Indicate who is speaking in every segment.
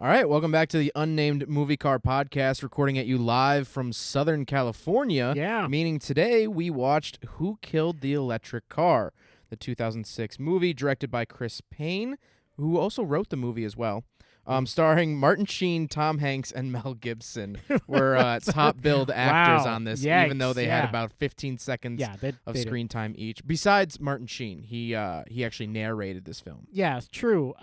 Speaker 1: All right, welcome back to the Unnamed Movie Car Podcast, recording at you live from Southern California.
Speaker 2: Yeah.
Speaker 1: Meaning today we watched Who Killed the Electric Car, the 2006 movie directed by Chris Paine, who also wrote the movie as well. Starring Martin Sheen, Tom Hanks, and Mel Gibson were top billed actors on this, even though they had about 15 seconds of screen time each. Besides Martin Sheen, he actually narrated this film.
Speaker 2: Yeah, it's true.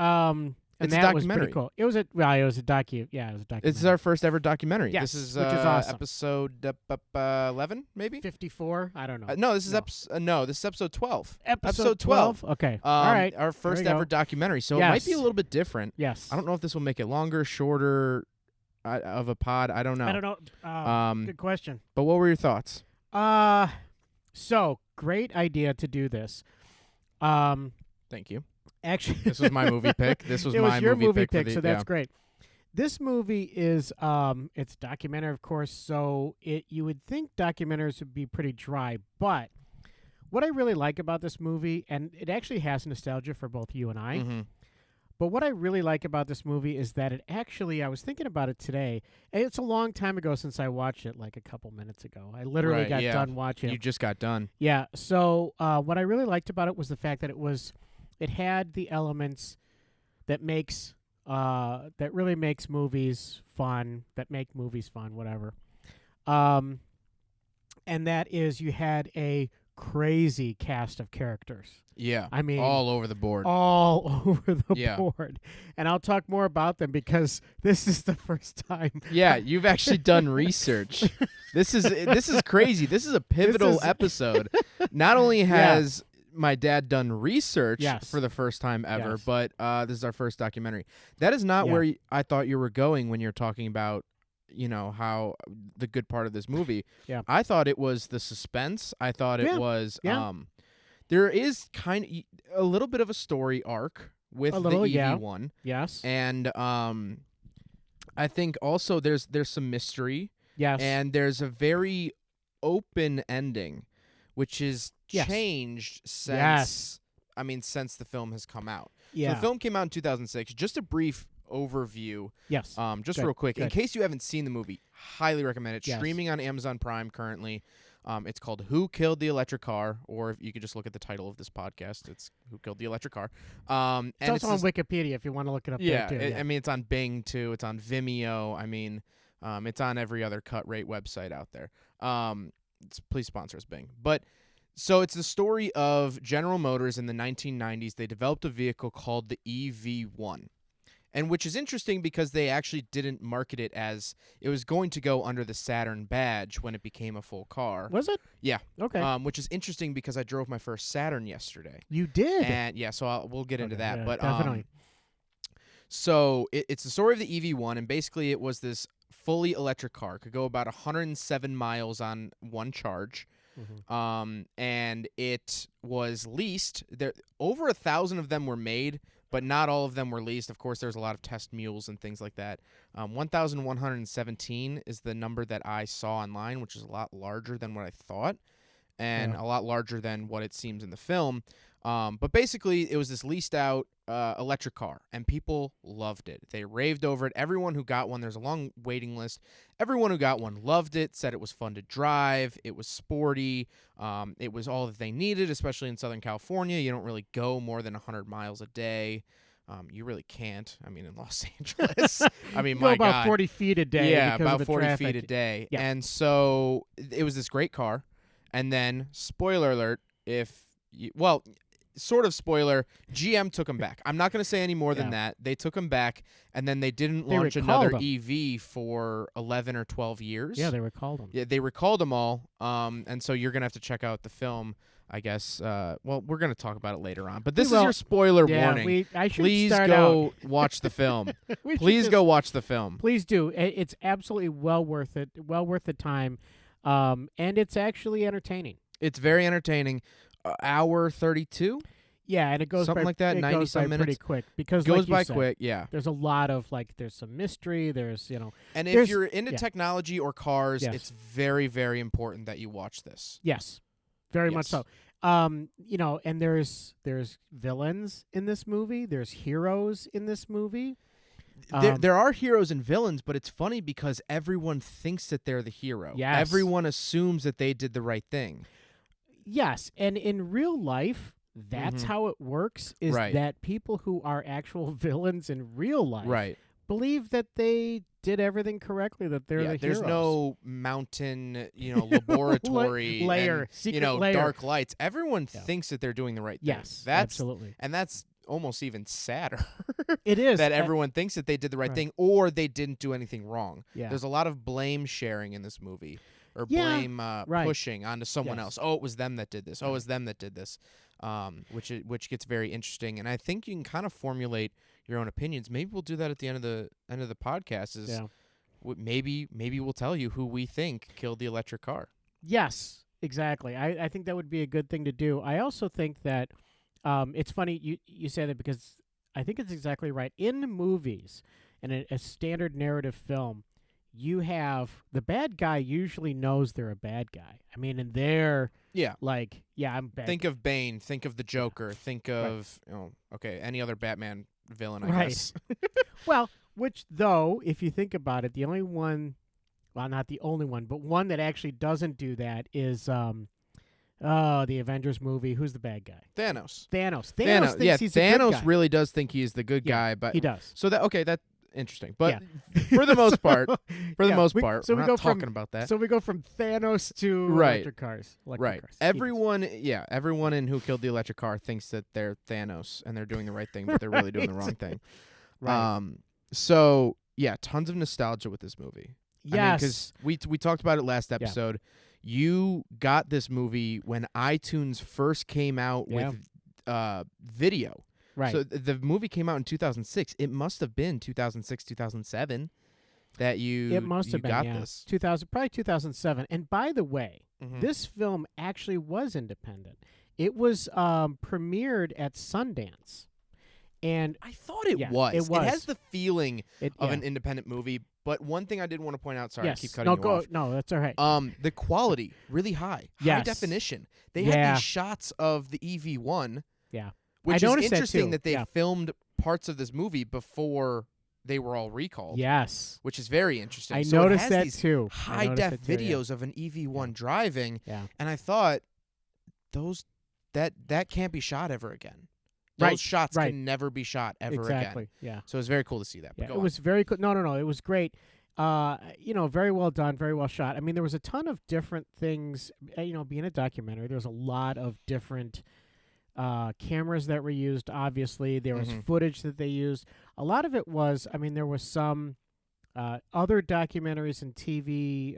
Speaker 2: And
Speaker 1: It's a
Speaker 2: that was
Speaker 1: documentary.
Speaker 2: pretty cool. It was a documentary.
Speaker 1: This is our first ever documentary.
Speaker 2: Yes,
Speaker 1: This is
Speaker 2: which is awesome.
Speaker 1: episode 11, maybe?
Speaker 2: 54. I don't know.
Speaker 1: No, this is this is episode 12.
Speaker 2: Episode 12. Okay. All right.
Speaker 1: Our first
Speaker 2: There we
Speaker 1: ever
Speaker 2: go.
Speaker 1: documentary, so it might be a little bit different.
Speaker 2: Yes.
Speaker 1: I don't know if this will make it longer, shorter of a pod. I don't know.
Speaker 2: I don't know. Good question.
Speaker 1: But what were your thoughts?
Speaker 2: So great idea to do this.
Speaker 1: Thank you.
Speaker 2: Actually,
Speaker 1: This was my movie pick. This was
Speaker 2: it
Speaker 1: my
Speaker 2: was your movie
Speaker 1: pick,
Speaker 2: pick, so that's great. This movie is it's documentary, of course. So you would think documentaries would be pretty dry, but what I really like about this movie, and it actually has nostalgia for both you and I.
Speaker 1: Mm-hmm.
Speaker 2: But what I really like about this movie is that it actually, I was thinking about it today, and it's a long time ago since I watched it, like a couple minutes ago. I literally got done watching it.
Speaker 1: You just got done.
Speaker 2: Yeah, so what I really liked about it was the fact that it had the elements that that really makes movies fun, whatever. And that is you had a crazy cast of characters.
Speaker 1: Yeah.
Speaker 2: I mean,
Speaker 1: all over the board.
Speaker 2: All over the board. And I'll talk more about them because this is the first time.
Speaker 1: Yeah, you've actually done research. This is crazy. This is a pivotal episode. Not only has my dad done research for the first time ever, but this is our first documentary. That is not where I thought you were going when you're talking about, how the good part of this movie.
Speaker 2: Yeah.
Speaker 1: I thought it was the suspense. I thought it was there is kind of a little bit of a story arc with the EV1.
Speaker 2: Yes.
Speaker 1: And I think also there's some mystery.
Speaker 2: Yes.
Speaker 1: And there's a very open ending, which is changed since since the film has come out.
Speaker 2: Yeah.
Speaker 1: So the film came out in 2006. Just a brief overview.
Speaker 2: Yes.
Speaker 1: Just real quick. In case you haven't seen the movie, highly recommend it. Streaming on Amazon Prime currently. It's called Who Killed the Electric Car, or if you could just look at the title of this podcast, it's Who Killed the Electric Car.
Speaker 2: It's also on Wikipedia if you want to look it up there too.
Speaker 1: I mean, it's on Bing too. It's on Vimeo. I mean, it's on every other cut rate website out there. Please sponsor us, Bing. But so it's the story of General Motors in the 1990s. They developed a vehicle called the EV1. And which is interesting because they actually didn't market it as it was going to go under the Saturn badge when it became a full car.
Speaker 2: Was it?
Speaker 1: Yeah.
Speaker 2: Okay.
Speaker 1: Which is interesting because I drove my first Saturn yesterday.
Speaker 2: You did?
Speaker 1: And so we'll get into that.
Speaker 2: Yeah,
Speaker 1: but
Speaker 2: definitely.
Speaker 1: So it's the story of the EV1, and basically it was this fully electric car. It could go about 107 miles on one charge.
Speaker 2: Mm-hmm.
Speaker 1: And it was leased. Over 1,000 of them were made, but not all of them were leased. Of course, there's a lot of test mules and things like that. 1,117 is the number that I saw online, which is a lot larger than what I thought, and a lot larger than what it seems in the film. But basically, it was this leased out electric car, and people loved it. They raved over it. Everyone who got one, there's a long waiting list. Everyone who got one loved it, said it was fun to drive. It was sporty. It was all that they needed, especially in Southern California. You don't really go more than 100 miles a day. You really can't. I mean, in Los Angeles. I mean, my God.
Speaker 2: About 40 feet a day.
Speaker 1: Yeah,
Speaker 2: because
Speaker 1: about
Speaker 2: of the
Speaker 1: 40
Speaker 2: traffic.
Speaker 1: feet a day.
Speaker 2: Yeah.
Speaker 1: And so it was this great car. And then, spoiler alert, sort of spoiler, GM took them back. I'm not going to say any more than that. They took them back, and then they didn't launch another EV for 11 or 12 years.
Speaker 2: Yeah, they recalled them.
Speaker 1: Yeah, they recalled them all, and so you're going to have to check out the film, I guess. We're going to talk about it later on. But this is your spoiler warning. Please go watch the film. Please go watch the film.
Speaker 2: Please do. It's absolutely well worth it. Well worth the time. And it's actually entertaining.
Speaker 1: It's very entertaining. Hour 32.
Speaker 2: Yeah, and it goes
Speaker 1: something like that. 90-some minutes.
Speaker 2: Pretty quick because
Speaker 1: goes
Speaker 2: like you
Speaker 1: by
Speaker 2: said,
Speaker 1: quick. Yeah,
Speaker 2: there's a lot of there's some mystery. There's
Speaker 1: and if you're into technology or cars, it's very very important that you watch this.
Speaker 2: Yes, very much so. And there's villains in this movie. There's heroes in this movie.
Speaker 1: there are heroes and villains, but it's funny because everyone thinks that they're the hero.
Speaker 2: Yes.
Speaker 1: Everyone assumes that they did the right thing.
Speaker 2: Yes, and in real life, that's how it works, is
Speaker 1: Right.
Speaker 2: that people who are actual villains in real life
Speaker 1: Right.
Speaker 2: believe that they did everything correctly, that they're the
Speaker 1: there's
Speaker 2: heroes.
Speaker 1: no mountain, laboratory
Speaker 2: layer,
Speaker 1: and,
Speaker 2: secret layer.
Speaker 1: dark lights. Everyone thinks that they're doing the right thing.
Speaker 2: Yes, absolutely.
Speaker 1: And that's almost even sadder.
Speaker 2: It is.
Speaker 1: that everyone thinks that they did the right thing or they didn't do anything wrong.
Speaker 2: Yeah.
Speaker 1: There's a lot of blame sharing in this movie, or
Speaker 2: Yeah,
Speaker 1: blame pushing onto someone
Speaker 2: Yes.
Speaker 1: else. Oh, it was them that did this. Oh, it was them that did this. Which gets very interesting, and I think you can kind of formulate your own opinions. Maybe we'll do that at the end of the podcast. Maybe we'll tell you who we think killed the electric car.
Speaker 2: Yes, exactly. I think that would be a good thing to do. I also think that it's funny you say that because I think it's exactly right. In movies, in a standard narrative film, you have the bad guy usually knows they're a bad guy. I mean, and they're like, I'm bad.
Speaker 1: Think of Bane. Think of the Joker. Think of any other Batman villain. I guess.
Speaker 2: Well, which though, if you think about it, the only one, well, not the only one, but one that actually doesn't do that is the Avengers movie. Who's the bad guy?
Speaker 1: Thanos.
Speaker 2: Thinks he's a good
Speaker 1: Thanos
Speaker 2: guy.
Speaker 1: really does think he's the good guy, but
Speaker 2: he does.
Speaker 1: So that's interesting. But for the most part, we're not talking about that.
Speaker 2: So we go from Thanos to electric cars.
Speaker 1: Right.
Speaker 2: Cars.
Speaker 1: Everyone in Who Killed the Electric Car thinks that they're Thanos and they're doing the right thing, but they're really doing the wrong thing.
Speaker 2: Right.
Speaker 1: So tons of nostalgia with this movie.
Speaker 2: Yes.
Speaker 1: Because we talked about it last episode. You got this movie when iTunes first came out with video.
Speaker 2: Right.
Speaker 1: So the movie came out in 2006. It must have been 2006, 2007 that you got this.
Speaker 2: 2000, probably 2007. And by the way, this film actually was independent. It was premiered at Sundance. And
Speaker 1: I thought it was.
Speaker 2: It was.
Speaker 1: It has the feeling of an independent movie. But one thing I did want to point out, sorry, I keep cutting you off.
Speaker 2: No, that's all right.
Speaker 1: The quality, really high. High definition. They had these shots of the EV1.
Speaker 2: Yeah.
Speaker 1: Which
Speaker 2: is
Speaker 1: interesting
Speaker 2: that
Speaker 1: they filmed parts of this movie before they were all recalled.
Speaker 2: Yes.
Speaker 1: Which is very interesting.
Speaker 2: I
Speaker 1: so
Speaker 2: noticed
Speaker 1: it has
Speaker 2: that
Speaker 1: these
Speaker 2: too.
Speaker 1: high-def videos of an EV1 driving.
Speaker 2: Yeah.
Speaker 1: And I thought, that can't be shot ever again. Those shots can never be shot ever again.
Speaker 2: Exactly, yeah.
Speaker 1: So it was very cool to see that.
Speaker 2: It was very cool. No. It was great. Very well done, very well shot. I mean, there was a ton of different things. Being a documentary, there's a lot of different cameras that were used, obviously. There was footage that they used. A lot of it was, there was some other documentaries and TV,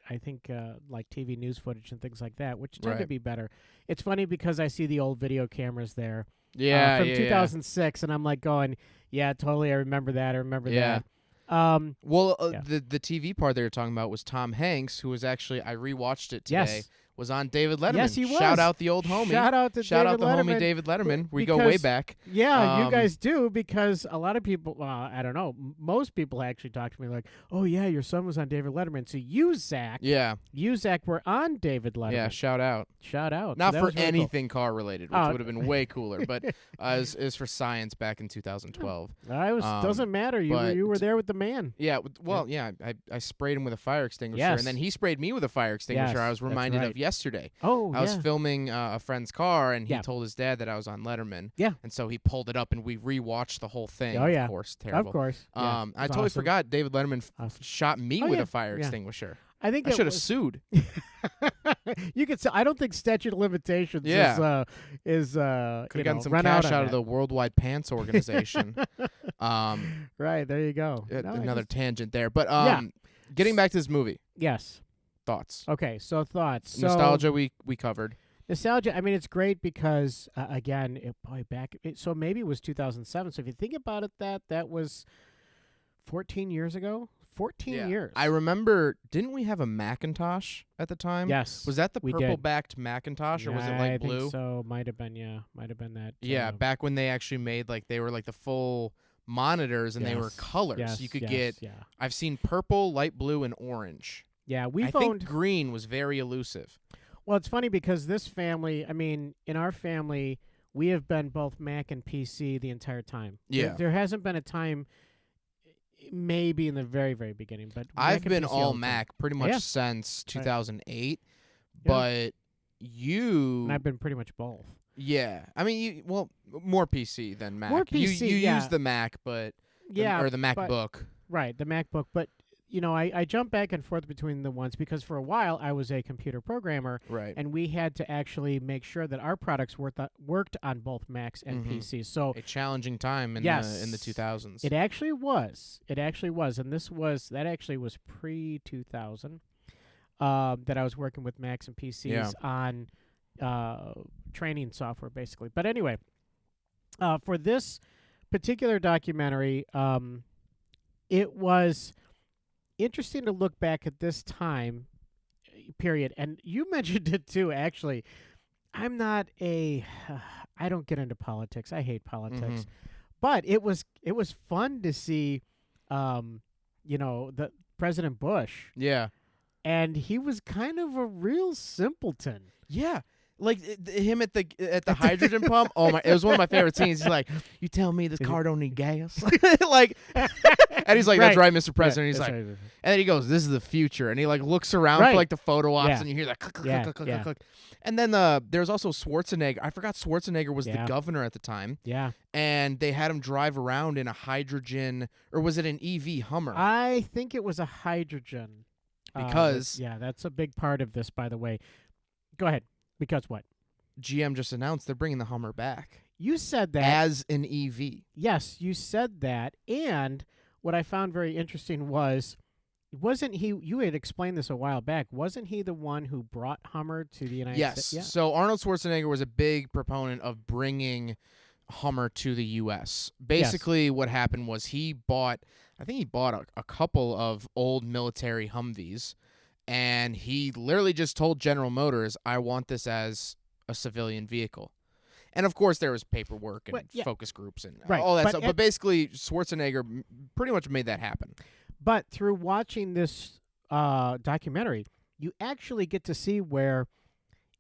Speaker 2: I think like TV news footage and things like that, which tend to be better. It's funny because I see the old video cameras there. From 2006, and I'm like going, totally, I remember that. That.
Speaker 1: The TV part they were talking about was Tom Hanks, who was actually, I rewatched it today, was on David Letterman.
Speaker 2: Yes, he was.
Speaker 1: Shout out the old homie.
Speaker 2: Shout out the
Speaker 1: homie David Letterman. We go way back.
Speaker 2: Yeah, you guys do, because a lot of people, I don't know, most people actually talk to me like, oh yeah, your son was on David Letterman. So you, Zach, were on David Letterman.
Speaker 1: Yeah, shout out. Not for anything car related, which would have been way cooler, but is for science back in 2012.
Speaker 2: Doesn't matter. You were there with the man.
Speaker 1: Yeah, I sprayed him with a fire extinguisher, and then he sprayed me with a fire extinguisher. I was reminded of yesterday. I was filming a friend's car, and he told his dad that I was on Letterman. Yeah. And so he pulled it up, and we rewatched the whole thing.
Speaker 2: Oh, yeah.
Speaker 1: Of course. Terrible.
Speaker 2: Of course.
Speaker 1: I totally forgot David Letterman shot me with a fire extinguisher.
Speaker 2: I think
Speaker 1: I should have sued.
Speaker 2: You could say, I don't think statute of limitations is
Speaker 1: could have gotten some cash out of the Worldwide Pants Organization.
Speaker 2: Right, there you go.
Speaker 1: Another tangent there. But getting back to this movie.
Speaker 2: Yes.
Speaker 1: Thoughts.
Speaker 2: Okay, so thoughts.
Speaker 1: Nostalgia we covered.
Speaker 2: Nostalgia, it's great because, again, so maybe it was 2007. So if you think about it, that was 14 years ago. 14 years.
Speaker 1: I remember, didn't we have a Macintosh at the time?
Speaker 2: Yes.
Speaker 1: Was that the purple-backed Macintosh, or was it like blue?
Speaker 2: I think so. Might have been that.
Speaker 1: Yeah, back when they actually made, they were like the full monitors, and they were colors.
Speaker 2: Yes,
Speaker 1: you could get, I've seen purple, light blue, and orange.
Speaker 2: Yeah,
Speaker 1: I think green was very elusive.
Speaker 2: Well, it's funny because this family, in our family, we have been both Mac and PC the entire time.
Speaker 1: Yeah.
Speaker 2: There hasn't been a time maybe in the very, very beginning. But
Speaker 1: I've
Speaker 2: Mac and
Speaker 1: been
Speaker 2: PC
Speaker 1: all
Speaker 2: the time.
Speaker 1: Mac pretty much
Speaker 2: Yeah.
Speaker 1: since 2008,
Speaker 2: Yeah.
Speaker 1: but you,
Speaker 2: And I've been pretty much both.
Speaker 1: yeah. I mean, more PC than Mac.
Speaker 2: More PC,
Speaker 1: You
Speaker 2: yeah.
Speaker 1: use the Mac, but
Speaker 2: Yeah,
Speaker 1: or the
Speaker 2: but-
Speaker 1: MacBook.
Speaker 2: Right, the MacBook. But, I jump back and forth between the ones because for a while I was a computer programmer,
Speaker 1: Right.
Speaker 2: and we had to actually make sure that our products worked on both Macs and
Speaker 1: Mhm.
Speaker 2: PCs. So
Speaker 1: A challenging time in
Speaker 2: Yes.
Speaker 1: the 2000s.
Speaker 2: it actually was. It actually was. And that actually was pre-2000 that I was working with Macs and PCs on training software, basically. But anyway, for this particular documentary, it was interesting to look back at this time period. And you mentioned it too, actually. I don't get into politics. I hate politics.
Speaker 1: Mhm.
Speaker 2: But it was fun to see, the President Bush,
Speaker 1: Yeah.
Speaker 2: and he was kind of a real simpleton.
Speaker 1: Yeah. Like him at the hydrogen pump. Oh my! It was one of my favorite scenes. He's like, "You tell me this car don't need gas?" Like, and he's like, "That's right, Mr. President." He's like, and then he goes, "This is the future," and he like looks around for like the photo ops,
Speaker 2: Yeah.
Speaker 1: and you hear that click, click,
Speaker 2: Yeah,
Speaker 1: click, click,
Speaker 2: yeah.
Speaker 1: click, click. And then there's also Schwarzenegger. I forgot Schwarzenegger was the
Speaker 2: Yeah.
Speaker 1: governor at the time,
Speaker 2: Yeah,
Speaker 1: and they had him drive around in a hydrogen, or was it an EV Hummer?
Speaker 2: I think it was a hydrogen.
Speaker 1: Because-
Speaker 2: that's a big part of this, by the way. Go ahead. Because what?
Speaker 1: GM just announced they're bringing the Hummer back
Speaker 2: You said that.
Speaker 1: as an E EV.
Speaker 2: Yes, you said that. And what I found very interesting wasn't he, you had explained this a while back, wasn't he the one who brought Hummer to the United
Speaker 1: Yes.
Speaker 2: States?
Speaker 1: So Arnold Schwarzenegger was a big proponent of bringing Hummer to the U.S. Basically, what happened was he bought a couple of old military Humvees, and he literally just told General Motors, "I want this as a civilian vehicle." And of course, there was paperwork and
Speaker 2: But, yeah.
Speaker 1: focus groups and
Speaker 2: Right,
Speaker 1: all that
Speaker 2: but
Speaker 1: stuff. But basically, Schwarzenegger pretty much made that happen.
Speaker 2: But through watching this documentary, you actually get to see where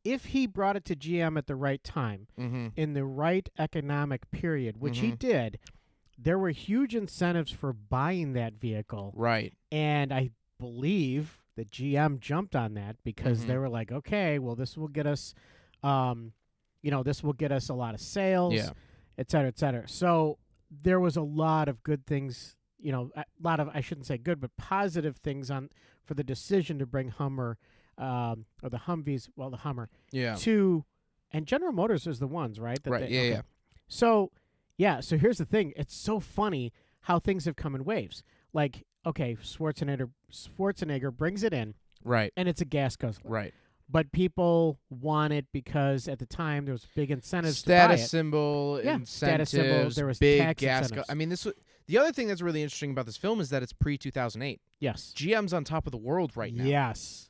Speaker 2: if he brought it to GM at the right time,
Speaker 1: Mm-hmm.
Speaker 2: in the right economic period, which he
Speaker 1: Mhm.
Speaker 2: did, there were huge incentives for buying that vehicle.
Speaker 1: Right.
Speaker 2: And I believe the GM jumped on that because
Speaker 1: Mhm.
Speaker 2: they were like, okay, well, this will get us, this will get us a lot of sales,
Speaker 1: Yeah.
Speaker 2: et cetera, et cetera. So there was a lot of good things, a lot of, I shouldn't say good, but positive things for the decision to bring Hummer, or the Humvees, well, the Hummer,
Speaker 1: Yeah.
Speaker 2: and General Motors is the ones, right?
Speaker 1: Right. Yeah.
Speaker 2: So here's the thing. It's so funny how things have come in waves. Like, okay, Schwarzenegger brings it in,
Speaker 1: Right.
Speaker 2: and it's a gas guzzler.
Speaker 1: Right.
Speaker 2: But people want it because at the time there was big incentives
Speaker 1: Status
Speaker 2: to buy it.
Speaker 1: symbol,
Speaker 2: Yeah,
Speaker 1: incentives,
Speaker 2: status symbol, there was
Speaker 1: big
Speaker 2: tax
Speaker 1: gas.
Speaker 2: incentives.
Speaker 1: I mean, the other thing that's really interesting about this film is that it's pre-2008.
Speaker 2: Yes.
Speaker 1: GM's on top of the world right now.
Speaker 2: Yes.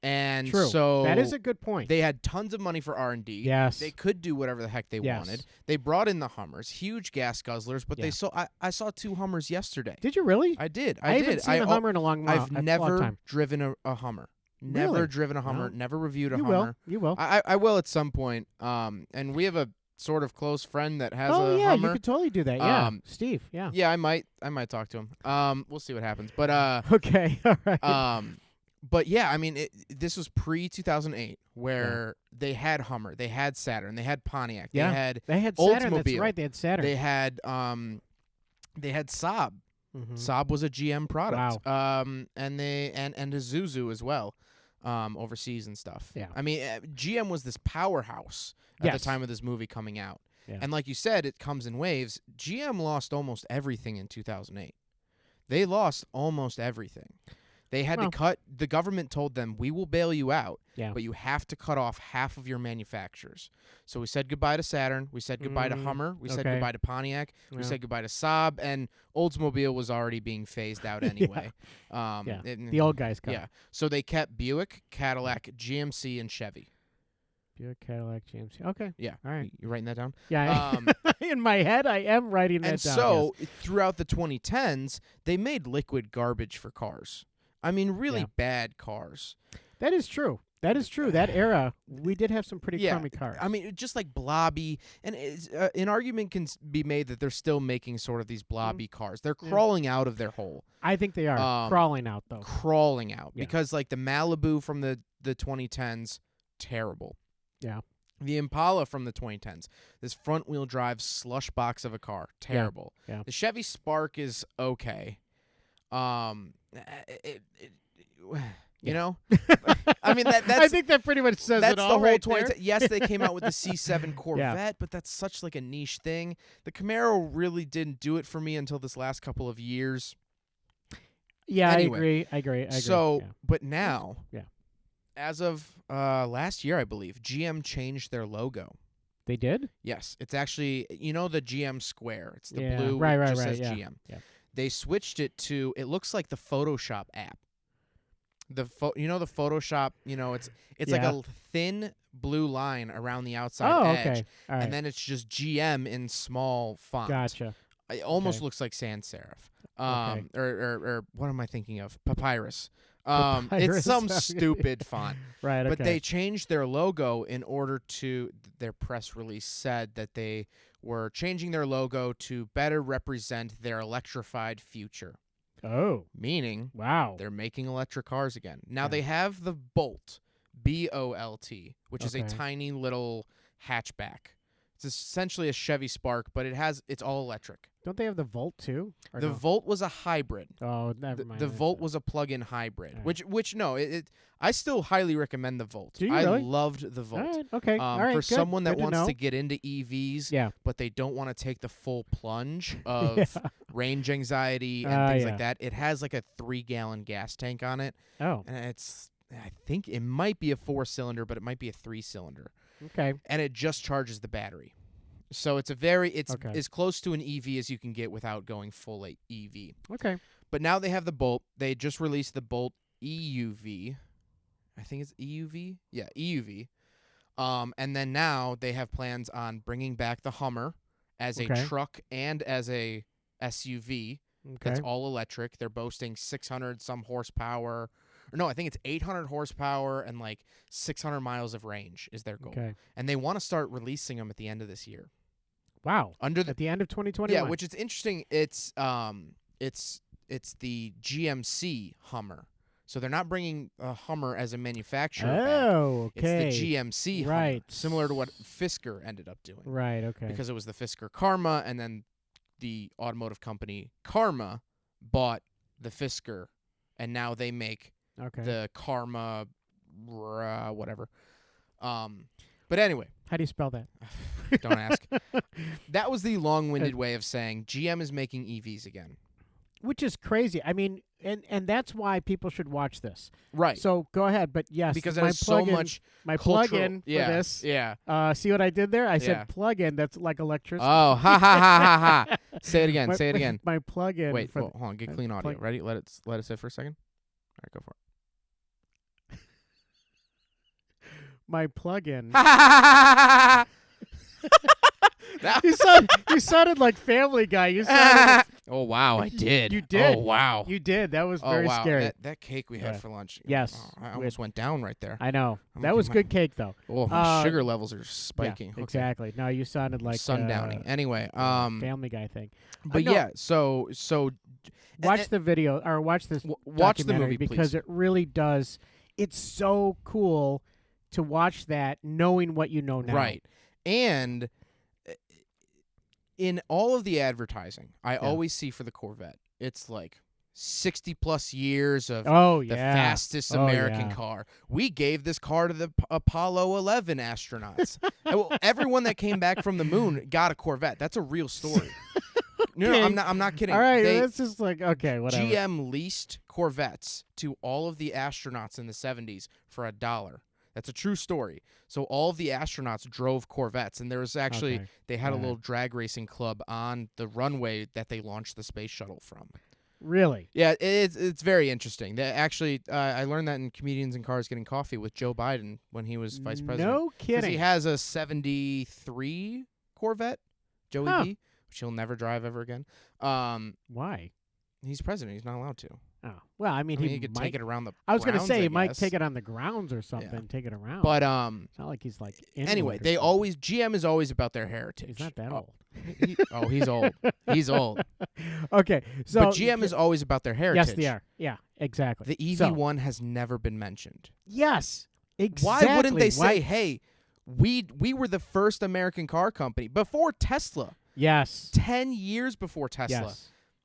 Speaker 1: And
Speaker 2: True.
Speaker 1: so
Speaker 2: That is a good point.
Speaker 1: they had tons of money for R&D.
Speaker 2: Yes.
Speaker 1: They could do whatever the heck they
Speaker 2: Yes.
Speaker 1: wanted. They brought in the Hummers, huge gas guzzlers, but
Speaker 2: Yeah.
Speaker 1: I saw 2 Hummers yesterday.
Speaker 2: Did you really?
Speaker 1: I did.
Speaker 2: I haven't
Speaker 1: did.
Speaker 2: seen a Hummer in a long while.
Speaker 1: I've
Speaker 2: a long
Speaker 1: never
Speaker 2: time.
Speaker 1: driven a Hummer. Never
Speaker 2: Really?
Speaker 1: driven a Hummer.
Speaker 2: Well,
Speaker 1: Never reviewed a
Speaker 2: You
Speaker 1: Hummer.
Speaker 2: will. You will.
Speaker 1: I will at some point. And we have a sort of close friend that has
Speaker 2: Oh
Speaker 1: a
Speaker 2: yeah,
Speaker 1: Hummer.
Speaker 2: you could totally do that. Yeah,
Speaker 1: Um,
Speaker 2: Steve. Yeah.
Speaker 1: Yeah, I might talk to him. We'll see what happens. But
Speaker 2: Okay. All right.
Speaker 1: but yeah, I mean, this was pre-2008 where they had Hummer, they had Saturn, they had Pontiac,
Speaker 2: Yeah.
Speaker 1: they had
Speaker 2: They had Saturn. That's
Speaker 1: Oldsmobile.
Speaker 2: right. They had Saturn.
Speaker 1: they had Saab.
Speaker 2: Mhm.
Speaker 1: Saab was a GM product. And they and Isuzu as well. Overseas and stuff.
Speaker 2: Yeah.
Speaker 1: I mean, GM was this powerhouse at
Speaker 2: Yes.
Speaker 1: the time of this movie coming out.
Speaker 2: Yeah.
Speaker 1: And like you said, it comes in waves. GM lost almost everything in 2008. They lost almost everything. They had
Speaker 2: Well-
Speaker 1: to cut. The government told them, "We will bail you out,
Speaker 2: Yeah.
Speaker 1: but you have to cut off half of your manufacturers." So we said goodbye to Saturn. We said goodbye to Hummer. We said
Speaker 2: okay.
Speaker 1: goodbye to Pontiac.
Speaker 2: Yeah.
Speaker 1: We said goodbye to Saab, and Oldsmobile was already being phased out anyway.
Speaker 2: Yeah.
Speaker 1: and-
Speaker 2: The old guys got
Speaker 1: yeah. So they kept Buick, Cadillac, GMC, and Chevy.
Speaker 2: Buick, Cadillac, GMC. Okay.
Speaker 1: Yeah.
Speaker 2: All right.
Speaker 1: You writing that down?
Speaker 2: Yeah.
Speaker 1: Um,
Speaker 2: In my head, I am writing that
Speaker 1: and
Speaker 2: down.
Speaker 1: so throughout the 2010s, they made liquid garbage for cars. I mean, really
Speaker 2: Yeah.
Speaker 1: bad cars.
Speaker 2: yes. That is true. That is true. That era, we did have some pretty crummy cars.
Speaker 1: I mean, just like blobby, and an argument can be made that they're still making sort of these blobby cars. They're crawling out of their hole.
Speaker 2: I think they are crawling out though.
Speaker 1: Crawling out
Speaker 2: Yeah.
Speaker 1: because like the Malibu from the 2010s, terrible.
Speaker 2: Yeah.
Speaker 1: The Impala from the 2010s, this front wheel drive slush box of a car, terrible.
Speaker 2: Yeah.
Speaker 1: The Chevy Spark is okay. You know, I mean that's.
Speaker 2: I think that pretty much says
Speaker 1: that's
Speaker 2: it all.
Speaker 1: the whole
Speaker 2: right
Speaker 1: 20.
Speaker 2: there.
Speaker 1: Yes, they came out with the C7 Corvette, but that's such like a niche thing. The Camaro really didn't do it for me until this last couple of years.
Speaker 2: Yeah,
Speaker 1: Anyway,
Speaker 2: I agree.
Speaker 1: So,
Speaker 2: yeah.
Speaker 1: but now,
Speaker 2: Yeah.
Speaker 1: as of last year, I believe GM changed their logo.
Speaker 2: They did?
Speaker 1: Yes, it's actually the GM square. It's the
Speaker 2: Yeah,
Speaker 1: blue.
Speaker 2: right,
Speaker 1: just
Speaker 2: right,
Speaker 1: says
Speaker 2: yeah,
Speaker 1: GM.
Speaker 2: yeah.
Speaker 1: They switched it to. It looks like the Photoshop app. The Photoshop. It's like a thin blue line around the outside edge,
Speaker 2: okay. All right.
Speaker 1: and then it's just GM in small font.
Speaker 2: Gotcha.
Speaker 1: It almost looks like sans serif. Or what am I thinking of? Papyrus. It's some stupid font.
Speaker 2: Right, okay.
Speaker 1: But they changed their logo in order to. Their press release said that they were changing their logo to better represent their electrified future.
Speaker 2: Oh.
Speaker 1: Meaning,
Speaker 2: Wow.
Speaker 1: they're making electric cars again. Now
Speaker 2: Yeah.
Speaker 1: they have the Bolt, BOLT, which is a
Speaker 2: Okay.
Speaker 1: tiny little hatchback. It's essentially a Chevy Spark, but it's all electric.
Speaker 2: Don't they have the Volt too? Or
Speaker 1: The
Speaker 2: no?
Speaker 1: Volt was a hybrid.
Speaker 2: Oh, never mind.
Speaker 1: The Volt was a plug-in hybrid,
Speaker 2: All right.
Speaker 1: which I still highly recommend the Volt.
Speaker 2: Do you
Speaker 1: I
Speaker 2: really?
Speaker 1: loved the Volt.
Speaker 2: All right, okay. All right,
Speaker 1: For
Speaker 2: good.
Speaker 1: someone that
Speaker 2: Good
Speaker 1: wants
Speaker 2: know.
Speaker 1: to get into EVs,
Speaker 2: Yeah.
Speaker 1: but they don't want to take the full plunge of
Speaker 2: Yeah.
Speaker 1: range anxiety and things
Speaker 2: yeah.
Speaker 1: like that, it has like a 3-gallon gas tank on it.
Speaker 2: Oh,
Speaker 1: And I think it might be a 4-cylinder, but it might be a 3-cylinder.
Speaker 2: okay.
Speaker 1: And it just charges the battery. So it's okay. as close to an EV as you can get without going full EV.
Speaker 2: Okay.
Speaker 1: But now they have the Bolt. They just released the Bolt EUV. I think it's EUV. Yeah, EUV. And then now they have plans on bringing back the Hummer as a truck and as a SUV.
Speaker 2: Okay.
Speaker 1: That's all electric. They're boasting 600 some horsepower. Or no, I think it's 800 horsepower and like 600 miles of range is their goal.
Speaker 2: Okay.
Speaker 1: And they want to start releasing them at the end of this year.
Speaker 2: Wow.
Speaker 1: At
Speaker 2: the end of 2021.
Speaker 1: Yeah, which is interesting. It's the GMC Hummer. So they're not bringing a Hummer as a manufacturer back.
Speaker 2: Oh, okay.
Speaker 1: It's the GMC Hummer,
Speaker 2: Right.
Speaker 1: similar to what Fisker ended up doing.
Speaker 2: Right, okay.
Speaker 1: Because it was the Fisker Karma, and then the automotive company Karma bought the Fisker, and now they make the Karma whatever. But anyway.
Speaker 2: How do you spell that?
Speaker 1: Don't ask. That was the long-winded way of saying GM is making EVs again.
Speaker 2: Which is crazy. I mean, and that's why people should watch this.
Speaker 1: Right.
Speaker 2: So go ahead, but yes,
Speaker 1: because there's so much
Speaker 2: my
Speaker 1: cultural,
Speaker 2: plug-in for this.
Speaker 1: Yeah.
Speaker 2: See what I did there? I said plug-in. That's like electricity.
Speaker 1: Oh, ha ha ha ha ha! Say it again. Say it again.
Speaker 2: My plug-in.
Speaker 1: Wait, hold on. Get clean audio. Ready? Let it sit for a second. All right, go for it.
Speaker 2: My plug-in. You sounded like Family Guy. You sounded.
Speaker 1: Oh wow, I did.
Speaker 2: You did.
Speaker 1: Oh wow,
Speaker 2: you did. That was very scary.
Speaker 1: That cake we had for lunch.
Speaker 2: Yes,
Speaker 1: I almost went down right there.
Speaker 2: I know. That was good cake, though.
Speaker 1: Oh, my sugar levels are spiking.
Speaker 2: Yeah, exactly. No, you sounded like
Speaker 1: sundowning. Anyway,
Speaker 2: Family Guy thing.
Speaker 1: But yeah, so
Speaker 2: watch the video or watch this.
Speaker 1: Watch the movie,
Speaker 2: because it really does. It's so cool to watch that, knowing what you know now.
Speaker 1: Right, and in all of the advertising, I always see for the Corvette, it's like 60+ years of the fastest American car. We gave this car to the Apollo 11 astronauts. Everyone that came back from the moon got a Corvette. That's a real story. No, I'm not kidding.
Speaker 2: All right, it's just like, okay, whatever.
Speaker 1: GM leased Corvettes to all of the astronauts in the 70s for $1. That's a true story. So all of the astronauts drove Corvettes, and there was actually they had a little drag racing club on the runway that they launched the space shuttle from.
Speaker 2: Really?
Speaker 1: Yeah, it's very interesting. They actually, I learned that in Comedians in Cars Getting Coffee with Joe Biden when he was vice president.
Speaker 2: No kidding.
Speaker 1: Because he has a '73 Corvette, Joey B, which he'll never drive ever again.
Speaker 2: Why?
Speaker 1: He's president. He's not allowed to.
Speaker 2: Oh, well, I mean,
Speaker 1: he could
Speaker 2: might
Speaker 1: take it around the
Speaker 2: I was
Speaker 1: gonna
Speaker 2: say he might
Speaker 1: guess.
Speaker 2: take it on the grounds or something, take it around.
Speaker 1: But
Speaker 2: it's not like he's like
Speaker 1: anyway,
Speaker 2: they
Speaker 1: GM is always about their heritage.
Speaker 2: He's not that old.
Speaker 1: He's old. He's old.
Speaker 2: Okay, so
Speaker 1: but GM is always about their heritage.
Speaker 2: Yes, they are. Yeah, exactly.
Speaker 1: The EV1 has never been mentioned.
Speaker 2: Yes, exactly.
Speaker 1: Why wouldn't they say, "Hey, we were the first American car company before Tesla"?
Speaker 2: Yes.
Speaker 1: 10 years before Tesla,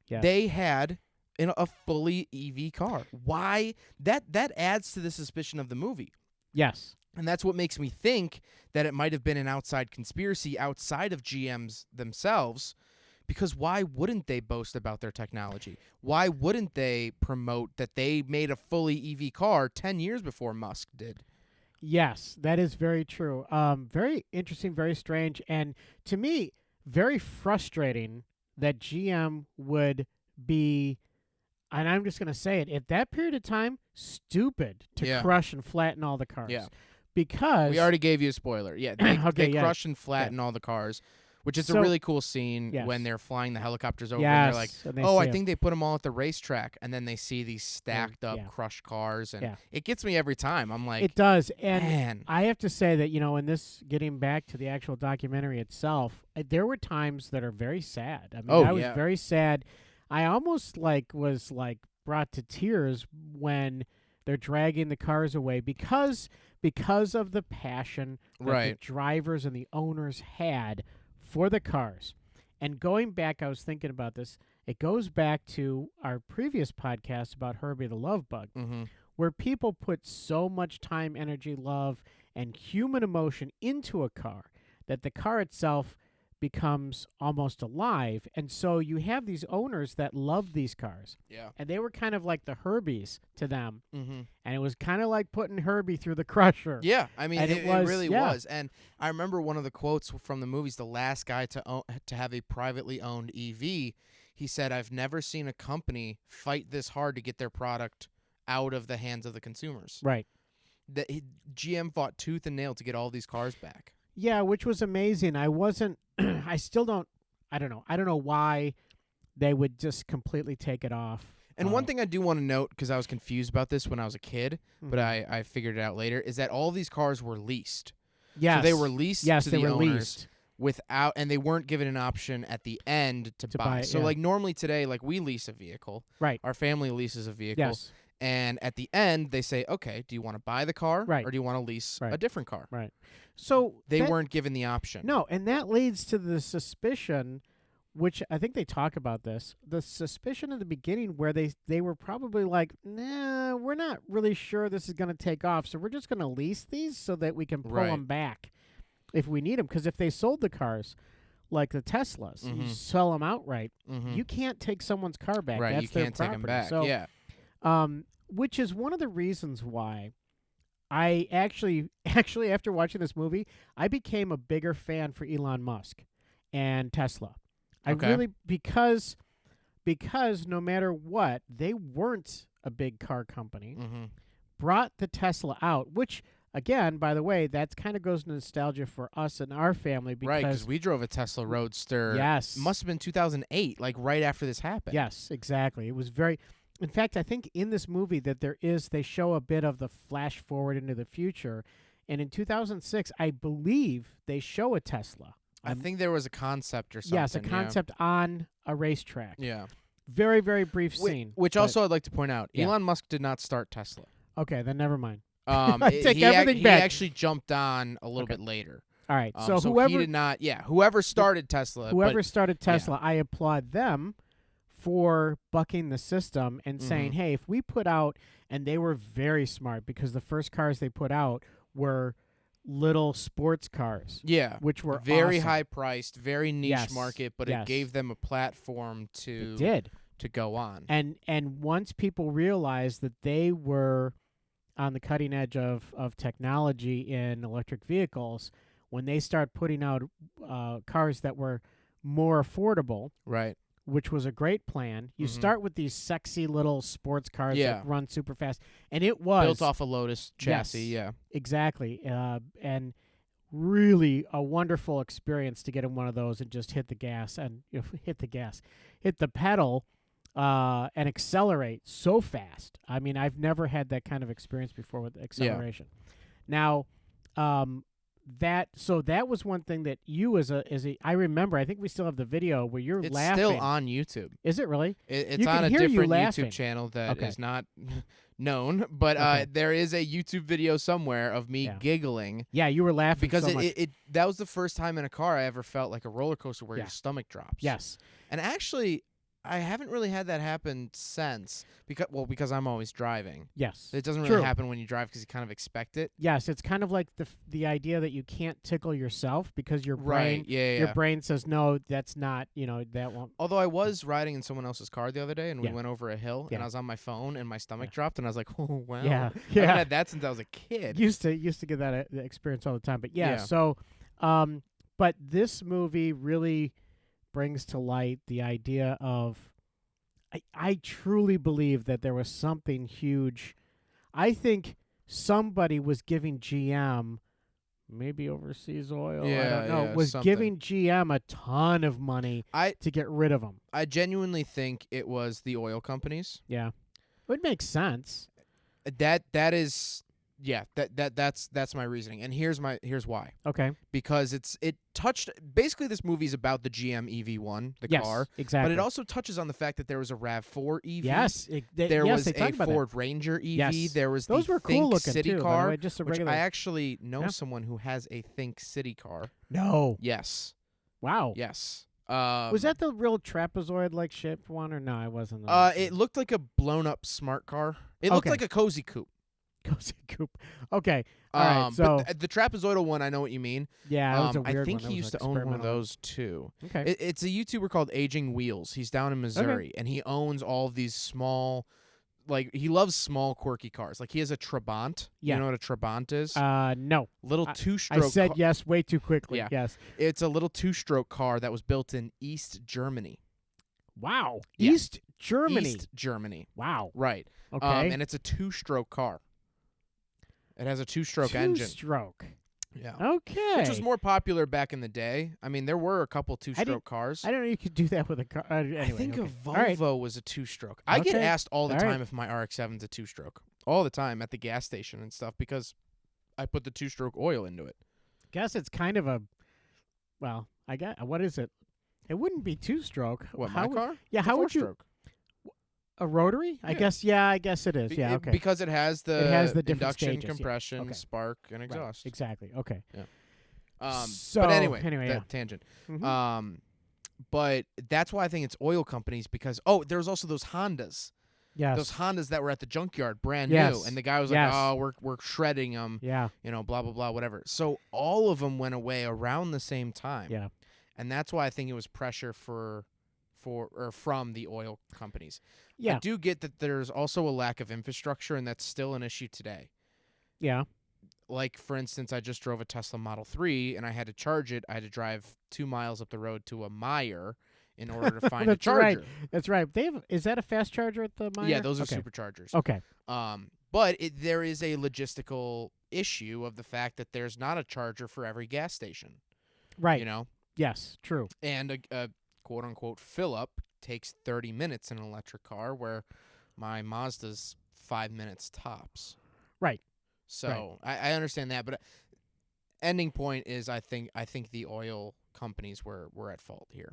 Speaker 2: yes.
Speaker 1: they had a fully EV car. Why? That adds to the suspicion of the movie.
Speaker 2: Yes.
Speaker 1: And that's what makes me think that it might have been an outside conspiracy outside of GMs themselves, because why wouldn't they boast about their technology? Why wouldn't they promote that they made a fully EV car 10 years before Musk did?
Speaker 2: Yes, that is very true. Very interesting, very strange, and to me, very frustrating that GM would be, and I'm just going to say it, at that period of time, stupid to crush and flatten all the cars.
Speaker 1: Yeah.
Speaker 2: Because
Speaker 1: we already gave you a spoiler. Yeah, they crush and flatten all the cars, which is a really cool scene when they're flying the helicopters over and they're like, I think they put them all at the racetrack, and then they see these stacked up crushed cars, and it gets me every time. I'm like,
Speaker 2: it does. And
Speaker 1: man.
Speaker 2: I have to say that, in this, getting back to the actual documentary itself, there were times that are very sad. I mean, I was very sad. I almost was brought to tears when they're dragging the cars away because of the passion that the drivers and the owners had for the cars. And going back, I was thinking about this. It goes back to our previous podcast about Herbie the Love Bug, where people put so much time, energy, love, and human emotion into a car that the car itself becomes almost alive. And so you have these owners that love these cars.
Speaker 1: Yeah.
Speaker 2: And they were kind of like the Herbies to them. And it was kind of like putting Herbie through the crusher.
Speaker 1: Yeah. I mean, it really
Speaker 2: yeah.
Speaker 1: was. And I remember one of the quotes from the movies, the last guy to have a privately owned EV, he said, "I've never seen a company fight this hard to get their product out of the hands of the consumers."
Speaker 2: Right.
Speaker 1: GM fought tooth and nail to get all these cars back.
Speaker 2: Yeah, which was amazing. I wasn't, I still don't, I don't know. I don't know why they would just completely take it off.
Speaker 1: And one thing I do want to note, because I was confused about this when I was a kid, but I figured it out later, is that all these cars were leased.
Speaker 2: Yes.
Speaker 1: So they were leased to the owners
Speaker 2: leased.
Speaker 1: without, and they weren't given an option at the end to buy. So like normally today, like we lease a vehicle.
Speaker 2: Right.
Speaker 1: Our family leases a vehicle.
Speaker 2: Yes.
Speaker 1: And at the end, they say, okay, do you want to buy the car
Speaker 2: right.
Speaker 1: or do you want to lease a different car?
Speaker 2: Right. So
Speaker 1: they weren't given the option.
Speaker 2: No, and that leads to the suspicion, which I think they talk about this, the suspicion in the beginning where they were probably like, nah, we're not really sure this is going to take off, so we're just going to lease these so that we can pull them back if we need them. Because if they sold the cars like the Teslas, you sell them outright, you can't take someone's car back.
Speaker 1: Right,
Speaker 2: That's
Speaker 1: you
Speaker 2: their
Speaker 1: can't
Speaker 2: property.
Speaker 1: take them back.
Speaker 2: So, which is one of the reasons why I actually after watching this movie, I became a bigger fan for Elon Musk and Tesla. I really because no matter what, they weren't a big car company. Brought the Tesla out, which again, by the way, that kind of goes to nostalgia for us and our family because
Speaker 1: we drove a Tesla Roadster.
Speaker 2: Yes,
Speaker 1: must have been 2008, like right after this happened.
Speaker 2: Yes, exactly. It was very. In fact, I think in this movie that they show a bit of the flash forward into the future. And in 2006, I believe they show a Tesla.
Speaker 1: I think there was a concept or something.
Speaker 2: Yes, a concept on a racetrack.
Speaker 1: Yeah.
Speaker 2: Very, very brief scene.
Speaker 1: Which also I'd like to point out, Elon Musk did not start Tesla.
Speaker 2: Okay, then never mind.
Speaker 1: I
Speaker 2: take everything back.
Speaker 1: He actually jumped on a little bit later.
Speaker 2: All right.
Speaker 1: So whoever he did not, whoever started Tesla.
Speaker 2: Whoever started Tesla, I applaud them for bucking the system and saying, hey, if we put out, and they were very smart because the first cars they put out were little sports cars.
Speaker 1: Yeah.
Speaker 2: Which were
Speaker 1: very
Speaker 2: awesome.
Speaker 1: high priced, very niche market, but it gave them a platform to go on.
Speaker 2: And once people realized that they were on the cutting edge of technology in electric vehicles, when they start putting out cars that were more affordable,
Speaker 1: right,
Speaker 2: which was a great plan. You start with these sexy little sports cars that run super fast. And it was
Speaker 1: built off a Lotus chassis,
Speaker 2: exactly. And really a wonderful experience to get in one of those and just hit the gas and hit the pedal and accelerate so fast. I mean, I've never had that kind of experience before with acceleration. Now, that was one thing that you as a I remember. I think we still have the video where you're
Speaker 1: It's
Speaker 2: laughing.
Speaker 1: still on YouTube.
Speaker 2: Is it really?
Speaker 1: It's
Speaker 2: You
Speaker 1: on
Speaker 2: can
Speaker 1: a
Speaker 2: hear you
Speaker 1: different
Speaker 2: laughing.
Speaker 1: YouTube channel that
Speaker 2: Okay.
Speaker 1: is not known, but
Speaker 2: Okay.
Speaker 1: there is a YouTube video somewhere of me
Speaker 2: Yeah.
Speaker 1: giggling
Speaker 2: Yeah, you were laughing
Speaker 1: because
Speaker 2: so much.
Speaker 1: it that was the first time in a car I ever felt like a roller coaster where
Speaker 2: Yeah.
Speaker 1: your stomach drops.
Speaker 2: Yes.
Speaker 1: And actually, I haven't really had that happen since because I'm always driving.
Speaker 2: Yes.
Speaker 1: It doesn't
Speaker 2: True.
Speaker 1: really happen when you drive because you kind of expect it.
Speaker 2: Yes, it's kind of like the idea that you can't tickle yourself because your brain
Speaker 1: Right. Yeah.
Speaker 2: your brain says no, that's not, that won't.
Speaker 1: Although I was riding in someone else's car the other day and we
Speaker 2: Yeah.
Speaker 1: went over a hill and
Speaker 2: Yeah.
Speaker 1: I was on my phone and my stomach dropped and I was like, oh wow.
Speaker 2: Yeah.
Speaker 1: I
Speaker 2: Yeah.
Speaker 1: haven't had that since I was a kid.
Speaker 2: Used to get that experience all the time, but
Speaker 1: Yeah.
Speaker 2: so but this movie really brings to light the idea of I truly believe that there was something huge. I think somebody was giving GM, maybe Overseas Oil, I
Speaker 1: Yeah,
Speaker 2: don't know,
Speaker 1: yeah,
Speaker 2: was
Speaker 1: something.
Speaker 2: giving GM a ton of money
Speaker 1: I
Speaker 2: to get rid of them.
Speaker 1: I genuinely think it was the oil companies.
Speaker 2: Yeah. It would make sense.
Speaker 1: That is that's my reasoning. And here's why.
Speaker 2: Okay.
Speaker 1: Because it touched basically this movie's about the GM EV1, the
Speaker 2: Yes,
Speaker 1: car.
Speaker 2: exactly.
Speaker 1: But it also touches on the fact that there was a RAV4 EV.
Speaker 2: Yes.
Speaker 1: There
Speaker 2: yes,
Speaker 1: was
Speaker 2: they
Speaker 1: a
Speaker 2: talk about that.
Speaker 1: Ford Ranger EV.
Speaker 2: Yes.
Speaker 1: There was
Speaker 2: Those
Speaker 1: the
Speaker 2: were
Speaker 1: Think
Speaker 2: cool looking
Speaker 1: City
Speaker 2: too, by the
Speaker 1: car,
Speaker 2: way, just a
Speaker 1: which
Speaker 2: regular.
Speaker 1: I actually know
Speaker 2: Yeah.
Speaker 1: someone who has a Think City car.
Speaker 2: No.
Speaker 1: Yes.
Speaker 2: Wow.
Speaker 1: Yes.
Speaker 2: Was that the real trapezoid-like shaped one, or no? I wasn't.
Speaker 1: It looked like a blown up smart car. It looked
Speaker 2: Okay.
Speaker 1: like a cozy coupe.
Speaker 2: Cozy Coupe. Okay. All right. So
Speaker 1: but the trapezoidal one, I know what you mean.
Speaker 2: yeah, that was a weird
Speaker 1: I think
Speaker 2: one. That
Speaker 1: he
Speaker 2: was
Speaker 1: used
Speaker 2: an
Speaker 1: to own one of
Speaker 2: experimental
Speaker 1: those too.
Speaker 2: Okay.
Speaker 1: It's a YouTuber called Aging Wheels. He's down in Missouri, and he owns all of these small, he loves small, quirky cars. Like he has a Trabant.
Speaker 2: Yeah.
Speaker 1: You know what a Trabant is?
Speaker 2: No.
Speaker 1: Little
Speaker 2: I
Speaker 1: two-stroke.
Speaker 2: said yes way too quickly.
Speaker 1: Yeah.
Speaker 2: Yes.
Speaker 1: It's a little two-stroke car that was built in East Germany.
Speaker 2: Wow.
Speaker 1: Yeah.
Speaker 2: East Germany.
Speaker 1: East Germany.
Speaker 2: Wow.
Speaker 1: Right.
Speaker 2: Okay.
Speaker 1: And it's a two-stroke car. It has a two-stroke engine.
Speaker 2: Two-stroke.
Speaker 1: Yeah.
Speaker 2: Okay.
Speaker 1: Which was more popular back in the day. I mean, there were a couple two-stroke cars.
Speaker 2: I don't know you could do that with a car. Anyway,
Speaker 1: I think
Speaker 2: okay.
Speaker 1: a
Speaker 2: All right.
Speaker 1: Volvo was a two-stroke. I get
Speaker 2: Okay.
Speaker 1: asked all the
Speaker 2: All
Speaker 1: time
Speaker 2: right.
Speaker 1: if my RX-7's a two-stroke. All the time at the gas station and stuff because I put the two-stroke oil into it.
Speaker 2: Guess it's kind of a. Well, I got. What is it? It wouldn't be two-stroke.
Speaker 1: What,
Speaker 2: How
Speaker 1: my
Speaker 2: would-
Speaker 1: car?
Speaker 2: Yeah.
Speaker 1: It's a
Speaker 2: How would you?
Speaker 1: four-stroke.
Speaker 2: A rotary? I
Speaker 1: Yeah.
Speaker 2: guess. Yeah. I guess it is. Yeah. Okay.
Speaker 1: Because it has the,
Speaker 2: different
Speaker 1: induction,
Speaker 2: stages, yeah.
Speaker 1: compression,
Speaker 2: Okay.
Speaker 1: spark, and
Speaker 2: Right,
Speaker 1: exhaust.
Speaker 2: exactly. Okay. So,
Speaker 1: but anyway,
Speaker 2: yeah.
Speaker 1: that tangent.
Speaker 2: Mhm.
Speaker 1: But that's why I think it's oil companies because there's also those Hondas.
Speaker 2: Yes.
Speaker 1: Those Hondas that were at the junkyard, brand new,
Speaker 2: Yes.
Speaker 1: and the guy was
Speaker 2: Yes.
Speaker 1: like, "Oh, we're shredding them,
Speaker 2: Yeah.
Speaker 1: blah blah blah, whatever." So all of them went away around the same time,
Speaker 2: Yeah.
Speaker 1: and that's why I think it was pressure from the oil companies.
Speaker 2: Yeah.
Speaker 1: I do get that there's also a lack of infrastructure, and that's still an issue today.
Speaker 2: Yeah.
Speaker 1: Like for instance, I just drove a Tesla Model 3, and I had to charge it. I had to drive 2 miles up the road to a Meijer in order to find a
Speaker 2: That's right.
Speaker 1: charger.
Speaker 2: That's right. Is that a fast charger at the Meijer?
Speaker 1: Yeah, those are
Speaker 2: okay.
Speaker 1: superchargers.
Speaker 2: Okay.
Speaker 1: But there is a logistical issue of the fact that there's not a charger for every gas station.
Speaker 2: Right.
Speaker 1: You know,
Speaker 2: Yes. True.
Speaker 1: and a quote unquote fill up takes 30 minutes in an electric car, where my Mazda's 5 minutes tops.
Speaker 2: Right.
Speaker 1: So I understand that, but ending point is I think the oil companies were at fault here.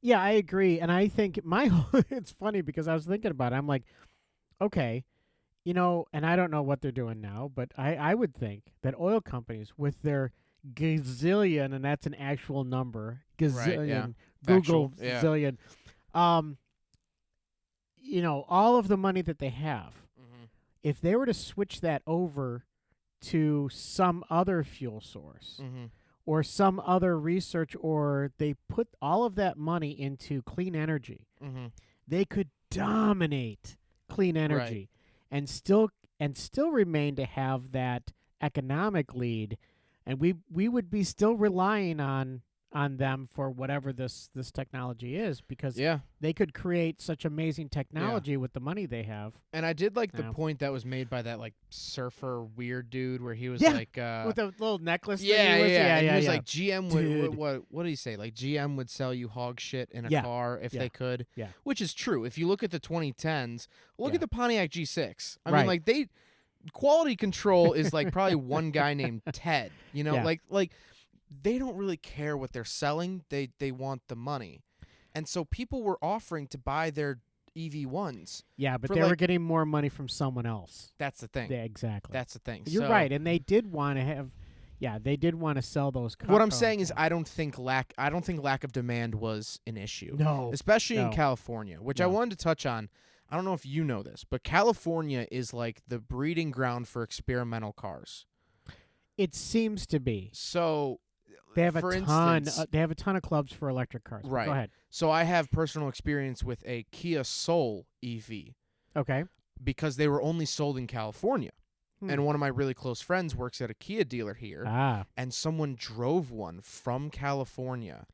Speaker 2: Yeah, I agree, and I think it's funny because I was thinking about it. I'm like, okay, and I don't know what they're doing now, but I would think that oil companies with their gazillion, and that's an actual number, gazillion,
Speaker 1: yeah.
Speaker 2: Google
Speaker 1: Factual, yeah.
Speaker 2: zillion, all of the money that they have, if they were to switch that over to some other fuel source or some other research, or they put all of that money into clean energy, they could dominate clean energy and still remain to have that economic lead, and we would be still relying on on them for whatever this technology is, because
Speaker 1: Yeah.
Speaker 2: they could create such amazing technology with the money they have.
Speaker 1: And I did like the
Speaker 2: Yeah.
Speaker 1: point that was made by that like surfer weird dude where he was
Speaker 2: Yeah,
Speaker 1: like
Speaker 2: with the little necklace.
Speaker 1: yeah,
Speaker 2: thing he was,
Speaker 1: yeah. And he was
Speaker 2: yeah.
Speaker 1: like GM would
Speaker 2: Dude.
Speaker 1: what did he say? Like GM would sell you hog shit in a
Speaker 2: Yeah.
Speaker 1: car if
Speaker 2: Yeah.
Speaker 1: they could.
Speaker 2: Yeah.
Speaker 1: Which is true. If you look at the 2010s, look
Speaker 2: Yeah.
Speaker 1: at the Pontiac G6. I
Speaker 2: Right.
Speaker 1: mean like quality control is like probably one guy named Ted, you know?
Speaker 2: Yeah.
Speaker 1: Like they don't really care what they're selling. They want the money. And so people were offering to buy their EV1s.
Speaker 2: Yeah, but
Speaker 1: for
Speaker 2: they were
Speaker 1: like-
Speaker 2: getting more money from someone else.
Speaker 1: That's the thing.
Speaker 2: Yeah, exactly.
Speaker 1: That's the thing.
Speaker 2: You're
Speaker 1: So-
Speaker 2: right, and they did want to have. Yeah, they did want to sell those cars.
Speaker 1: What I'm saying is I don't think lack of demand was an issue.
Speaker 2: no.
Speaker 1: Especially in
Speaker 2: No.
Speaker 1: California, which I
Speaker 2: No.
Speaker 1: wanted to touch on. I don't know if you know this, but California is like the breeding ground for experimental cars.
Speaker 2: It seems to be.
Speaker 1: So
Speaker 2: They have
Speaker 1: for
Speaker 2: a ton.
Speaker 1: instance,
Speaker 2: They have a ton of clubs for electric cars.
Speaker 1: Right.
Speaker 2: Go ahead.
Speaker 1: so I have personal experience with a Kia Soul EV
Speaker 2: Okay.
Speaker 1: because they were only sold in California.
Speaker 2: Hmm.
Speaker 1: And one of my really close friends works at a Kia dealer here,
Speaker 2: Ah.
Speaker 1: and someone drove one from California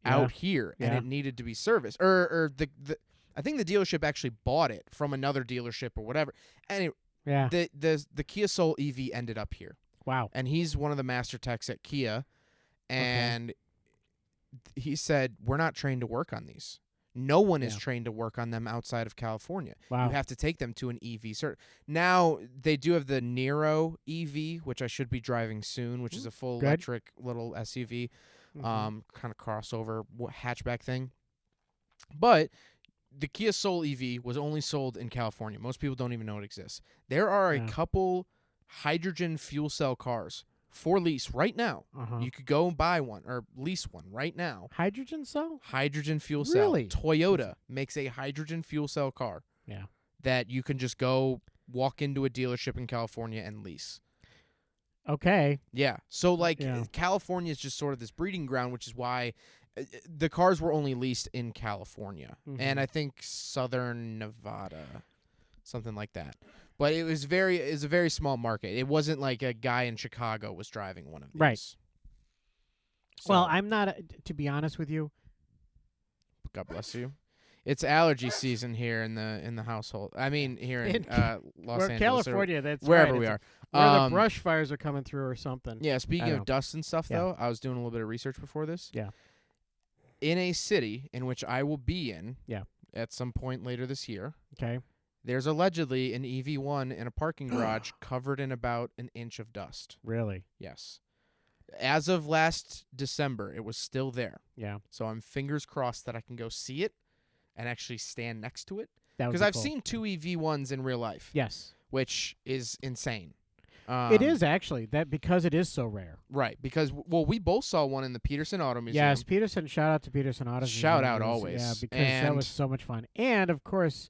Speaker 2: Yeah.
Speaker 1: out here, and
Speaker 2: Yeah.
Speaker 1: it needed to be serviced. Or the I think the dealership actually bought it from another dealership or whatever. Anyway,
Speaker 2: Yeah.
Speaker 1: the Kia Soul EV ended up here,
Speaker 2: Wow.
Speaker 1: and he's one of the master techs at Kia, and he said we're not trained to work on these. No one is
Speaker 2: Yeah.
Speaker 1: trained to work on them outside of California.
Speaker 2: Wow.
Speaker 1: You have to take them to an EV cert. Now they do have the Nero EV, which I should be driving soon, which is a full
Speaker 2: Good.
Speaker 1: electric little SUV,
Speaker 2: Mhm.
Speaker 1: kind of crossover hatchback thing. But the Kia Soul EV was only sold in California. Most people don't even know it exists. There are
Speaker 2: Yeah.
Speaker 1: a couple hydrogen fuel cell cars for lease right now.
Speaker 2: Uh-huh.
Speaker 1: You could go and buy one or lease one right now.
Speaker 2: Hydrogen cell?
Speaker 1: Hydrogen fuel cell.
Speaker 2: Really?
Speaker 1: Toyota makes a hydrogen fuel cell car
Speaker 2: Yeah.
Speaker 1: that you can just go walk into a dealership in California and lease.
Speaker 2: Okay.
Speaker 1: Yeah. So like
Speaker 2: Yeah.
Speaker 1: California is just sort of this breeding ground, which is why the cars were only leased in California and
Speaker 2: Mhm.
Speaker 1: I think Southern Nevada, something like that. But it's a very small market. It wasn't like a guy in Chicago was driving one of these.
Speaker 2: Right. Well,
Speaker 1: So,
Speaker 2: I'm not. To be honest with you,
Speaker 1: God bless you. It's allergy season here in the household. I mean, here in Los
Speaker 2: we're
Speaker 1: Angeles,
Speaker 2: California. That's
Speaker 1: wherever
Speaker 2: right.
Speaker 1: we
Speaker 2: It's
Speaker 1: are.
Speaker 2: where the
Speaker 1: Um,
Speaker 2: brush fires are coming through or something.
Speaker 1: Yeah, speaking
Speaker 2: know.
Speaker 1: of dust and stuff,
Speaker 2: Yeah.
Speaker 1: though, I was doing a little bit of research before this.
Speaker 2: Yeah.
Speaker 1: In a city in which I will be in
Speaker 2: Yeah.
Speaker 1: at some point later this year,
Speaker 2: Okay.
Speaker 1: there's allegedly an EV1 in a parking garage covered in about an inch of dust.
Speaker 2: Really?
Speaker 1: Yes. As of last December, it was still there.
Speaker 2: Yeah.
Speaker 1: So I'm fingers crossed that I can go see it and actually stand next to it.
Speaker 2: That would
Speaker 1: Because
Speaker 2: be
Speaker 1: I've
Speaker 2: cool.
Speaker 1: seen 2 EV1s in real life,
Speaker 2: Yes.
Speaker 1: which is insane.
Speaker 2: It is actually that because it is so rare.
Speaker 1: Right, because, well, we both saw one in the Peterson Auto Museum.
Speaker 2: Yes, Peterson. Shout out to Peterson Auto.
Speaker 1: Shout
Speaker 2: Museum.
Speaker 1: out
Speaker 2: It was-
Speaker 1: always.
Speaker 2: Yeah, because that
Speaker 1: And-
Speaker 2: was so much fun. And of course,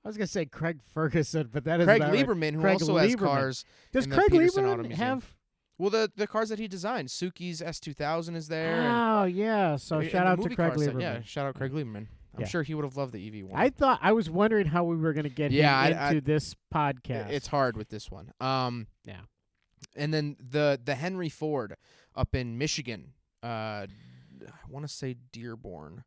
Speaker 2: I was gonna say Craig Ferguson, but that is
Speaker 1: Craig
Speaker 2: not right.
Speaker 1: Lieberman, who
Speaker 2: Craig
Speaker 1: also has
Speaker 2: Lieberman.
Speaker 1: cars.
Speaker 2: Does
Speaker 1: in the
Speaker 2: Craig
Speaker 1: Peterson Auto
Speaker 2: Lieberman
Speaker 1: Museum.
Speaker 2: have?
Speaker 1: Well, the cars that he designed, Suki's S2000 is there.
Speaker 2: Oh yeah. So
Speaker 1: and
Speaker 2: shout
Speaker 1: the
Speaker 2: out to
Speaker 1: movie
Speaker 2: Craig
Speaker 1: car set-
Speaker 2: Lieberman.
Speaker 1: Yeah, shout out Craig Lieberman. I'm
Speaker 2: Yeah.
Speaker 1: sure he would have loved the EV1.
Speaker 2: I was wondering how we were gonna get
Speaker 1: Yeah,
Speaker 2: him
Speaker 1: I-
Speaker 2: into this podcast.
Speaker 1: It's hard with this one.
Speaker 2: Yeah.
Speaker 1: And then the Henry Ford up in Michigan. I want to say Dearborn.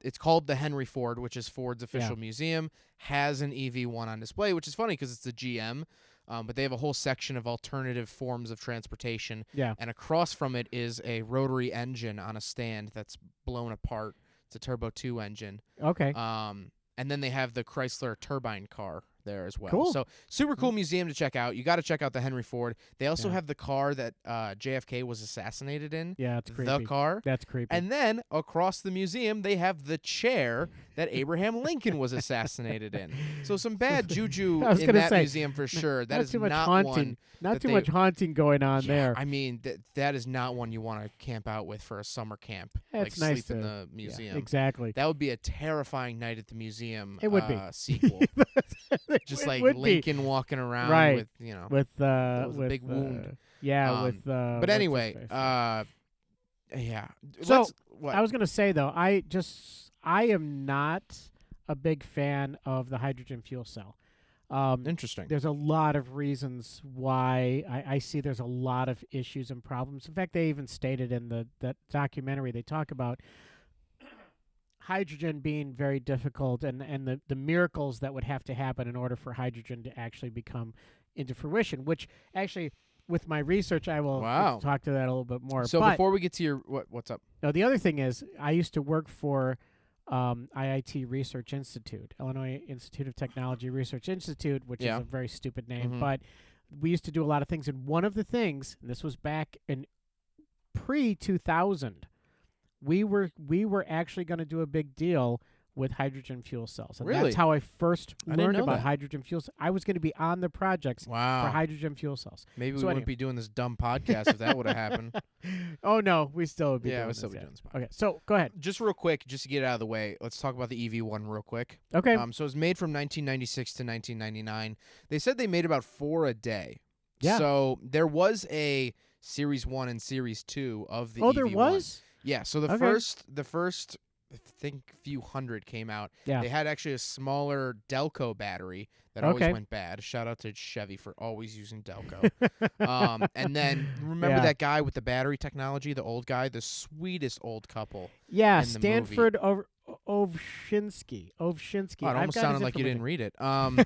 Speaker 1: It's called the Henry Ford, which is Ford's official museum, has an EV1 on display, which is funny because it's a GM. But they have a whole section of alternative forms of transportation.
Speaker 2: Yeah.
Speaker 1: And across from it is a rotary engine on a stand that's blown apart. It's a Turbo 2 engine.
Speaker 2: Okay.
Speaker 1: And then they have the Chrysler turbine car there as well.
Speaker 2: Cool.
Speaker 1: So super cool museum to check out. You got to check out the Henry Ford. They also
Speaker 2: Yeah.
Speaker 1: have the car that JFK was assassinated in.
Speaker 2: Yeah, it's creepy.
Speaker 1: The car.
Speaker 2: That's creepy.
Speaker 1: And then across the museum, they have the chair that Abraham Lincoln was assassinated in. So some bad juju
Speaker 2: I was
Speaker 1: in
Speaker 2: gonna
Speaker 1: that
Speaker 2: say,
Speaker 1: museum for sure. That
Speaker 2: not
Speaker 1: is
Speaker 2: too much
Speaker 1: not
Speaker 2: haunting.
Speaker 1: one.
Speaker 2: Not
Speaker 1: that
Speaker 2: too
Speaker 1: they-
Speaker 2: much haunting going on
Speaker 1: Yeah,
Speaker 2: there.
Speaker 1: I mean, that is not one you want to camp out with for a summer camp.
Speaker 2: It's
Speaker 1: like
Speaker 2: nice
Speaker 1: sleep in
Speaker 2: to-
Speaker 1: the museum.
Speaker 2: Yeah, exactly.
Speaker 1: That would be a terrifying night at the museum.
Speaker 2: It would be.
Speaker 1: Sequel. Just
Speaker 2: It
Speaker 1: like
Speaker 2: would be.
Speaker 1: Lincoln walking around
Speaker 2: Right.
Speaker 1: with
Speaker 2: with
Speaker 1: was a
Speaker 2: with
Speaker 1: big wound.
Speaker 2: Yeah,
Speaker 1: Um,
Speaker 2: with
Speaker 1: But
Speaker 2: what's
Speaker 1: anyway,
Speaker 2: his face?
Speaker 1: yeah.
Speaker 2: So,
Speaker 1: What?
Speaker 2: I was gonna say though, I am not a big fan of the hydrogen fuel cell.
Speaker 1: Interesting.
Speaker 2: There's a lot of reasons why I see there's a lot of issues and problems. In fact, they even stated in that documentary, they talk about hydrogen being very difficult and the miracles that would have to happen in order for hydrogen to actually become into fruition, which actually, with my research, I will talk to that a little bit more.
Speaker 1: So
Speaker 2: but,
Speaker 1: before we get to your what's up?
Speaker 2: No, the other thing is I used to work for IIT Research Institute, Illinois Institute of Technology Research Institute, which is a very stupid name, but we used to do a lot of things. And one of the things, and this was back in pre-2000, we were actually going to do a big deal with hydrogen fuel cells. And that's how I first learned about hydrogen fuel cells. I was going to be on the projects for hydrogen fuel cells.
Speaker 1: Maybe we wouldn't be doing this dumb podcast if that would have happened.
Speaker 2: Oh, no. We still would be doing
Speaker 1: we'd
Speaker 2: this.
Speaker 1: still be doing this podcast.
Speaker 2: Okay, so go ahead.
Speaker 1: Just real quick, just to get it out of the way, let's talk about the EV1 real quick.
Speaker 2: Okay.
Speaker 1: So it was made from 1996 to 1999. They said they made about 4 a day.
Speaker 2: Yeah.
Speaker 1: So there was a Series 1 and Series 2 of the EV1.
Speaker 2: Oh, there was?
Speaker 1: Yeah, so the first I think few hundred came out.
Speaker 2: Yeah.
Speaker 1: They had actually a smaller Delco battery that always went bad. Shout out to Chevy for always using Delco. And then remember that guy with the battery technology, the old guy, the sweetest old couple.
Speaker 2: Yeah,
Speaker 1: in the
Speaker 2: Stanford Ovshinsky.
Speaker 1: Oh, it almost sounded like you didn't read it. I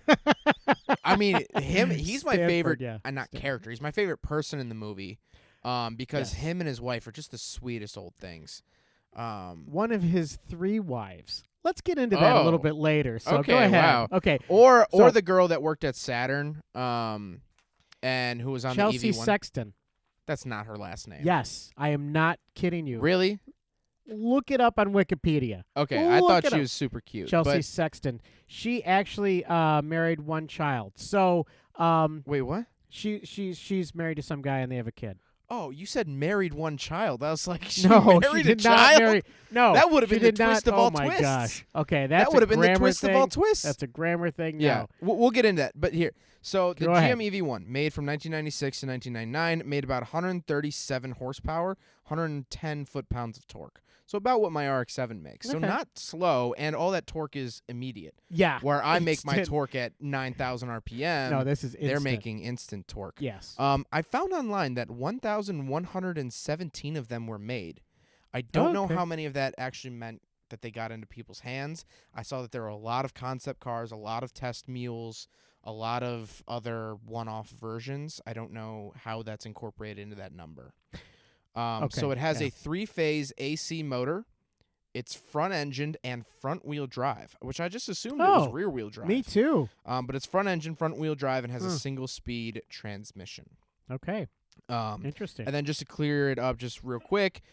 Speaker 1: mean, he's my favorite, not character. He's my favorite person in the movie. Because him and his wife are just the sweetest old things.
Speaker 2: One of his 3 wives. Let's get into that a little bit later. So
Speaker 1: okay,
Speaker 2: go ahead.
Speaker 1: Wow.
Speaker 2: Okay.
Speaker 1: Or the girl that worked at Saturn, and who was on
Speaker 2: Chelsea
Speaker 1: the EV1.
Speaker 2: Sexton.
Speaker 1: That's not her last name.
Speaker 2: Yes, I am not kidding you.
Speaker 1: Really?
Speaker 2: Look it up on Wikipedia.
Speaker 1: Okay, I thought she was super cute.
Speaker 2: Chelsea Sexton. She actually married 1 child. So
Speaker 1: wait, what?
Speaker 2: She's married to some guy and they have a kid.
Speaker 1: Oh, you said married 1 child. I was like, she
Speaker 2: married
Speaker 1: a child?
Speaker 2: Not no,
Speaker 1: that would have been the twist of all
Speaker 2: twists. Oh, my gosh. Okay,
Speaker 1: that would have been the twist of all twists.
Speaker 2: That's a grammar thing.
Speaker 1: Yeah,
Speaker 2: no.
Speaker 1: we'll get into that. But here, so the
Speaker 2: Go ahead.
Speaker 1: GM EV1, made from 1996 to 1999, made about 137 horsepower, 110 foot-pounds of torque. So about what my RX-7 makes. So not slow, and all that torque is immediate.
Speaker 2: Yeah.
Speaker 1: Where I make my torque at 9,000 RPM.
Speaker 2: No, this is instant.
Speaker 1: They're making instant torque.
Speaker 2: Yes.
Speaker 1: I found online that 1,117 of them were made. I don't know how many of that actually meant that they got into people's hands. I saw that there were a lot of concept cars, a lot of test mules, a lot of other one-off versions. I don't know how that's incorporated into that number. So it has a 3-phase AC motor. It's front-engined and front-wheel drive, which I just assumed it was rear-wheel drive.
Speaker 2: Me too.
Speaker 1: But it's front-engine, front-wheel drive, and has a single-speed transmission.
Speaker 2: Okay. Interesting.
Speaker 1: And then just to clear it up just real quick,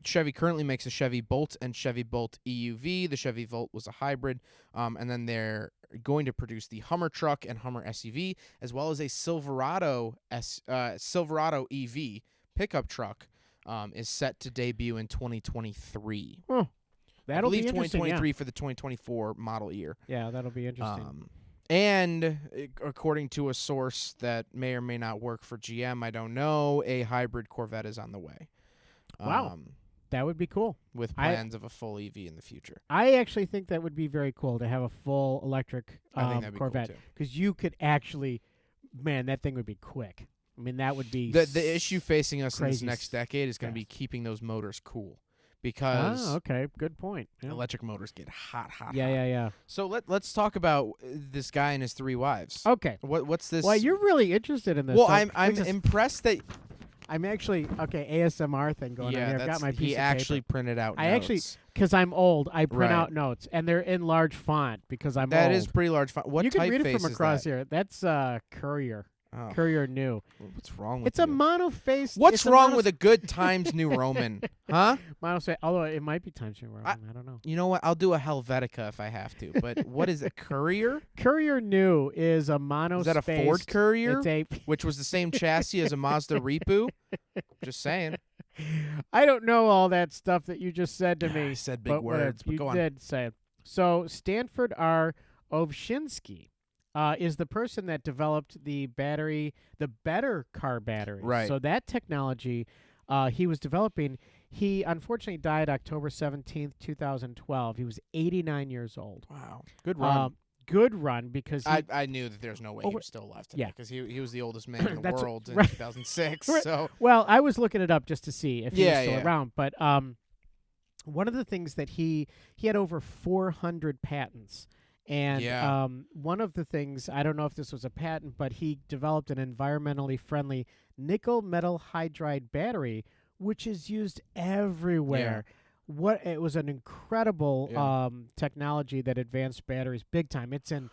Speaker 1: Chevy currently makes a Chevy Bolt and Chevy Bolt EUV. The Chevy Volt was a hybrid. And then they're going to produce the Hummer truck and Hummer SUV, as well as a Silverado EV pickup truck is set to debut in 2023.
Speaker 2: Oh, that'll be interesting.
Speaker 1: I believe 2023 for the 2024 model year.
Speaker 2: Yeah, that'll be interesting.
Speaker 1: And according to a source that may or may not work for GM, I don't know, a hybrid Corvette is on the way.
Speaker 2: Wow. That would be cool.
Speaker 1: With plans of a full EV in the future.
Speaker 2: I actually think that would be very cool to have a full electric Corvette. Because you could actually, man, that thing would be quick. I mean, that would be
Speaker 1: the issue facing us in this next decade is going to be keeping those motors cool. Because
Speaker 2: okay, good point. Yeah.
Speaker 1: Electric motors get hot.
Speaker 2: Yeah.
Speaker 1: So let's talk about this guy and his 3 wives.
Speaker 2: Okay.
Speaker 1: What's this?
Speaker 2: Well, you're really interested in this.
Speaker 1: Well,
Speaker 2: so
Speaker 1: I'm impressed that
Speaker 2: I'm actually ASMR thing going on here. I've got my piece
Speaker 1: he
Speaker 2: of
Speaker 1: actually
Speaker 2: paper.
Speaker 1: printed out.
Speaker 2: I
Speaker 1: notes.
Speaker 2: actually, because I'm old, I print out notes, and they're in large font because I'm old.
Speaker 1: That is pretty large font. What
Speaker 2: you can read it
Speaker 1: typeface
Speaker 2: from
Speaker 1: is
Speaker 2: across
Speaker 1: that?
Speaker 2: here. That's Courier.
Speaker 1: Oh.
Speaker 2: Courier New.
Speaker 1: What's wrong with
Speaker 2: It's a monoface.
Speaker 1: What's wrong with a good Times New Roman? Huh?
Speaker 2: Monoface. Although it might be Times New Roman. I don't know.
Speaker 1: You know what? I'll do a Helvetica if I have to. But what is a Courier?
Speaker 2: Courier New is a monospace.
Speaker 1: Is that a Ford Courier?
Speaker 2: It's
Speaker 1: which was the same chassis as a Mazda Repu? Just saying.
Speaker 2: I don't know all that stuff that you just said to me.
Speaker 1: I said big words, but go on.
Speaker 2: You did say it. So Stanford R. Ovshinsky is the person that developed the battery, the better car battery.
Speaker 1: Right.
Speaker 2: So that technology he was developing, he unfortunately died October 17th, 2012. He was 89 years old.
Speaker 1: Wow. Good run.
Speaker 2: good run because
Speaker 1: I knew that there's no way he was still alive today
Speaker 2: Yeah.
Speaker 1: because he was the oldest man in the
Speaker 2: That's
Speaker 1: world in
Speaker 2: right.
Speaker 1: 2006.
Speaker 2: Right.
Speaker 1: So
Speaker 2: well, I was looking it up just to see if he was
Speaker 1: Yeah,
Speaker 2: still
Speaker 1: yeah.
Speaker 2: around, but one of the things that he had over 400 patents. And
Speaker 1: Yeah.
Speaker 2: one of the things, I don't know if this was a patent, but he developed an environmentally friendly nickel metal hydride battery, which is used everywhere. It was an incredible
Speaker 1: Yeah.
Speaker 2: technology that advanced batteries big time. It's in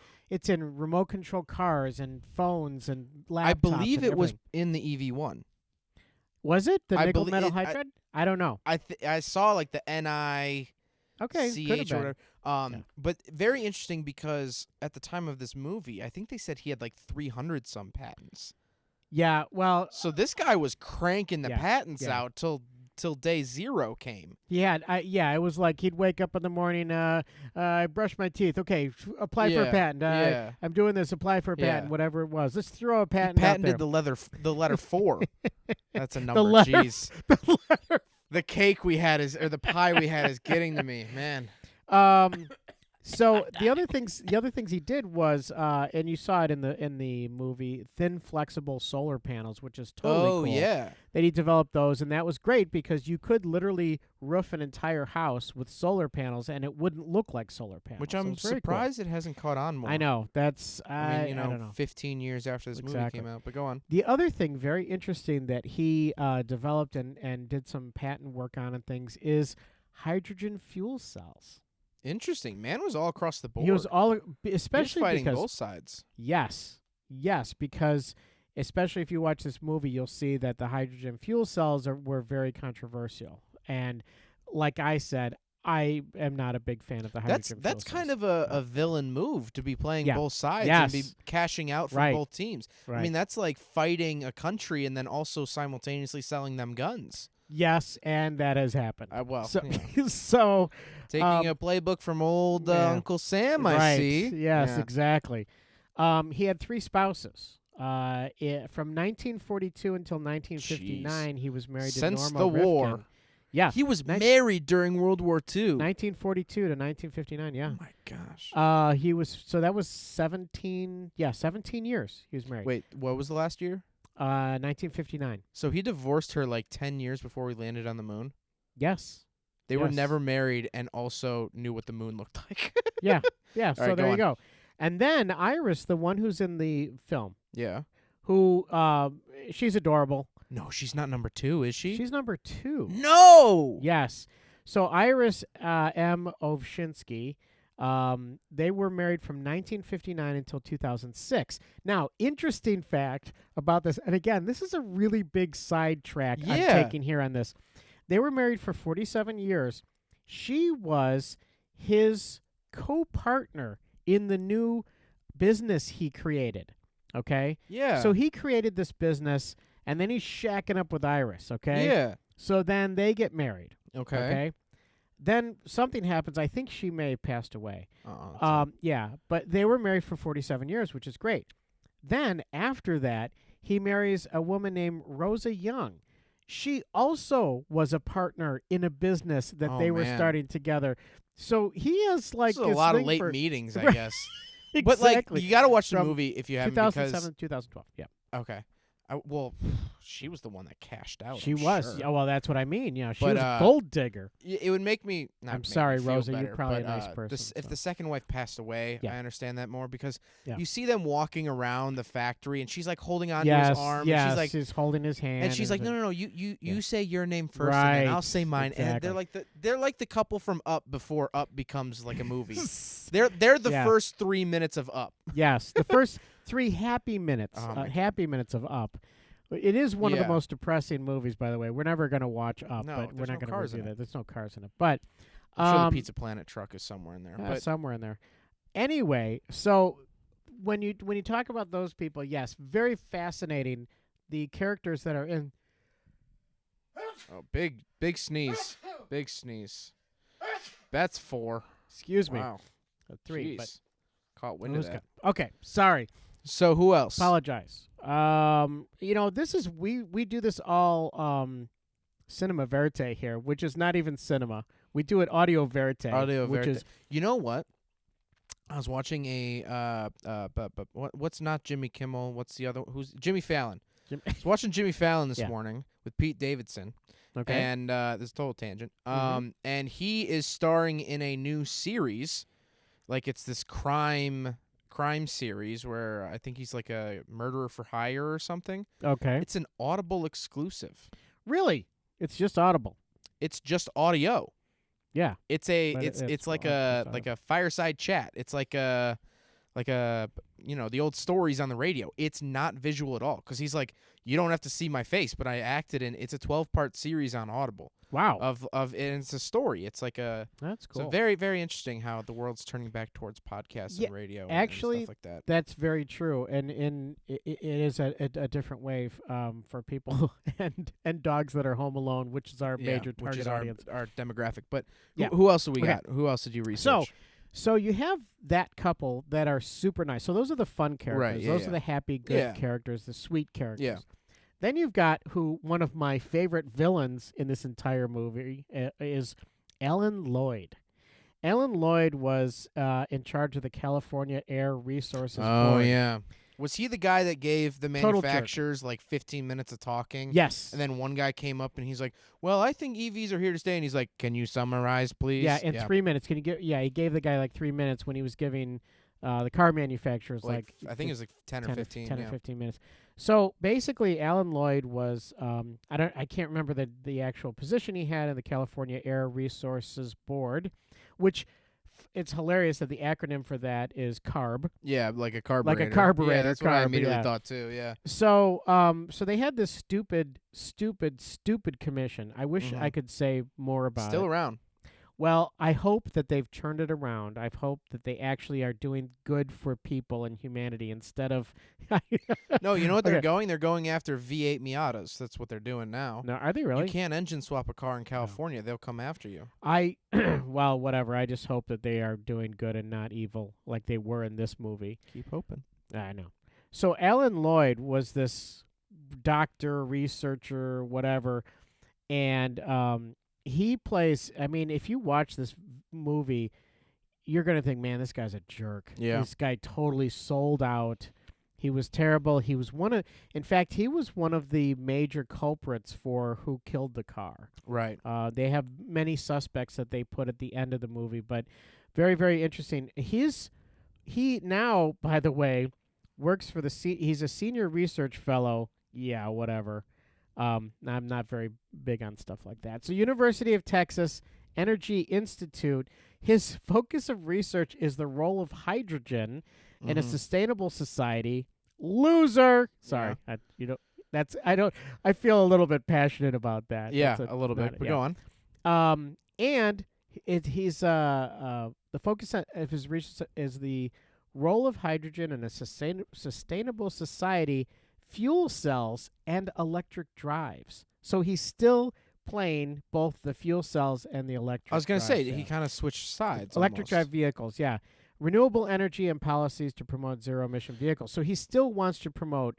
Speaker 2: remote control cars and phones and laptops.
Speaker 1: I believe
Speaker 2: and
Speaker 1: it was
Speaker 2: everything.
Speaker 1: in the EV1.
Speaker 2: Was it the
Speaker 1: I
Speaker 2: nickel
Speaker 1: belie-
Speaker 2: metal
Speaker 1: it- I-
Speaker 2: hydride? I don't know.
Speaker 1: I saw like the NI
Speaker 2: Okay, could have
Speaker 1: CH or
Speaker 2: been.
Speaker 1: whatever. But very interesting because at the time of this movie, I think they said he had like 300 some patents.
Speaker 2: Yeah, well,
Speaker 1: So this guy was cranking the
Speaker 2: Yeah,
Speaker 1: patents
Speaker 2: yeah.
Speaker 1: out till day 0 came.
Speaker 2: it was like he'd wake up in the morning, I brushed my teeth. Okay, apply for a
Speaker 1: Yeah,
Speaker 2: patent.
Speaker 1: yeah.
Speaker 2: I'm doing this, apply for a patent,
Speaker 1: Yeah.
Speaker 2: whatever it was. Let's throw a patent out
Speaker 1: Patented
Speaker 2: there.
Speaker 1: the letter 4. That's a number.
Speaker 2: letter-
Speaker 1: Jeez.
Speaker 2: The letter.
Speaker 1: The cake we had the pie we had is getting to me, man.
Speaker 2: So the other things he did was, and you saw it in the movie, thin flexible solar panels, which is totally
Speaker 1: Oh,
Speaker 2: cool.
Speaker 1: yeah.
Speaker 2: That he developed those, and that was great because you could literally roof an entire house with solar panels, and it wouldn't look like solar panels.
Speaker 1: Which
Speaker 2: So
Speaker 1: I'm
Speaker 2: it's very cool.
Speaker 1: surprised it hasn't caught on more.
Speaker 2: I know that's.
Speaker 1: I mean,
Speaker 2: I don't know.
Speaker 1: 15 years after this movie
Speaker 2: Exactly.
Speaker 1: came out, but go on.
Speaker 2: The other thing, very interesting, that he developed and did some patent work on and things is hydrogen fuel cells.
Speaker 1: Interesting. Man was all across the board.
Speaker 2: He was all,
Speaker 1: He was
Speaker 2: especially
Speaker 1: fighting
Speaker 2: because
Speaker 1: both sides.
Speaker 2: yes, because especially if you watch this movie, you'll see that the hydrogen fuel cells were very controversial. And like I said, I am not a big fan of the hydrogen fuel
Speaker 1: That's
Speaker 2: cells.
Speaker 1: kind of a villain move to be playing
Speaker 2: Yeah.
Speaker 1: both sides and be
Speaker 2: Yes.
Speaker 1: cashing out from
Speaker 2: Right.
Speaker 1: both teams.
Speaker 2: Right.
Speaker 1: I mean, that's like fighting a country and then also simultaneously selling them guns.
Speaker 2: Yes, and that has happened.
Speaker 1: Well,
Speaker 2: So,
Speaker 1: you know,
Speaker 2: so
Speaker 1: taking a playbook from old
Speaker 2: yeah.
Speaker 1: Uncle Sam, I
Speaker 2: right.
Speaker 1: see.
Speaker 2: Yes,
Speaker 1: Yeah.
Speaker 2: exactly. He had 3 spouses. From 1942 until 1959, he was married
Speaker 1: Since
Speaker 2: to Norma
Speaker 1: the war.
Speaker 2: Rifkin. Yeah,
Speaker 1: He was married during World War II.
Speaker 2: 1942 to 1959. Yeah.
Speaker 1: Oh my gosh.
Speaker 2: He was so that was 17 years he was married.
Speaker 1: Wait, what was the last year?
Speaker 2: 1959.
Speaker 1: So he divorced her like 10 years before we landed on the moon?
Speaker 2: Yes.
Speaker 1: They were
Speaker 2: Yes.
Speaker 1: never married and also knew what the moon looked like.
Speaker 2: Yeah. Yeah, so
Speaker 1: right,
Speaker 2: there
Speaker 1: go
Speaker 2: you
Speaker 1: on.
Speaker 2: go. And then Iris, the one who's in the film,
Speaker 1: Yeah.
Speaker 2: who she's adorable.
Speaker 1: No, she's not number 2, is she?
Speaker 2: She's number 2.
Speaker 1: No!
Speaker 2: Yes. So Iris M. Ovshinsky, they were married from 1959 until 2006. Now, interesting fact about this, and again, this is a really big sidetrack I'm
Speaker 1: Yeah.
Speaker 2: taking here on this. They were married for 47 years. She was his co-partner in the new business he created. Okay?
Speaker 1: Yeah.
Speaker 2: So he created this business, and then he's shacking up with Iris. Okay?
Speaker 1: Yeah.
Speaker 2: So then they get married.
Speaker 1: Okay.
Speaker 2: Okay. Then something happens. I think she may have passed away.
Speaker 1: Uh-uh.
Speaker 2: Yeah, but they were married for 47 years, which is great. Then after that, he marries a woman named Rosa Young. She also was a partner in a business that
Speaker 1: Oh,
Speaker 2: they were
Speaker 1: man.
Speaker 2: starting together. So he has like
Speaker 1: This is a
Speaker 2: this
Speaker 1: lot of
Speaker 2: thing
Speaker 1: late
Speaker 2: for
Speaker 1: meetings, I
Speaker 2: Right.
Speaker 1: guess. But like,
Speaker 2: Exactly.
Speaker 1: you got to watch the
Speaker 2: From
Speaker 1: movie if you haven't
Speaker 2: 2007, 2012. Yeah,
Speaker 1: because okay. Well, she was the one that cashed out.
Speaker 2: she
Speaker 1: I'm
Speaker 2: was.
Speaker 1: sure.
Speaker 2: Yeah, well, that's what I mean. Yeah, she
Speaker 1: But,
Speaker 2: was a gold digger.
Speaker 1: It would make me. Not
Speaker 2: I'm
Speaker 1: make me
Speaker 2: sorry,
Speaker 1: feel
Speaker 2: Rosa, you're
Speaker 1: better,
Speaker 2: probably
Speaker 1: but,
Speaker 2: a nice
Speaker 1: the
Speaker 2: person,
Speaker 1: if
Speaker 2: so.
Speaker 1: the second wife passed away,
Speaker 2: Yeah.
Speaker 1: I understand that more because
Speaker 2: Yeah.
Speaker 1: you see them walking around the factory and she's like holding on to
Speaker 2: Yes,
Speaker 1: his arm.
Speaker 2: yes,
Speaker 1: and she's like,
Speaker 2: she's holding his hand.
Speaker 1: and she's like,
Speaker 2: everything.
Speaker 1: no, you say your name first,
Speaker 2: Right,
Speaker 1: and then I'll say mine. And
Speaker 2: exactly.
Speaker 1: they're like the couple from Up before Up becomes like a movie. they're the
Speaker 2: Yeah.
Speaker 1: first 3 minutes of Up.
Speaker 2: Yes, the first 3 happy minutes,
Speaker 1: Oh, my
Speaker 2: happy minutes of Up. It is one of the
Speaker 1: Yeah.
Speaker 2: most depressing movies, by the way. We're never going to watch Up,
Speaker 1: No,
Speaker 2: but we're
Speaker 1: there's
Speaker 2: not
Speaker 1: no
Speaker 2: going to
Speaker 1: cars in
Speaker 2: review
Speaker 1: it.
Speaker 2: that. There's no cars in it, but
Speaker 1: I'm sure the Pizza Planet truck is somewhere in there. But
Speaker 2: somewhere in there. Anyway, so when you talk about those people, yes, very fascinating. The characters that are in.
Speaker 1: oh, big sneeze, big sneeze. That's 4.
Speaker 2: Excuse me,
Speaker 1: Wow,
Speaker 2: 3. But
Speaker 1: Jeez. Caught wind
Speaker 2: who's
Speaker 1: of that.
Speaker 2: got- okay, sorry.
Speaker 1: So who else?
Speaker 2: Apologize. This is we do this all cinema verite here, which is not even cinema. We do it audio verite.
Speaker 1: Audio
Speaker 2: which
Speaker 1: verite.
Speaker 2: is
Speaker 1: You know what? I was watching what's not Jimmy Kimmel? What's the other? Who's Jimmy Fallon? I was watching Jimmy Fallon this
Speaker 2: Yeah.
Speaker 1: morning with Pete Davidson.
Speaker 2: Okay.
Speaker 1: And this is a total tangent.
Speaker 2: Mhm.
Speaker 1: And he is starring in a new series, like it's this crime series where I think he's like a murderer for hire or something.
Speaker 2: Okay.
Speaker 1: It's an Audible exclusive.
Speaker 2: Really? It's just Audible.
Speaker 1: It's just audio.
Speaker 2: Yeah.
Speaker 1: It's like a fireside chat. It's like a the old stories on the radio. It's not visual at all because he's like, you don't have to see my face, but I acted in. It's a 12-part series on Audible.
Speaker 2: Wow.
Speaker 1: And it's a story. It's like
Speaker 2: That's cool.
Speaker 1: So very, very interesting how the world's turning back towards podcasts and radio.
Speaker 2: Actually,
Speaker 1: and stuff like that.
Speaker 2: That's very true, and it is a different way for people and dogs that are home alone, which is our major target
Speaker 1: which is
Speaker 2: audience.
Speaker 1: our demographic. But
Speaker 2: Yeah.
Speaker 1: who else do we
Speaker 2: Okay.
Speaker 1: got? Who else did you research?
Speaker 2: So you have that couple that are super nice. So those are the fun characters.
Speaker 1: Right, yeah,
Speaker 2: Those
Speaker 1: yeah.
Speaker 2: are the happy, good characters, the sweet characters.
Speaker 1: Yeah.
Speaker 2: Then you've got one of my favorite villains in this entire movie is Alan Lloyd. Alan Lloyd was in charge of the California Air Resources Board.
Speaker 1: Yeah. Was he the guy that gave the
Speaker 2: Total jerk.
Speaker 1: manufacturers like 15 minutes of talking?
Speaker 2: Yes.
Speaker 1: And then one guy came up and he's like, "Well, I think EVs are here to stay." And he's like, "Can you summarize, please?"
Speaker 2: Yeah, in 3 minutes. Can you give? Yeah, he gave the guy like 3 minutes when he was giving the car manufacturers like
Speaker 1: I think it was like 10 or 15.
Speaker 2: 10 or 15 minutes. So basically, Alan Lloyd was I can't remember the actual position he had in the California Air Resources Board, which it's hilarious that the acronym for that is CARB.
Speaker 1: Yeah, like a carburetor.
Speaker 2: Like a carburetor.
Speaker 1: Yeah, that's what I
Speaker 2: carb,
Speaker 1: immediately
Speaker 2: yeah.
Speaker 1: thought too. Yeah.
Speaker 2: So so they had this stupid commission. I wish I could say more about
Speaker 1: Still
Speaker 2: it.
Speaker 1: around.
Speaker 2: Well, I hope that they've turned it around. I hope that they actually are doing good for people and humanity instead of.
Speaker 1: No, you know what they're
Speaker 2: Okay.
Speaker 1: going? They're going after V8 Miatas. That's what they're doing now.
Speaker 2: No, are they really?
Speaker 1: You can't engine swap a car in California. They'll come after you.
Speaker 2: Well, whatever. I just hope that they are doing good and not evil like they were in this movie.
Speaker 1: Keep hoping.
Speaker 2: I know. So Alan Lloyd was this doctor, researcher, whatever, and he plays. I mean, if you watch this movie, you're gonna think, man, this guy's a jerk.
Speaker 1: Yeah.
Speaker 2: This guy totally sold out. He was terrible. He was in fact, he was one of the major culprits for who killed the car.
Speaker 1: Right.
Speaker 2: They have many suspects that they put at the end of the movie, but very, very interesting. He now, by the way, works for he's a senior research fellow. Yeah, whatever. I'm not very big on stuff like that. So University of Texas Energy Institute, his focus of research is the role of hydrogen in a sustainable society. Loser. Sorry.
Speaker 1: Yeah.
Speaker 2: I feel a little bit passionate about that.
Speaker 1: Yeah,
Speaker 2: That's
Speaker 1: a little bit. But
Speaker 2: yeah.
Speaker 1: go on.
Speaker 2: And he's the focus of his research is the role of hydrogen in a sustainable society, fuel cells, and electric drives. So he's still playing both the fuel cells and the electric.
Speaker 1: I was going to say,
Speaker 2: drives,
Speaker 1: he kind of switched sides.
Speaker 2: electric
Speaker 1: almost.
Speaker 2: drive vehicles. Yeah, renewable energy and policies to promote zero emission vehicles. So he still wants to promote.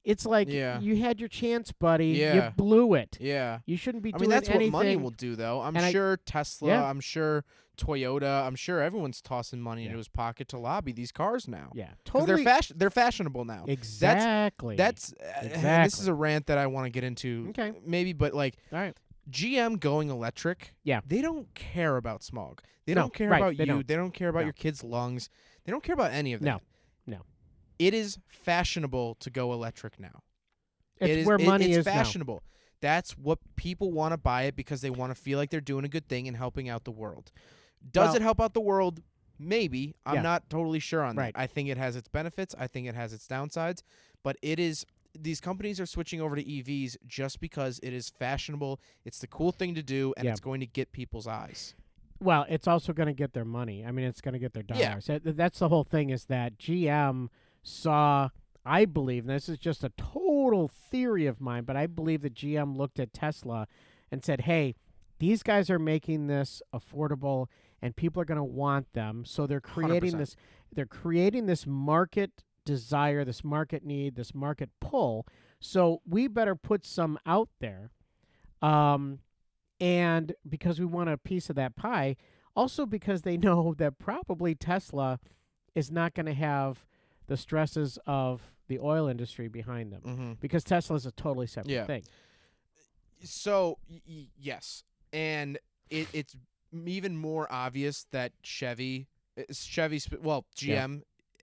Speaker 2: It's like you had your chance, buddy.
Speaker 1: Yeah.
Speaker 2: You blew it.
Speaker 1: Yeah.
Speaker 2: You shouldn't be
Speaker 1: I
Speaker 2: doing
Speaker 1: mean, that's
Speaker 2: anything.
Speaker 1: what money will do, though. I'm sure Tesla,
Speaker 2: Yeah.
Speaker 1: I'm sure Toyota, I'm sure everyone's tossing money
Speaker 2: Yeah.
Speaker 1: into his pocket to lobby these cars now.
Speaker 2: Yeah,
Speaker 1: 'Cause
Speaker 2: totally.
Speaker 1: they're fashionable now.
Speaker 2: Exactly.
Speaker 1: That's
Speaker 2: Exactly.
Speaker 1: This is a rant that I want to get into.
Speaker 2: Okay.
Speaker 1: Maybe, but like
Speaker 2: All right.
Speaker 1: GM going electric.
Speaker 2: Yeah.
Speaker 1: They don't care about smog. They
Speaker 2: No,
Speaker 1: don't care
Speaker 2: right,
Speaker 1: about
Speaker 2: they
Speaker 1: you.
Speaker 2: don't.
Speaker 1: They don't care about
Speaker 2: No.
Speaker 1: your kids' lungs. They don't care about any of that.
Speaker 2: No.
Speaker 1: It is fashionable to go electric now.
Speaker 2: It's where money
Speaker 1: it's
Speaker 2: is now.
Speaker 1: fashionable. That's what people want to buy it because they want to feel like they're doing a good thing and helping out the world. Does
Speaker 2: Well-
Speaker 1: it help out the world? Maybe. I'm
Speaker 2: Yeah.
Speaker 1: not totally sure on
Speaker 2: Right.
Speaker 1: that. I think it has its benefits. I think it has its downsides. But it is. These companies are switching over to EVs just because it is fashionable. It's the cool thing to do, and
Speaker 2: Yeah.
Speaker 1: it's going to get people's eyes.
Speaker 2: Well, it's also going to get their money. I mean, it's going to get their
Speaker 1: Yeah.
Speaker 2: dollars. That's the whole thing is that GM saw, I believe, and this is just a total theory of mine, but I believe that GM looked at Tesla and said, hey, these guys are making this affordable and people are going to want them. So they're creating
Speaker 1: 100%.
Speaker 2: they're creating this market desire, this market need, this market pull. So we better put some out there. And because we want a piece of that pie, Also because they know that probably Tesla is not going to have the stresses of the oil industry behind them,
Speaker 1: Mm-hmm.
Speaker 2: because Tesla is a totally separate thing.
Speaker 1: So yes, and it's even more obvious that GM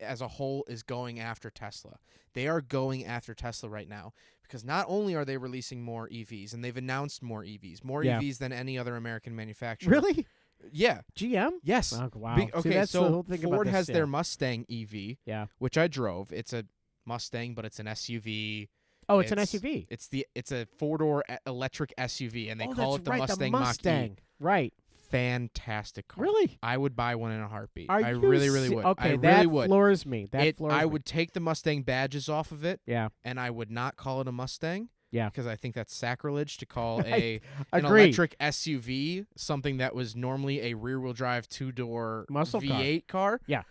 Speaker 1: as a whole is going after Tesla. They are going after Tesla right now because not only are they releasing more EVs, and they've announced more EVs than any other American manufacturer.
Speaker 2: Really?
Speaker 1: Yeah.
Speaker 2: GM?
Speaker 1: Yes.
Speaker 2: Oh, wow. See,
Speaker 1: Okay,
Speaker 2: that's the
Speaker 1: so
Speaker 2: whole thing about
Speaker 1: Ford
Speaker 2: this,
Speaker 1: has their Mustang EV,
Speaker 2: Yeah.
Speaker 1: which I drove. It's a Mustang, but it's an SUV.
Speaker 2: Oh, it's an SUV.
Speaker 1: It's a 4-door electric SUV, and they call
Speaker 2: that's
Speaker 1: it the
Speaker 2: right,
Speaker 1: Mustang
Speaker 2: the
Speaker 1: Mach-E.
Speaker 2: Mustang. Right.
Speaker 1: Fantastic car.
Speaker 2: Really?
Speaker 1: I would buy one in a heartbeat.
Speaker 2: Are
Speaker 1: I
Speaker 2: you
Speaker 1: really, really would.
Speaker 2: Okay,
Speaker 1: I
Speaker 2: that
Speaker 1: really would.
Speaker 2: floors me.
Speaker 1: I would take the Mustang badges off of it,
Speaker 2: Yeah.
Speaker 1: and I would not call it a Mustang.
Speaker 2: Yeah.
Speaker 1: Because I think that's sacrilege to call an
Speaker 2: Agreed.
Speaker 1: electric SUV something that was normally a rear-wheel drive 2-door
Speaker 2: Muscle
Speaker 1: V8 car.
Speaker 2: Yeah.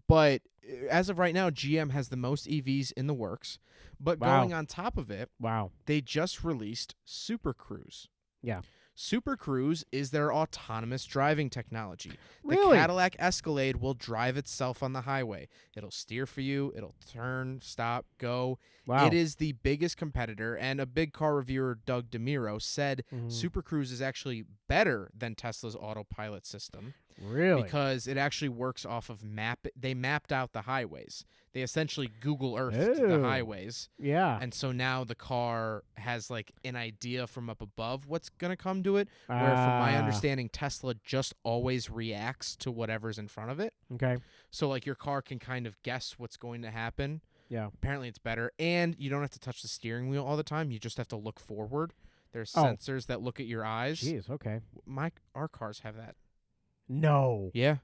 Speaker 1: But as of right now, GM has the most EVs in the works. But
Speaker 2: Wow.
Speaker 1: going on top of it,
Speaker 2: Wow.
Speaker 1: they just released Super Cruise.
Speaker 2: Yeah.
Speaker 1: Super Cruise is their autonomous driving technology. The
Speaker 2: Really?
Speaker 1: Cadillac Escalade will drive itself on the highway. It'll steer for you. It'll turn, stop, go.
Speaker 2: Wow.
Speaker 1: It is the biggest competitor, and a big car reviewer, Doug DeMiro, said
Speaker 2: Mhm.
Speaker 1: Super Cruise is actually better than Tesla's autopilot system.
Speaker 2: Really?
Speaker 1: Because it actually works off of They mapped out the highways. They essentially Google Earthed the
Speaker 2: Ew.
Speaker 1: highways.
Speaker 2: Yeah.
Speaker 1: And so now the car has like an idea from up above what's going to come to it. Where from my understanding, Tesla just always reacts to whatever's in front of it.
Speaker 2: Okay.
Speaker 1: So like your car can kind of guess what's going to happen.
Speaker 2: Yeah.
Speaker 1: Apparently it's better. And you don't have to touch the steering wheel all the time. You just have to look forward. There's
Speaker 2: Oh.
Speaker 1: sensors that look at your eyes.
Speaker 2: Jeez. Okay.
Speaker 1: Our cars have that.
Speaker 2: No.
Speaker 1: Yeah.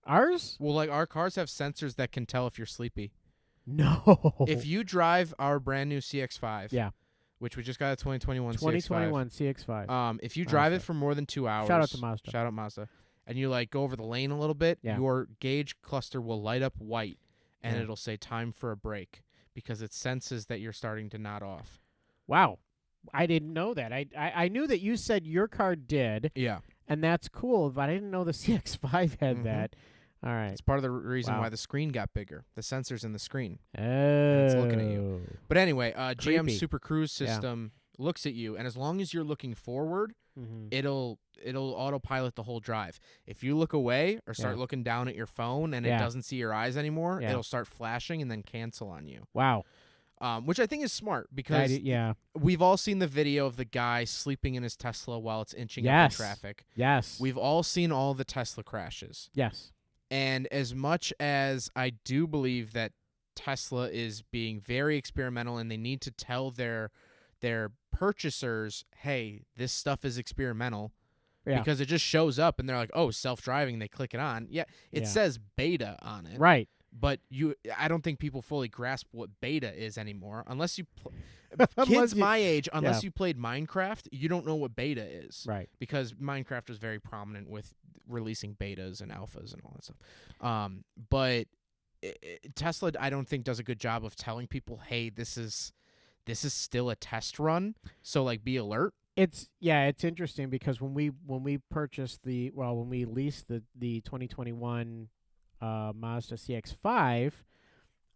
Speaker 2: Ours?
Speaker 1: Well, like our cars have sensors that can tell if you're sleepy.
Speaker 2: No.
Speaker 1: If you drive our brand new CX-5,
Speaker 2: Yeah.
Speaker 1: which we just got a 2021
Speaker 2: 2021 CX-5.
Speaker 1: if you drive it
Speaker 2: Mazda.
Speaker 1: for more than 2 hours,
Speaker 2: Shout out to Mazda.
Speaker 1: Shout out Mazda. And you like go over the lane a little bit,
Speaker 2: Yeah.
Speaker 1: your gauge cluster will light up white, and
Speaker 2: Yeah.
Speaker 1: it'll say time for a break because it senses that you're starting to nod off.
Speaker 2: Wow. I didn't know that. I knew that you said your car did,
Speaker 1: Yeah,
Speaker 2: and that's cool, but I didn't know the CX-5 had
Speaker 1: Mhm.
Speaker 2: that. All right.
Speaker 1: it's part of the reason
Speaker 2: Wow.
Speaker 1: why the screen got bigger. The sensors in the screen.
Speaker 2: Oh.
Speaker 1: it's looking at you. But anyway, GM
Speaker 2: Creepy.
Speaker 1: Super Cruise system looks at you, and as long as you're looking forward,
Speaker 2: Mhm.
Speaker 1: it'll autopilot the whole drive. If you look away or start
Speaker 2: Yeah.
Speaker 1: looking down at your phone and
Speaker 2: Yeah.
Speaker 1: it doesn't see your eyes anymore,
Speaker 2: Yeah.
Speaker 1: it'll start flashing and then cancel on you.
Speaker 2: Wow.
Speaker 1: Which I think is smart because
Speaker 2: Yeah.
Speaker 1: we've all seen the video of the guy sleeping in his Tesla while it's inching up
Speaker 2: Yes.
Speaker 1: in traffic.
Speaker 2: Yes.
Speaker 1: We've all seen all the Tesla crashes.
Speaker 2: Yes.
Speaker 1: And as much as I do believe that Tesla is being very experimental and they need to tell their purchasers, hey, this stuff is experimental,
Speaker 2: Yeah.
Speaker 1: because it just shows up and they're like, oh, self-driving, they click it on. Yeah, it
Speaker 2: Yeah.
Speaker 1: says beta on it.
Speaker 2: Right.
Speaker 1: But I don't think people fully grasp what beta is anymore. Unless you
Speaker 2: Unless
Speaker 1: kids
Speaker 2: you-
Speaker 1: my age, unless
Speaker 2: Yeah.
Speaker 1: you played Minecraft, you don't know what beta is.
Speaker 2: Right.
Speaker 1: Because Minecraft was very prominent with releasing betas and alphas and all that stuff. But Tesla, I don't think, does a good job of telling people, hey, this is still a test run, so like be alert.
Speaker 2: It's interesting because when we purchased when we leased the 2021 Mazda CX-5,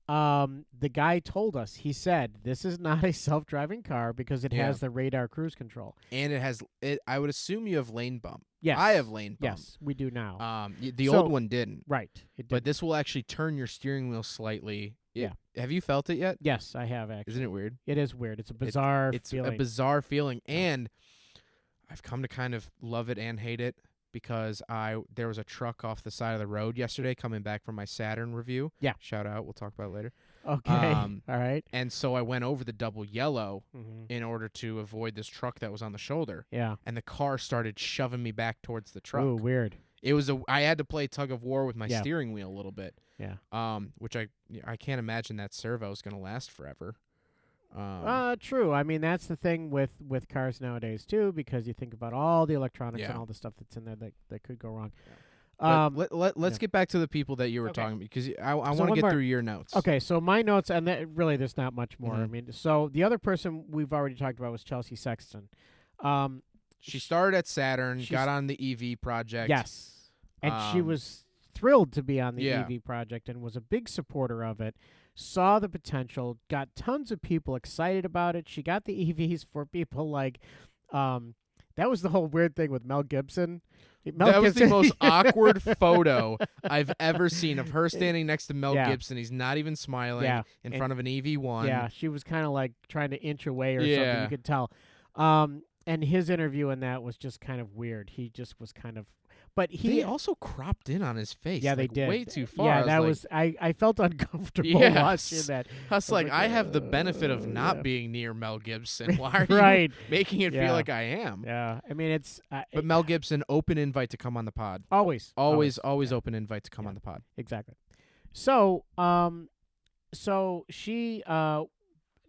Speaker 2: the guy told us, he said, this is not a self-driving car because it
Speaker 1: Yeah.
Speaker 2: has the radar cruise control.
Speaker 1: And it has it. I would assume you have lane bump.
Speaker 2: Yes.
Speaker 1: I have lane bump.
Speaker 2: Yes, we do now.
Speaker 1: The
Speaker 2: So-
Speaker 1: old one didn't.
Speaker 2: Right. It
Speaker 1: But
Speaker 2: did.
Speaker 1: this will actually turn your steering wheel slightly.
Speaker 2: Yeah.
Speaker 1: Have you felt it yet?
Speaker 2: Yes, I have actually.
Speaker 1: Isn't it weird?
Speaker 2: It is weird. It's a bizarre
Speaker 1: It's
Speaker 2: feeling.
Speaker 1: a bizarre feeling, and I've come to kind of love it and hate it because there was a truck off the side of the road yesterday coming back from my Saturn review.
Speaker 2: Yeah.
Speaker 1: Shout out. We'll talk about it later.
Speaker 2: Okay.
Speaker 1: All
Speaker 2: right.
Speaker 1: And so I went over the double yellow
Speaker 2: Mm-hmm.
Speaker 1: in order to avoid this truck that was on the shoulder,
Speaker 2: Yeah.
Speaker 1: and the car started shoving me back towards the truck.
Speaker 2: Ooh, weird.
Speaker 1: It was I had to play tug of war with my
Speaker 2: Yeah.
Speaker 1: steering wheel a little bit.
Speaker 2: Yeah.
Speaker 1: Which I can't imagine that servo is going to last forever.
Speaker 2: True. I mean, that's the thing with cars nowadays too, because you think about all the electronics and
Speaker 1: Yeah.
Speaker 2: all the stuff that's in there that could go wrong.
Speaker 1: But let's
Speaker 2: yeah.
Speaker 1: get back to the people that you were
Speaker 2: Okay.
Speaker 1: talking about, because I
Speaker 2: So
Speaker 1: want to
Speaker 2: one
Speaker 1: get
Speaker 2: more-
Speaker 1: through your notes.
Speaker 2: Okay, so my notes, and really, there's not much more. I
Speaker 1: Mhm.
Speaker 2: mean, so the other person we've already talked about was Chelsea Sexton.
Speaker 1: She started at Saturn,
Speaker 2: She's-
Speaker 1: got on the EV project.
Speaker 2: Yes. And she
Speaker 1: Um,
Speaker 2: was thrilled to be on the
Speaker 1: yeah.
Speaker 2: EV project and was a big supporter of it, saw the potential, got tons of people excited about it. She got the EVs for people like, that was the whole weird thing with Mel Gibson.
Speaker 1: That was the most awkward photo I've ever seen of her standing next to Mel
Speaker 2: Yeah.
Speaker 1: Gibson. He's not even smiling in
Speaker 2: And-
Speaker 1: front of an EV1.
Speaker 2: Yeah, she was kind of like trying to inch away or something.
Speaker 1: Yeah.
Speaker 2: You could tell. And his interview in that was just kind of weird. He just was kind of, but he
Speaker 1: They also cropped in on his face.
Speaker 2: Yeah, they
Speaker 1: like,
Speaker 2: did.
Speaker 1: way too far.
Speaker 2: Yeah,
Speaker 1: I was
Speaker 2: that
Speaker 1: like,
Speaker 2: was I felt uncomfortable
Speaker 1: Yes.
Speaker 2: watching that.
Speaker 1: I was like, I have the
Speaker 2: uh,
Speaker 1: benefit of not
Speaker 2: yeah.
Speaker 1: being near Mel Gibson. Why are you
Speaker 2: Right.
Speaker 1: making it
Speaker 2: Yeah.
Speaker 1: feel like I am?
Speaker 2: Yeah, I mean it's
Speaker 1: But Mel Gibson, open invite to come on the pod.
Speaker 2: always
Speaker 1: Always
Speaker 2: yeah,
Speaker 1: open invite to come
Speaker 2: Yeah.
Speaker 1: on the pod.
Speaker 2: exactly. So so she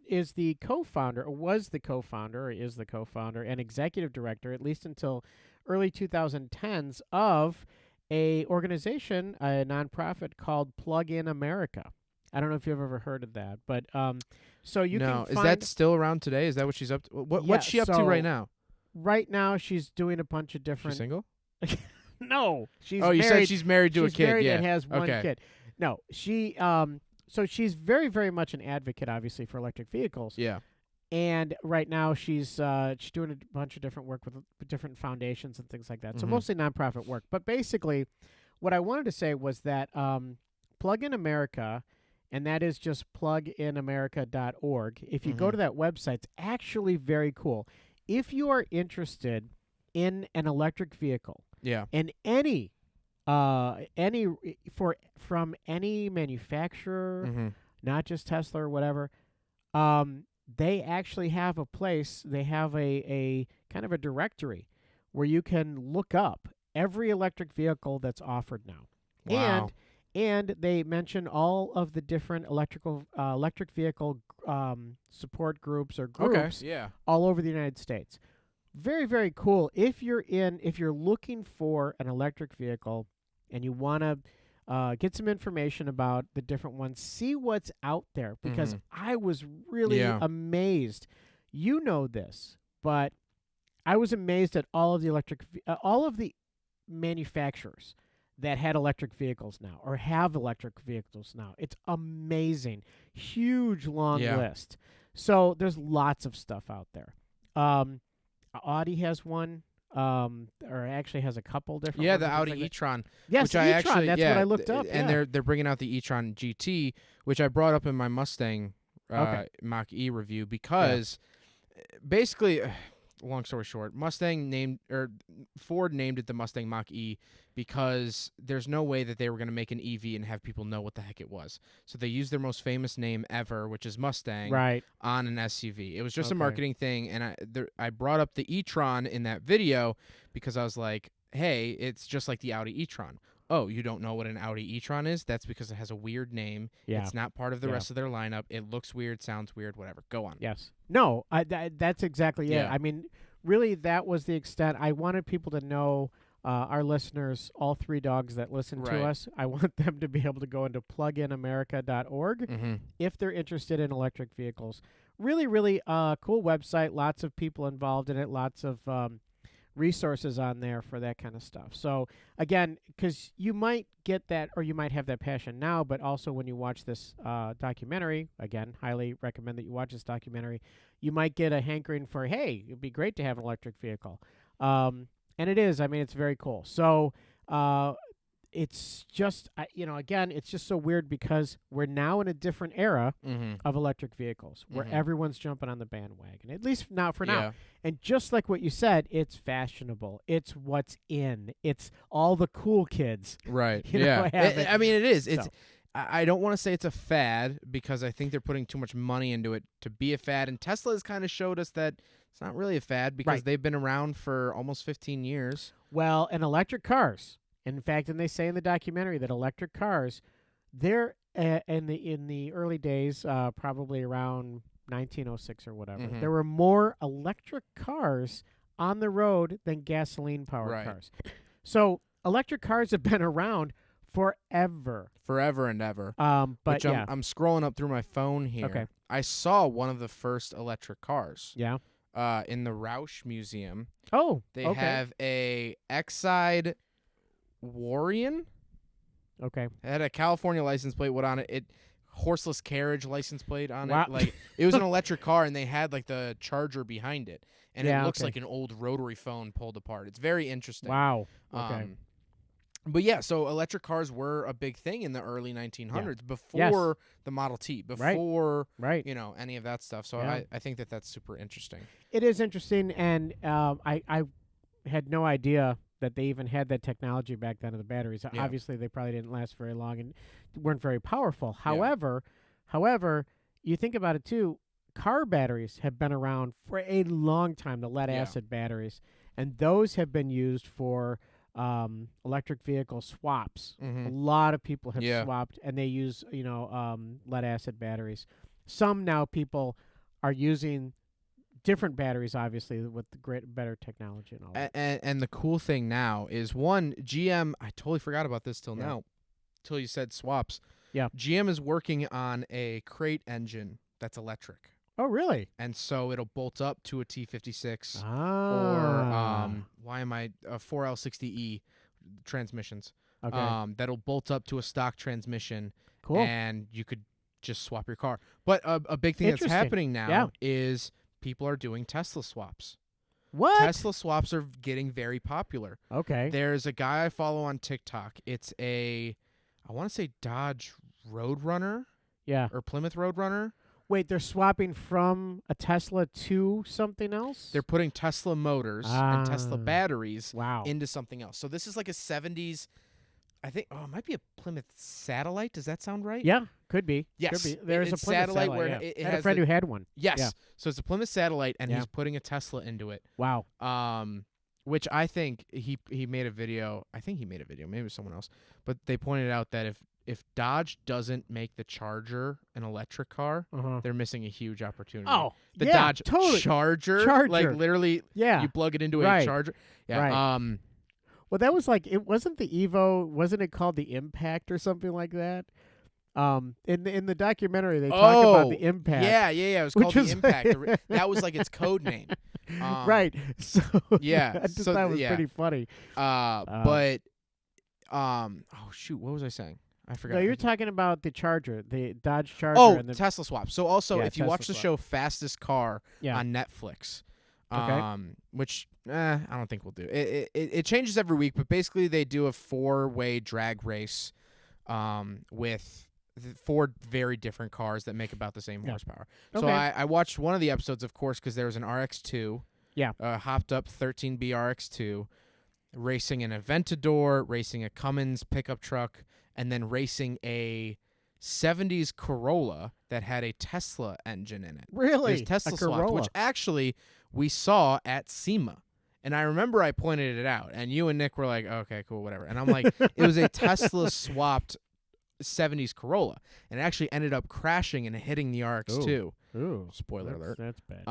Speaker 2: is the co-founder, or was the co-founder, or is the co-founder and executive director, at least until early 2010s, of a organization, a nonprofit called Plug In America. I don't know if you've ever heard of that, but so you
Speaker 1: no,
Speaker 2: can
Speaker 1: is
Speaker 2: find
Speaker 1: that still around today? Is that what she's up to?
Speaker 2: Yeah,
Speaker 1: What's she up to
Speaker 2: so
Speaker 1: right now?
Speaker 2: right now she's doing a bunch of
Speaker 1: She's
Speaker 2: different.
Speaker 1: single?
Speaker 2: No, she's
Speaker 1: Oh, you
Speaker 2: married.
Speaker 1: said she's married to a
Speaker 2: She's
Speaker 1: kid.
Speaker 2: married
Speaker 1: Yeah.
Speaker 2: and has one
Speaker 1: Okay.
Speaker 2: kid. No, she so she's very, very much an advocate, obviously, for electric vehicles.
Speaker 1: Yeah.
Speaker 2: And right now she's doing a bunch of different work with different foundations and things like that. So
Speaker 1: Mhm.
Speaker 2: mostly nonprofit work. But basically, what I wanted to say was that Plug in America, and that is just pluginamerica.org. If you go
Speaker 1: Mhm.
Speaker 2: to that website, it's actually very cool. If you are interested in an electric vehicle,
Speaker 1: Yeah.
Speaker 2: and from any manufacturer,
Speaker 1: Mm-hmm.
Speaker 2: not just Tesla or whatever, they actually have a place. They have a kind of a directory where you can look up every electric vehicle that's offered now.
Speaker 1: Wow.
Speaker 2: And they mention all of the different electric vehicle support groups or groups
Speaker 1: Okay. Yeah.
Speaker 2: all over the United States. Very, very cool. If you're looking for an electric vehicle and you want to get some information about the different ones, see what's out there, because
Speaker 1: Mhm.
Speaker 2: I was really
Speaker 1: Yeah.
Speaker 2: amazed. You know this, but I was amazed at all of the manufacturers that had electric vehicles now or have electric vehicles now. It's amazing. Huge long
Speaker 1: Yeah.
Speaker 2: list. So there's lots of stuff out there. Audi has one, or actually has a couple different
Speaker 1: Yeah,
Speaker 2: ones
Speaker 1: the
Speaker 2: and things
Speaker 1: Audi
Speaker 2: like that.
Speaker 1: e-tron.
Speaker 2: Yes,
Speaker 1: which
Speaker 2: the
Speaker 1: I
Speaker 2: e-tron.
Speaker 1: actually
Speaker 2: That's what I looked up.
Speaker 1: and
Speaker 2: yeah.
Speaker 1: they're bringing out the e-tron GT, which I brought up in my Mustang
Speaker 2: Okay.
Speaker 1: Mach E review because basically, long story short, Ford named it the Mustang Mach E because there's no way that they were going to make an EV and have people know what the heck it was. So they used their most famous name ever, which is Mustang,
Speaker 2: Right.
Speaker 1: on an SUV. It was just a
Speaker 2: Okay.
Speaker 1: marketing thing, and I brought up the e-tron in that video because I was like, hey, it's just like the Audi e-tron. Oh, you don't know what an Audi e-tron is? That's because it has a weird name.
Speaker 2: Yeah.
Speaker 1: It's not part of the
Speaker 2: Yeah.
Speaker 1: rest of their lineup. It looks weird, sounds weird, whatever. Go on.
Speaker 2: Yes. No, that's exactly it.
Speaker 1: Yeah.
Speaker 2: I mean, really, that was the extent. I wanted people to know, our listeners, all three dogs that listen
Speaker 1: Right.
Speaker 2: to us, I want them to be able to go into pluginamerica.org
Speaker 1: Mm-hmm.
Speaker 2: if they're interested in electric vehicles. Really, really cool website. Lots of people involved in it. Lots of resources on there for that kind of stuff. So again, because you might get that, or you might have that passion now, but also when you watch this documentary, again, highly recommend that you watch this documentary, you might get a hankering for, hey, it'd be great to have an electric vehicle. And it is. I mean, it's very cool. So it's just, again, it's just so weird because we're now in a different era
Speaker 1: Mm-hmm.
Speaker 2: of electric vehicles where
Speaker 1: Mhm.
Speaker 2: everyone's jumping on the bandwagon, at least now for now.
Speaker 1: Yeah.
Speaker 2: And just like what you said, it's fashionable. It's what's in. It's all the cool kids.
Speaker 1: Right.
Speaker 2: You know,
Speaker 1: yeah.
Speaker 2: have it.
Speaker 1: I mean, it is. It's.
Speaker 2: So.
Speaker 1: I don't want to say it's a fad because I think they're putting too much money into it to be a fad. And Tesla has kind of showed us that it's not really a fad because
Speaker 2: Right.
Speaker 1: they've been around for almost 15 years.
Speaker 2: Well, and electric cars. In fact, and they say in the documentary that electric cars, they're in the early days, probably around 1906 or whatever.
Speaker 1: Mhm.
Speaker 2: There were more electric cars on the road than gasoline-powered
Speaker 1: Right.
Speaker 2: cars. So electric cars have been around forever.
Speaker 1: Forever and ever.
Speaker 2: But
Speaker 1: Which
Speaker 2: yeah,
Speaker 1: I'm scrolling up through my phone here.
Speaker 2: Okay.
Speaker 1: I saw one of the first electric cars.
Speaker 2: yeah.
Speaker 1: in the Roush Museum.
Speaker 2: Oh,
Speaker 1: They
Speaker 2: okay.
Speaker 1: have a Exide Warrior.
Speaker 2: Okay.
Speaker 1: It had a California license plate. What on it? Horseless carriage license plate on
Speaker 2: Wow.
Speaker 1: it. Like it was an electric car, and they had like the charger behind it, and
Speaker 2: Yeah,
Speaker 1: it looks
Speaker 2: okay.
Speaker 1: like an old rotary phone pulled apart. It's very interesting.
Speaker 2: Wow. Okay.
Speaker 1: But yeah, so electric cars were a big thing in the early 1900s before
Speaker 2: Yes.
Speaker 1: the Model T, before
Speaker 2: Right.
Speaker 1: any of that stuff. So
Speaker 2: Yeah.
Speaker 1: I think that's super interesting.
Speaker 2: It is interesting, and I had no idea that they even had that technology back then of the batteries.
Speaker 1: Yeah.
Speaker 2: Obviously, they probably didn't last very long and weren't very powerful.
Speaker 1: Yeah.
Speaker 2: However, you think about it too. Car batteries have been around for a long time. The lead acid batteries, and those have been used for electric vehicle swaps. A lot of people have swapped, and they use lead acid batteries. Some now people are using different batteries, obviously, with the better technology and all that.
Speaker 1: And the cool thing now is, one, GM, I totally forgot about this till now, till you said swaps.
Speaker 2: Yeah.
Speaker 1: GM is working on a crate engine that's electric.
Speaker 2: Oh, really?
Speaker 1: And so it'll bolt up to a T56
Speaker 2: Ah.
Speaker 1: or why am I 4L60E transmissions.
Speaker 2: Okay.
Speaker 1: That'll bolt up to a stock transmission.
Speaker 2: Cool.
Speaker 1: And you could just swap your car. But a big thing that's
Speaker 2: Interesting.
Speaker 1: happening now is people are doing Tesla swaps.
Speaker 2: What?
Speaker 1: Tesla swaps are getting very popular.
Speaker 2: Okay.
Speaker 1: There's a guy I follow on TikTok. It's I want to say Dodge Roadrunner.
Speaker 2: Yeah.
Speaker 1: Or Plymouth Roadrunner.
Speaker 2: Wait, they're swapping from a Tesla to something else?
Speaker 1: They're putting Tesla motors and Tesla batteries into something else. So this is like a 70s, I think, it might be a Plymouth Satellite. Does that sound right?
Speaker 2: Yeah, could be.
Speaker 1: Yes.
Speaker 2: Could be. There's
Speaker 1: it's
Speaker 2: a Plymouth Satellite
Speaker 1: where
Speaker 2: yeah.
Speaker 1: it
Speaker 2: I had
Speaker 1: has
Speaker 2: a friend who had one.
Speaker 1: Yes.
Speaker 2: Yeah.
Speaker 1: So it's a Plymouth Satellite, and he's putting a Tesla into it.
Speaker 2: Wow.
Speaker 1: Which I think he made a video. I think he made a video. Maybe it was someone else. But they pointed out that if Dodge doesn't make the Charger an electric car, they're missing a huge opportunity.
Speaker 2: Oh,
Speaker 1: the Dodge
Speaker 2: totally.
Speaker 1: Charger, like literally,
Speaker 2: yeah,
Speaker 1: you plug it into a Charger. Yeah.
Speaker 2: Right. Well, that was like, it wasn't the Evo. Wasn't it called the Impact or something like that? In the documentary, they talk about the Impact.
Speaker 1: Yeah. It was called the Impact. That was like its code name.
Speaker 2: Right. So
Speaker 1: yeah,
Speaker 2: I just thought it was pretty funny.
Speaker 1: But oh shoot, what was I saying? I forgot.
Speaker 2: No, you're talking about the Charger, the Dodge Charger.
Speaker 1: Oh,
Speaker 2: and the
Speaker 1: Tesla swap. So also, if you
Speaker 2: Tesla
Speaker 1: watch the
Speaker 2: swap.
Speaker 1: show Fastest Car on Netflix, which I don't think we'll do. It changes every week, but basically they do a 4-way drag race with 4 very different cars that make about the same horsepower. So I watched one of the episodes, of course, because there was an RX-2.
Speaker 2: Yeah.
Speaker 1: Hopped up 13B RX-2, racing an Aventador, racing a Cummins pickup truck, and then racing a 70s Corolla that had a Tesla engine in it.
Speaker 2: Really?
Speaker 1: It was Tesla
Speaker 2: a
Speaker 1: swapped,
Speaker 2: Corolla.
Speaker 1: which actually we saw at SEMA. And I remember I pointed it out, and you and Nick were like, okay, cool, whatever. And I'm like, it was a Tesla swapped 70s Corolla, and it actually ended up crashing and hitting the RX-2.
Speaker 2: Ooh.
Speaker 1: Spoiler alert.
Speaker 2: That's bad.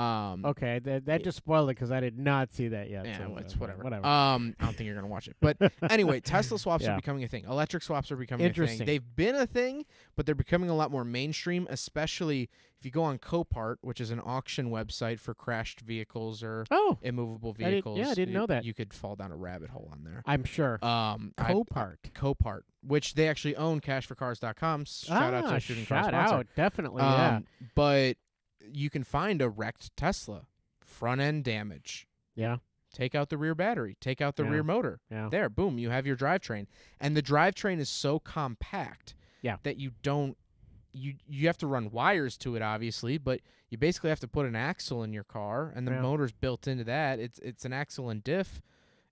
Speaker 2: Okay, that just spoiled it because I did not see that yet.
Speaker 1: Yeah,
Speaker 2: so
Speaker 1: it's whatever.
Speaker 2: Whatever.
Speaker 1: I don't think you're going to watch it. But anyway, Tesla swaps are becoming a thing. Electric swaps are becoming a thing. They've been a thing, but they're becoming a lot more mainstream, especially if you go on Copart, which is an auction website for crashed vehicles or immovable vehicles.
Speaker 2: I didn't know that.
Speaker 1: You could fall down a rabbit hole on there.
Speaker 2: I'm sure.
Speaker 1: Copart, which they actually own cashforcars.com. Shout out to Shooting Car
Speaker 2: Shout
Speaker 1: sponsor.
Speaker 2: out, definitely, yeah.
Speaker 1: But you can find a wrecked Tesla, front end damage.
Speaker 2: Yeah.
Speaker 1: Take out the rear battery. Take out the rear motor.
Speaker 2: Yeah.
Speaker 1: There, boom, you have your drivetrain. And the drivetrain is so compact that you don't you have to run wires to it, obviously, but you basically have to put an axle in your car, and the motor's built into that. It's an axle and diff,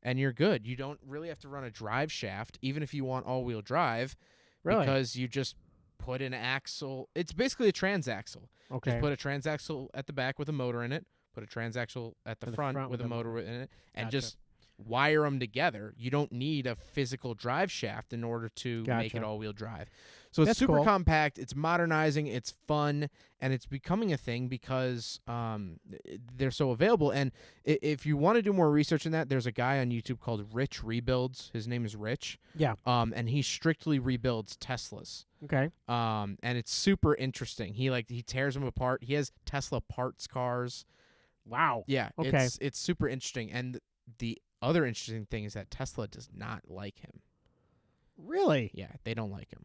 Speaker 1: and you're good. You don't really have to run a drive shaft, even if you want all-wheel drive, because you just put an axle. It's basically a transaxle.
Speaker 2: Okay.
Speaker 1: Just put a transaxle at the back with a motor in it, put a transaxle at the front with a motor in it, and just wire them together. You don't need a physical drive shaft in order to make it all-wheel drive. So it's super compact, it's modernizing, it's fun, and it's becoming a thing because they're so available. And if you want to do more research in that, there's a guy on YouTube called Rich Rebuilds. His name is Rich.
Speaker 2: Yeah.
Speaker 1: And he strictly rebuilds Teslas.
Speaker 2: Okay.
Speaker 1: And it's super interesting. He tears them apart. He has Tesla parts cars.
Speaker 2: Wow.
Speaker 1: Yeah,
Speaker 2: Okay.
Speaker 1: it's super interesting. And the other interesting thing is that Tesla does not like him.
Speaker 2: Really?
Speaker 1: Yeah, they don't like him.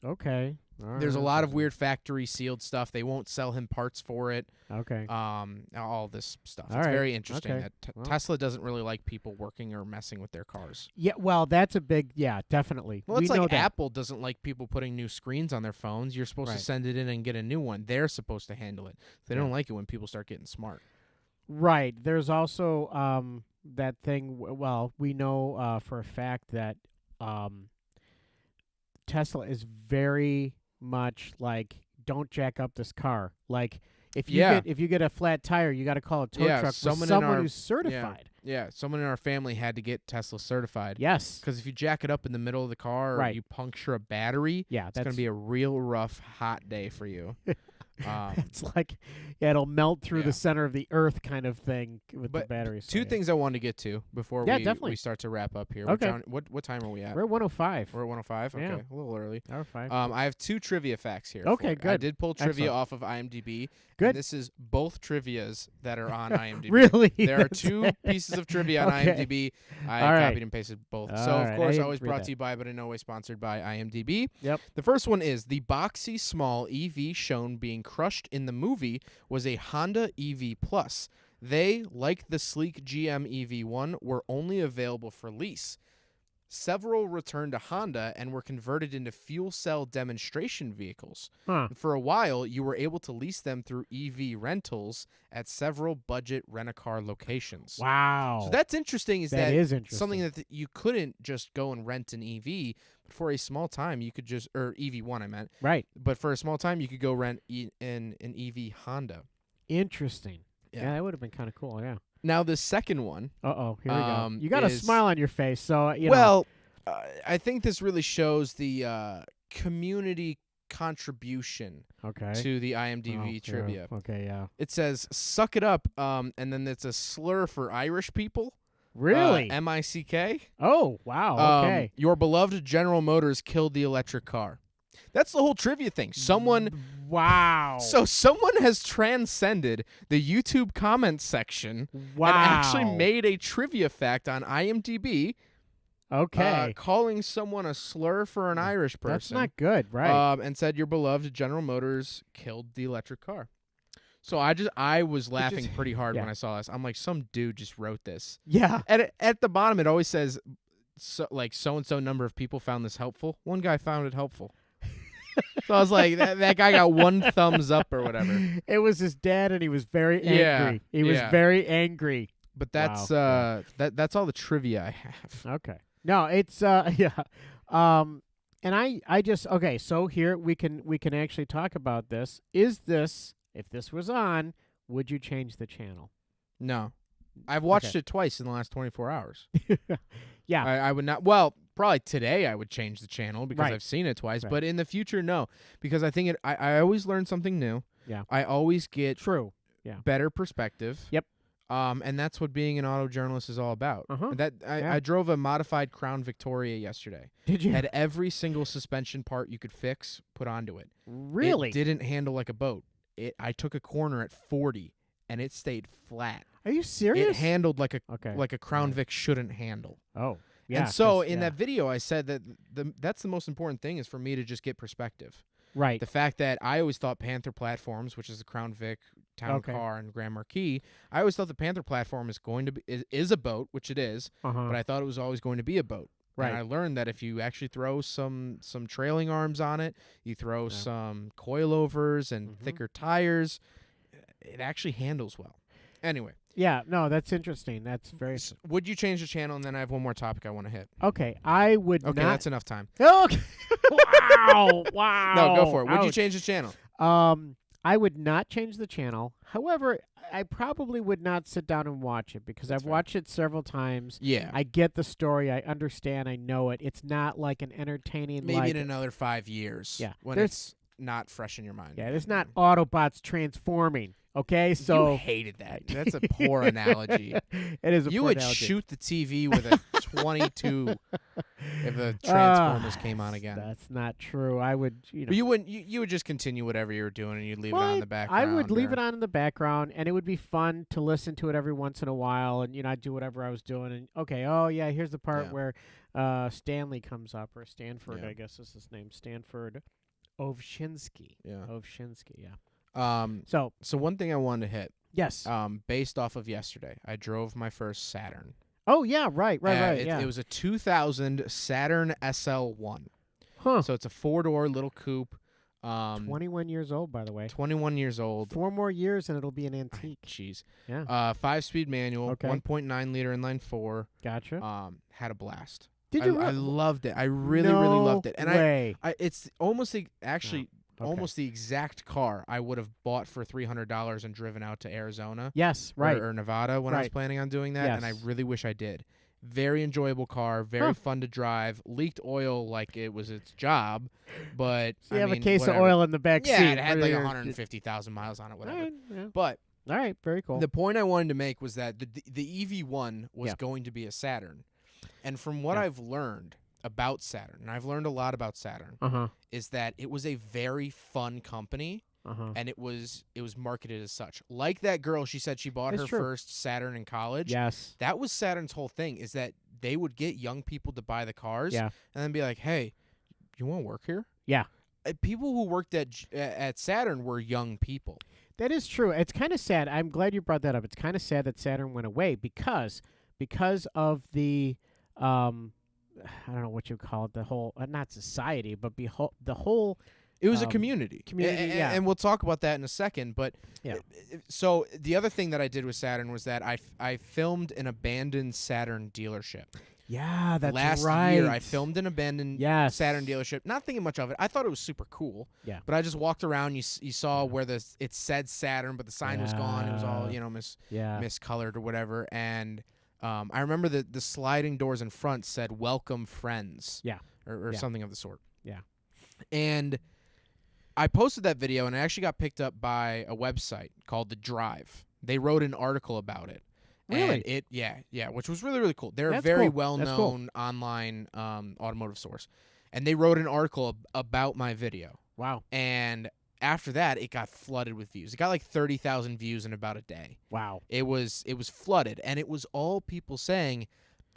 Speaker 2: Okay. All right,
Speaker 1: There's a
Speaker 2: that's
Speaker 1: lot of
Speaker 2: interesting.
Speaker 1: weird factory sealed stuff. They won't sell him parts for it.
Speaker 2: Okay.
Speaker 1: All this stuff.
Speaker 2: All
Speaker 1: It's
Speaker 2: right.
Speaker 1: very interesting
Speaker 2: Okay.
Speaker 1: that
Speaker 2: Well.
Speaker 1: Tesla doesn't really like people working or messing with their cars.
Speaker 2: Yeah, well, that's a big, definitely.
Speaker 1: Well,
Speaker 2: we
Speaker 1: it's
Speaker 2: know
Speaker 1: like
Speaker 2: that.
Speaker 1: Apple doesn't like people putting new screens on their phones. You're supposed to
Speaker 2: Right.
Speaker 1: send it in and get a new one. They're supposed to handle it. They
Speaker 2: Yeah.
Speaker 1: don't like it when people start getting smart.
Speaker 2: Right. There's also that thing. Well, we know for a fact that Tesla is very much like, don't jack up this car. Like if you get a flat tire, you got to call a tow truck with someone who's certified.
Speaker 1: Yeah, someone in our family had to get Tesla certified.
Speaker 2: Yes.
Speaker 1: Because if you jack it up in the middle of the car or
Speaker 2: Right.
Speaker 1: you puncture a battery,
Speaker 2: Yeah,
Speaker 1: it's going to be a real rough, hot day for you.
Speaker 2: it's like it'll melt through
Speaker 1: Yeah.
Speaker 2: the center of the earth kind of thing with the
Speaker 1: But
Speaker 2: batteries.
Speaker 1: two things I wanted to get to before
Speaker 2: definitely.
Speaker 1: we start to wrap up here.
Speaker 2: Okay.
Speaker 1: What time are we at?
Speaker 2: We're at 105.
Speaker 1: We're at 105? Okay,
Speaker 2: Yeah.
Speaker 1: a little early.
Speaker 2: Hour 5.
Speaker 1: I have 2 trivia facts here.
Speaker 2: Okay,
Speaker 1: for you. I
Speaker 2: good.
Speaker 1: did pull trivia
Speaker 2: Excellent.
Speaker 1: off of IMDb.
Speaker 2: Good.
Speaker 1: And this is both trivias that are on IMDb.
Speaker 2: Really?
Speaker 1: There are
Speaker 2: That's
Speaker 1: 2
Speaker 2: it?
Speaker 1: pieces of trivia on
Speaker 2: Okay.
Speaker 1: IMDb. I
Speaker 2: All right.
Speaker 1: copied and pasted both.
Speaker 2: All
Speaker 1: So, of
Speaker 2: right.
Speaker 1: course,
Speaker 2: I
Speaker 1: always
Speaker 2: didn't read
Speaker 1: brought
Speaker 2: that.
Speaker 1: to you by, but in no way sponsored by IMDb.
Speaker 2: Yep.
Speaker 1: The first one is the boxy small EV shown being crushed in the movie was a Honda EV Plus. They, like the sleek GM EV1, were only available for lease. Several returned to Honda and were converted into fuel cell demonstration vehicles.
Speaker 2: Huh.
Speaker 1: For a while, you were able to lease them through EV rentals at several budget rent-a-car locations.
Speaker 2: Wow.
Speaker 1: So that's interesting.
Speaker 2: That is interesting.
Speaker 1: Something that you couldn't just go and rent an EV, but for a small time you could just, or EV1 I meant,
Speaker 2: Right.
Speaker 1: but for a small time you could go rent an EV Honda.
Speaker 2: Interesting.
Speaker 1: Yeah.
Speaker 2: Yeah, that would have been kind of cool. Yeah.
Speaker 1: Now the second one,
Speaker 2: Uh-oh. Here we go.
Speaker 1: Um,
Speaker 2: You got a
Speaker 1: is-
Speaker 2: smile on your face, so you know.
Speaker 1: well, I think this really shows the community contribution
Speaker 2: Okay.
Speaker 1: to the
Speaker 2: Oh,
Speaker 1: IMDb
Speaker 2: yeah.
Speaker 1: trivia.
Speaker 2: Okay. Yeah.
Speaker 1: It says "suck it up," and then it's a slur for Irish people.
Speaker 2: Really?
Speaker 1: MICK.
Speaker 2: Oh. Wow. Okay.
Speaker 1: Your beloved General Motors killed the electric car. That's the whole trivia thing. Someone
Speaker 2: Wow.
Speaker 1: someone has transcended the YouTube comments section
Speaker 2: wow.
Speaker 1: and actually made a trivia fact on IMDb,
Speaker 2: Okay.
Speaker 1: calling someone a slur for an Irish person.
Speaker 2: That's not good, right?
Speaker 1: And said your beloved General Motors killed the electric car. So I was laughing pretty hard
Speaker 2: yeah.
Speaker 1: when I saw this. I'm like, some dude just wrote this.
Speaker 2: yeah.
Speaker 1: At the bottom, it always says, so and so number of people found this helpful. One guy found it helpful. So I was like, that guy got 1 thumbs up or whatever.
Speaker 2: It was his dad, and he was very
Speaker 1: Yeah,
Speaker 2: angry. He was
Speaker 1: yeah.
Speaker 2: very angry.
Speaker 1: But that's
Speaker 2: Wow.
Speaker 1: that's all the trivia I have.
Speaker 2: Okay. No, it's yeah. And I just okay, so here we can actually talk about this. Is this, if this was on, would you change the channel?
Speaker 1: No, I've watched
Speaker 2: Okay.
Speaker 1: it twice in the last 24 hours.
Speaker 2: Yeah.
Speaker 1: I would not. Well, probably today I would change the channel because
Speaker 2: Right.
Speaker 1: I've seen it twice.
Speaker 2: Right.
Speaker 1: But in the future, no, because I think I always learn something new.
Speaker 2: Yeah.
Speaker 1: I always get
Speaker 2: True. Yeah.
Speaker 1: better perspective.
Speaker 2: Yep.
Speaker 1: And that's what being an auto journalist is all about.
Speaker 2: Uh-huh.
Speaker 1: I I drove a modified Crown Victoria yesterday.
Speaker 2: Did you
Speaker 1: Had every single suspension part you could fix put onto it.
Speaker 2: really?
Speaker 1: It didn't handle like a boat. I took a corner at 40 and it stayed flat.
Speaker 2: Are you serious?
Speaker 1: It handled like
Speaker 2: Okay.
Speaker 1: a Crown
Speaker 2: Right.
Speaker 1: Vic shouldn't handle.
Speaker 2: Oh. Yeah.
Speaker 1: And so
Speaker 2: 'cause-
Speaker 1: in
Speaker 2: yeah.
Speaker 1: that video I said that that's the most important thing is for me to just get perspective.
Speaker 2: Right.
Speaker 1: The fact that I always thought Panther platforms, which is the Crown Vic, Town
Speaker 2: Okay.
Speaker 1: Car, and Grand Marquis, I always thought the Panther platform is going to be is a boat, which it is,
Speaker 2: Uh-huh.
Speaker 1: but I thought it was always going to be a boat.
Speaker 2: Right.
Speaker 1: And I learned that if you actually throw some trailing arms on it, you throw
Speaker 2: Yeah.
Speaker 1: some coilovers and
Speaker 2: Mhm.
Speaker 1: thicker tires, it actually handles well. Anyway,
Speaker 2: Yeah, no, that's interesting. That's very
Speaker 1: would you change the channel? And then I have one more topic I want to hit.
Speaker 2: okay. I would
Speaker 1: Okay,
Speaker 2: not.
Speaker 1: that's enough time.
Speaker 2: Okay. Wow! Wow!
Speaker 1: No, go for it. Would you
Speaker 2: Ouch.
Speaker 1: change the channel?
Speaker 2: I would not change the channel. However, I probably would not sit down and watch it because
Speaker 1: That's
Speaker 2: I've
Speaker 1: fair.
Speaker 2: watched it several times.
Speaker 1: Yeah.
Speaker 2: I get the story. I understand. I know it. It's not like an entertaining.
Speaker 1: Maybe
Speaker 2: like,
Speaker 1: in another 5 years.
Speaker 2: Yeah,
Speaker 1: When
Speaker 2: there's-
Speaker 1: it's not fresh in your mind.
Speaker 2: yeah, there's not Autobots transforming. Okay, so
Speaker 1: you hated that. That's a poor analogy.
Speaker 2: it is a
Speaker 1: You
Speaker 2: poor
Speaker 1: would
Speaker 2: analogy.
Speaker 1: shoot the TV with a 22 if the Transformers came on again.
Speaker 2: That's not true. I would,
Speaker 1: But you wouldn't. You would just continue whatever you were doing, and you'd leave it on in the background.
Speaker 2: I would leave it on in the background, and it would be fun to listen to it every once in a while. And I'd do whatever I was doing, and okay, oh yeah, here's the part where Stanley comes up, or Stanford, I guess is his name, Stanford Ovshinsky.
Speaker 1: Yeah.
Speaker 2: Ovshinsky. Yeah.
Speaker 1: So one thing I wanted to hit.
Speaker 2: Yes.
Speaker 1: Based off of yesterday, I drove my first Saturn.
Speaker 2: Oh yeah, right.
Speaker 1: It was a 2000 Saturn SL1.
Speaker 2: Huh.
Speaker 1: So it's a 4-door little coupe.
Speaker 2: 21 years old, by the way.
Speaker 1: 21 years old.
Speaker 2: 4 more years and it'll be an antique.
Speaker 1: Jeez.
Speaker 2: Yeah.
Speaker 1: 5-speed manual.
Speaker 2: Okay.
Speaker 1: 1.9 liter inline 4.
Speaker 2: Gotcha.
Speaker 1: Had a blast.
Speaker 2: Did you?
Speaker 1: I loved it. I really loved it. And
Speaker 2: way.
Speaker 1: I it's almost almost the exact car I would have bought for $300 and driven out to Arizona.
Speaker 2: Yes, right.
Speaker 1: Or Nevada when I was planning on doing that, and I really wish I did. Very enjoyable car, very fun to drive. Leaked oil like it was its job, but
Speaker 2: so you have a case of oil in the back seat.
Speaker 1: Yeah, it had like 150,000 miles on it, whatever.
Speaker 2: All right, yeah.
Speaker 1: But
Speaker 2: all right, very cool.
Speaker 1: The point I wanted to make was that the EV1 was going to be a Saturn, and from what I've learned about Saturn, and I've learned a lot about Saturn, is that it was a very fun company, and it was marketed as such. Like that girl, she said she bought her first Saturn in college.
Speaker 2: Yes.
Speaker 1: That was Saturn's whole thing, is that they would get young people to buy the cars and then be like, hey, you want to work here?
Speaker 2: Yeah.
Speaker 1: People who worked at Saturn were young people.
Speaker 2: That is true. It's kind of sad. I'm glad you brought that up. It's kind of sad that Saturn went away because of the I don't know what you call it, the whole, not society, but the whole.
Speaker 1: It was a community. And we'll talk about that in a second. But so the other thing that I did with Saturn was that I filmed an abandoned Saturn dealership.
Speaker 2: Yeah, that's right.
Speaker 1: Last year, I filmed an abandoned Saturn dealership. Not thinking much of it. I thought it was super cool.
Speaker 2: Yeah.
Speaker 1: But I just walked around. You saw where it said Saturn, but the sign was gone. It was all miscolored or whatever. And I remember the sliding doors in front said "Welcome, friends."
Speaker 2: Yeah.
Speaker 1: Or something of the sort.
Speaker 2: Yeah.
Speaker 1: And I posted that video, and it actually got picked up by a website called The Drive. They wrote an article about it.
Speaker 2: Really?
Speaker 1: And which was really, really cool. They're a very well-known online automotive source. And they wrote an article about my video.
Speaker 2: Wow.
Speaker 1: And after that, it got flooded with views. It got like 30,000 views in about a day.
Speaker 2: Wow.
Speaker 1: It was flooded, and it was all people saying,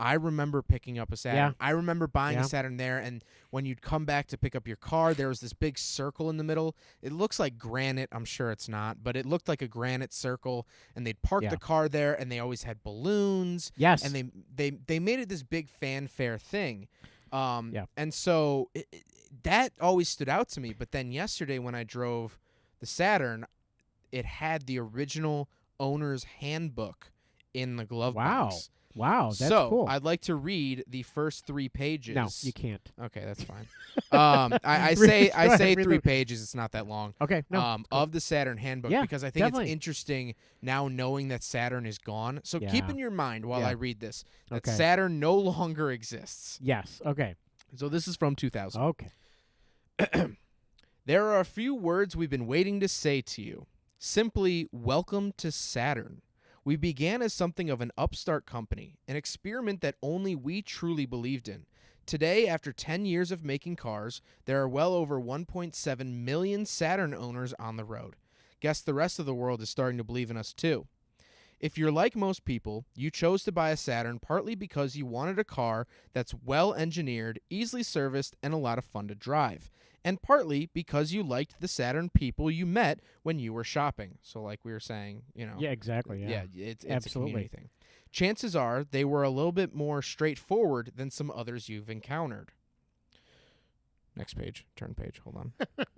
Speaker 1: I remember picking up a Saturn.
Speaker 2: Yeah.
Speaker 1: I remember buying a Saturn there, and when you'd come back to pick up your car, there was this big circle in the middle. It looks like granite. I'm sure it's not, but it looked like a granite circle, and they'd park the car there, and they always had balloons.
Speaker 2: Yes.
Speaker 1: And they made it this big fanfare thing. And so that always stood out to me. But then yesterday when I drove the Saturn, it had the original owner's handbook in the glove box.
Speaker 2: Wow, that's cool.
Speaker 1: I'd like to read the first 3 pages.
Speaker 2: No, you can't.
Speaker 1: Okay, that's fine. I say 3 pages. It's not that long.
Speaker 2: Okay, no.
Speaker 1: Of the Saturn handbook, because I think it's interesting now knowing that Saturn is gone. So keep in your mind while I read this that Saturn no longer exists.
Speaker 2: Yes. Okay.
Speaker 1: So this is from 2000.
Speaker 2: Okay.
Speaker 1: There are a few words we've been waiting to say to you. Simply, welcome to Saturn. We began as something of an upstart company, an experiment that only we truly believed in. Today, after 10 years of making cars, there are well over 1.7 million Saturn owners on the road. Guess the rest of the world is starting to believe in us too. If you're like most people, you chose to buy a Saturn partly because you wanted a car that's well engineered, easily serviced, and a lot of fun to drive. And partly because you liked the Saturn people you met when you were shopping. So like we were saying,
Speaker 2: Yeah, exactly. Yeah,
Speaker 1: it's
Speaker 2: absolutely
Speaker 1: a community thing. Chances are they were a little bit more straightforward than some others you've encountered. Next page. Turn page. Hold on.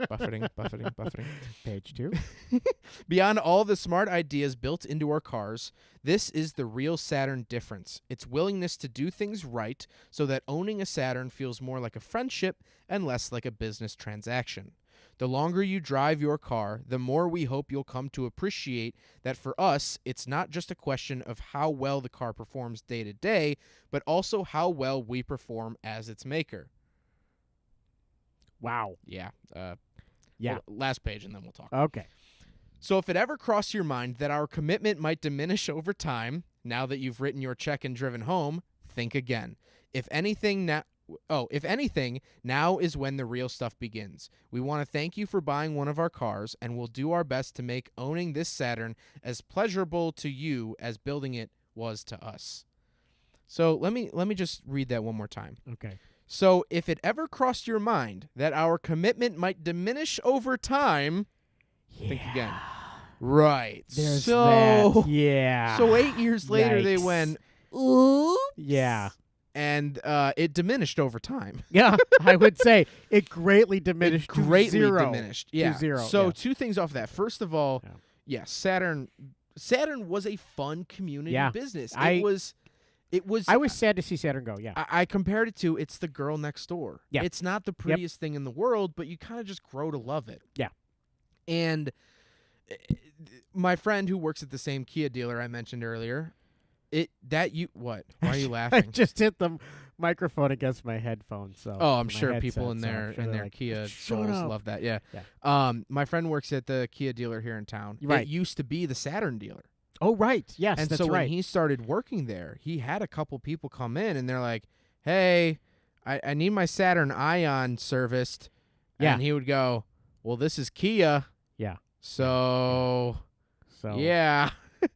Speaker 1: Buffeting.
Speaker 2: Page 2.
Speaker 1: Beyond all the smart ideas built into our cars, this is the real Saturn difference. Its willingness to do things right so that owning a Saturn feels more like a friendship and less like a business transaction. The longer you drive your car, the more we hope you'll come to appreciate that for us, it's not just a question of how well the car performs day to day, but also how well we perform as its maker.
Speaker 2: Wow.
Speaker 1: Yeah.
Speaker 2: Yeah.
Speaker 1: Last page, and then we'll talk.
Speaker 2: Okay.
Speaker 1: So if it ever crossed your mind that our commitment might diminish over time, now that you've written your check and driven home, think again. If anything, now is when the real stuff begins. We want to thank you for buying one of our cars, and we'll do our best to make owning this Saturn as pleasurable to you as building it was to us. So let me just read that one more time.
Speaker 2: Okay.
Speaker 1: So if it ever crossed your mind that our commitment might diminish over time, think again. Right.
Speaker 2: There's
Speaker 1: so
Speaker 2: that. Yeah.
Speaker 1: So 8 years later, they
Speaker 2: Yikes.
Speaker 1: went, oops.
Speaker 2: Yeah.
Speaker 1: And it diminished over time.
Speaker 2: Yeah, I would say it greatly diminished.
Speaker 1: Greatly
Speaker 2: to zero.
Speaker 1: diminished. Yeah.
Speaker 2: To zero.
Speaker 1: So
Speaker 2: yeah.
Speaker 1: two things off of that. First of all,
Speaker 2: Yeah.
Speaker 1: Saturn was a fun community business. It was.
Speaker 2: I was sad to see Saturn go. Yeah.
Speaker 1: I compared it to it's the girl next door.
Speaker 2: Yeah.
Speaker 1: It's not the prettiest thing in the world, but you kind of just grow to love it.
Speaker 2: Yeah.
Speaker 1: And my friend who works at the same Kia dealer I mentioned earlier, what? Why are you
Speaker 2: I
Speaker 1: laughing?
Speaker 2: just hit the microphone against my headphones. So
Speaker 1: I'm
Speaker 2: my
Speaker 1: sure people
Speaker 2: headset,
Speaker 1: in
Speaker 2: so
Speaker 1: their
Speaker 2: I'm sure they're like,
Speaker 1: Kia
Speaker 2: "Shut
Speaker 1: souls
Speaker 2: up."
Speaker 1: love that. Yeah.
Speaker 2: Yeah.
Speaker 1: My friend works at the Kia dealer here in town.
Speaker 2: Right.
Speaker 1: It used to be the Saturn dealer.
Speaker 2: Oh, right. Yes,
Speaker 1: And
Speaker 2: that's
Speaker 1: so
Speaker 2: right.
Speaker 1: when he started working there, he had a couple people come in and they're like, "Hey, I need my Saturn Ion serviced."
Speaker 2: Yeah.
Speaker 1: And he would go, "Well, this is Kia."
Speaker 2: Yeah.
Speaker 1: So
Speaker 2: So
Speaker 1: yeah.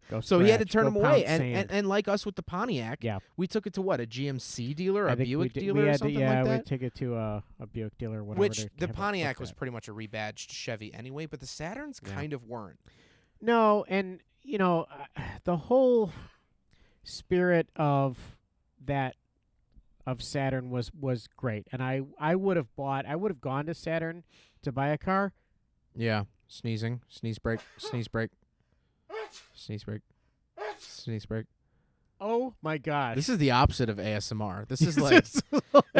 Speaker 2: go
Speaker 1: So he had to
Speaker 2: scratch,
Speaker 1: turn
Speaker 2: go
Speaker 1: him away.
Speaker 2: pound sand.
Speaker 1: And like us with the Pontiac,
Speaker 2: Yeah.
Speaker 1: we took it to what? A GMC dealer,
Speaker 2: I
Speaker 1: a
Speaker 2: think
Speaker 1: Buick
Speaker 2: we
Speaker 1: dealer,
Speaker 2: had
Speaker 1: or
Speaker 2: to,
Speaker 1: something
Speaker 2: yeah,
Speaker 1: like
Speaker 2: we
Speaker 1: that?
Speaker 2: took it to a Buick dealer or whatever.
Speaker 1: Which
Speaker 2: to
Speaker 1: the
Speaker 2: have it
Speaker 1: Pontiac
Speaker 2: looked
Speaker 1: was
Speaker 2: at.
Speaker 1: pretty much a rebadged Chevy anyway, but the Saturns
Speaker 2: Yeah.
Speaker 1: kind of weren't.
Speaker 2: No, and the whole spirit of Saturn was great, and I would have gone to Saturn to buy a car.
Speaker 1: Yeah. Sneezing. Sneeze break. Sneeze break. Sneeze break. Sneeze break.
Speaker 2: Oh my gosh!
Speaker 1: This is the opposite of ASMR. This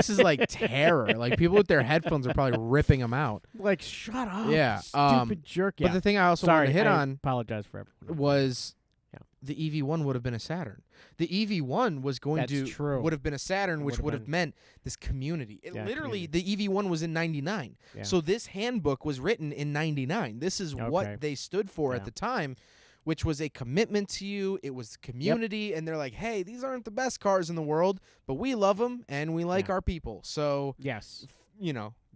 Speaker 1: is like terror. Like people with their headphones are probably ripping them out.
Speaker 2: like shut up.
Speaker 1: Yeah,
Speaker 2: Stupid jerk.
Speaker 1: But the thing I also
Speaker 2: Sorry,
Speaker 1: wanted to hit
Speaker 2: I
Speaker 1: on
Speaker 2: apologize for everyone.
Speaker 1: was
Speaker 2: Yeah.
Speaker 1: the EV1 would have been a Saturn. The EV1 was going
Speaker 2: That's
Speaker 1: to
Speaker 2: true.
Speaker 1: would have been a Saturn, which
Speaker 2: would've
Speaker 1: would have
Speaker 2: been-
Speaker 1: meant this community. It
Speaker 2: Yeah,
Speaker 1: literally the EV1 was in '99,
Speaker 2: Yeah.
Speaker 1: so this handbook was written in '99. This is
Speaker 2: Okay.
Speaker 1: what they stood for
Speaker 2: Yeah.
Speaker 1: at the time, which was a commitment to you. It was community, and they're like, hey, these aren't the best cars in the world, but we love them and we like
Speaker 2: Yeah.
Speaker 1: our people. So
Speaker 2: Yes.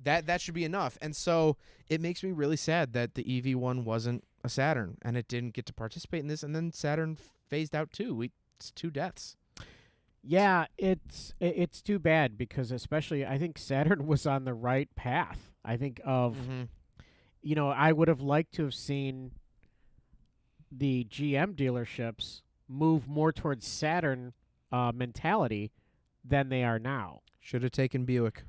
Speaker 1: that should be enough. And so it makes me really sad that the EV1 wasn't a Saturn and it didn't get to participate in this, and then Saturn phased out too. It's 2 deaths.
Speaker 2: Yeah, it's too bad because especially I think Saturn was on the right path. I think of I would have liked to have seen the GM dealerships move more towards Saturn mentality than they are now.
Speaker 1: Should have taken Buick.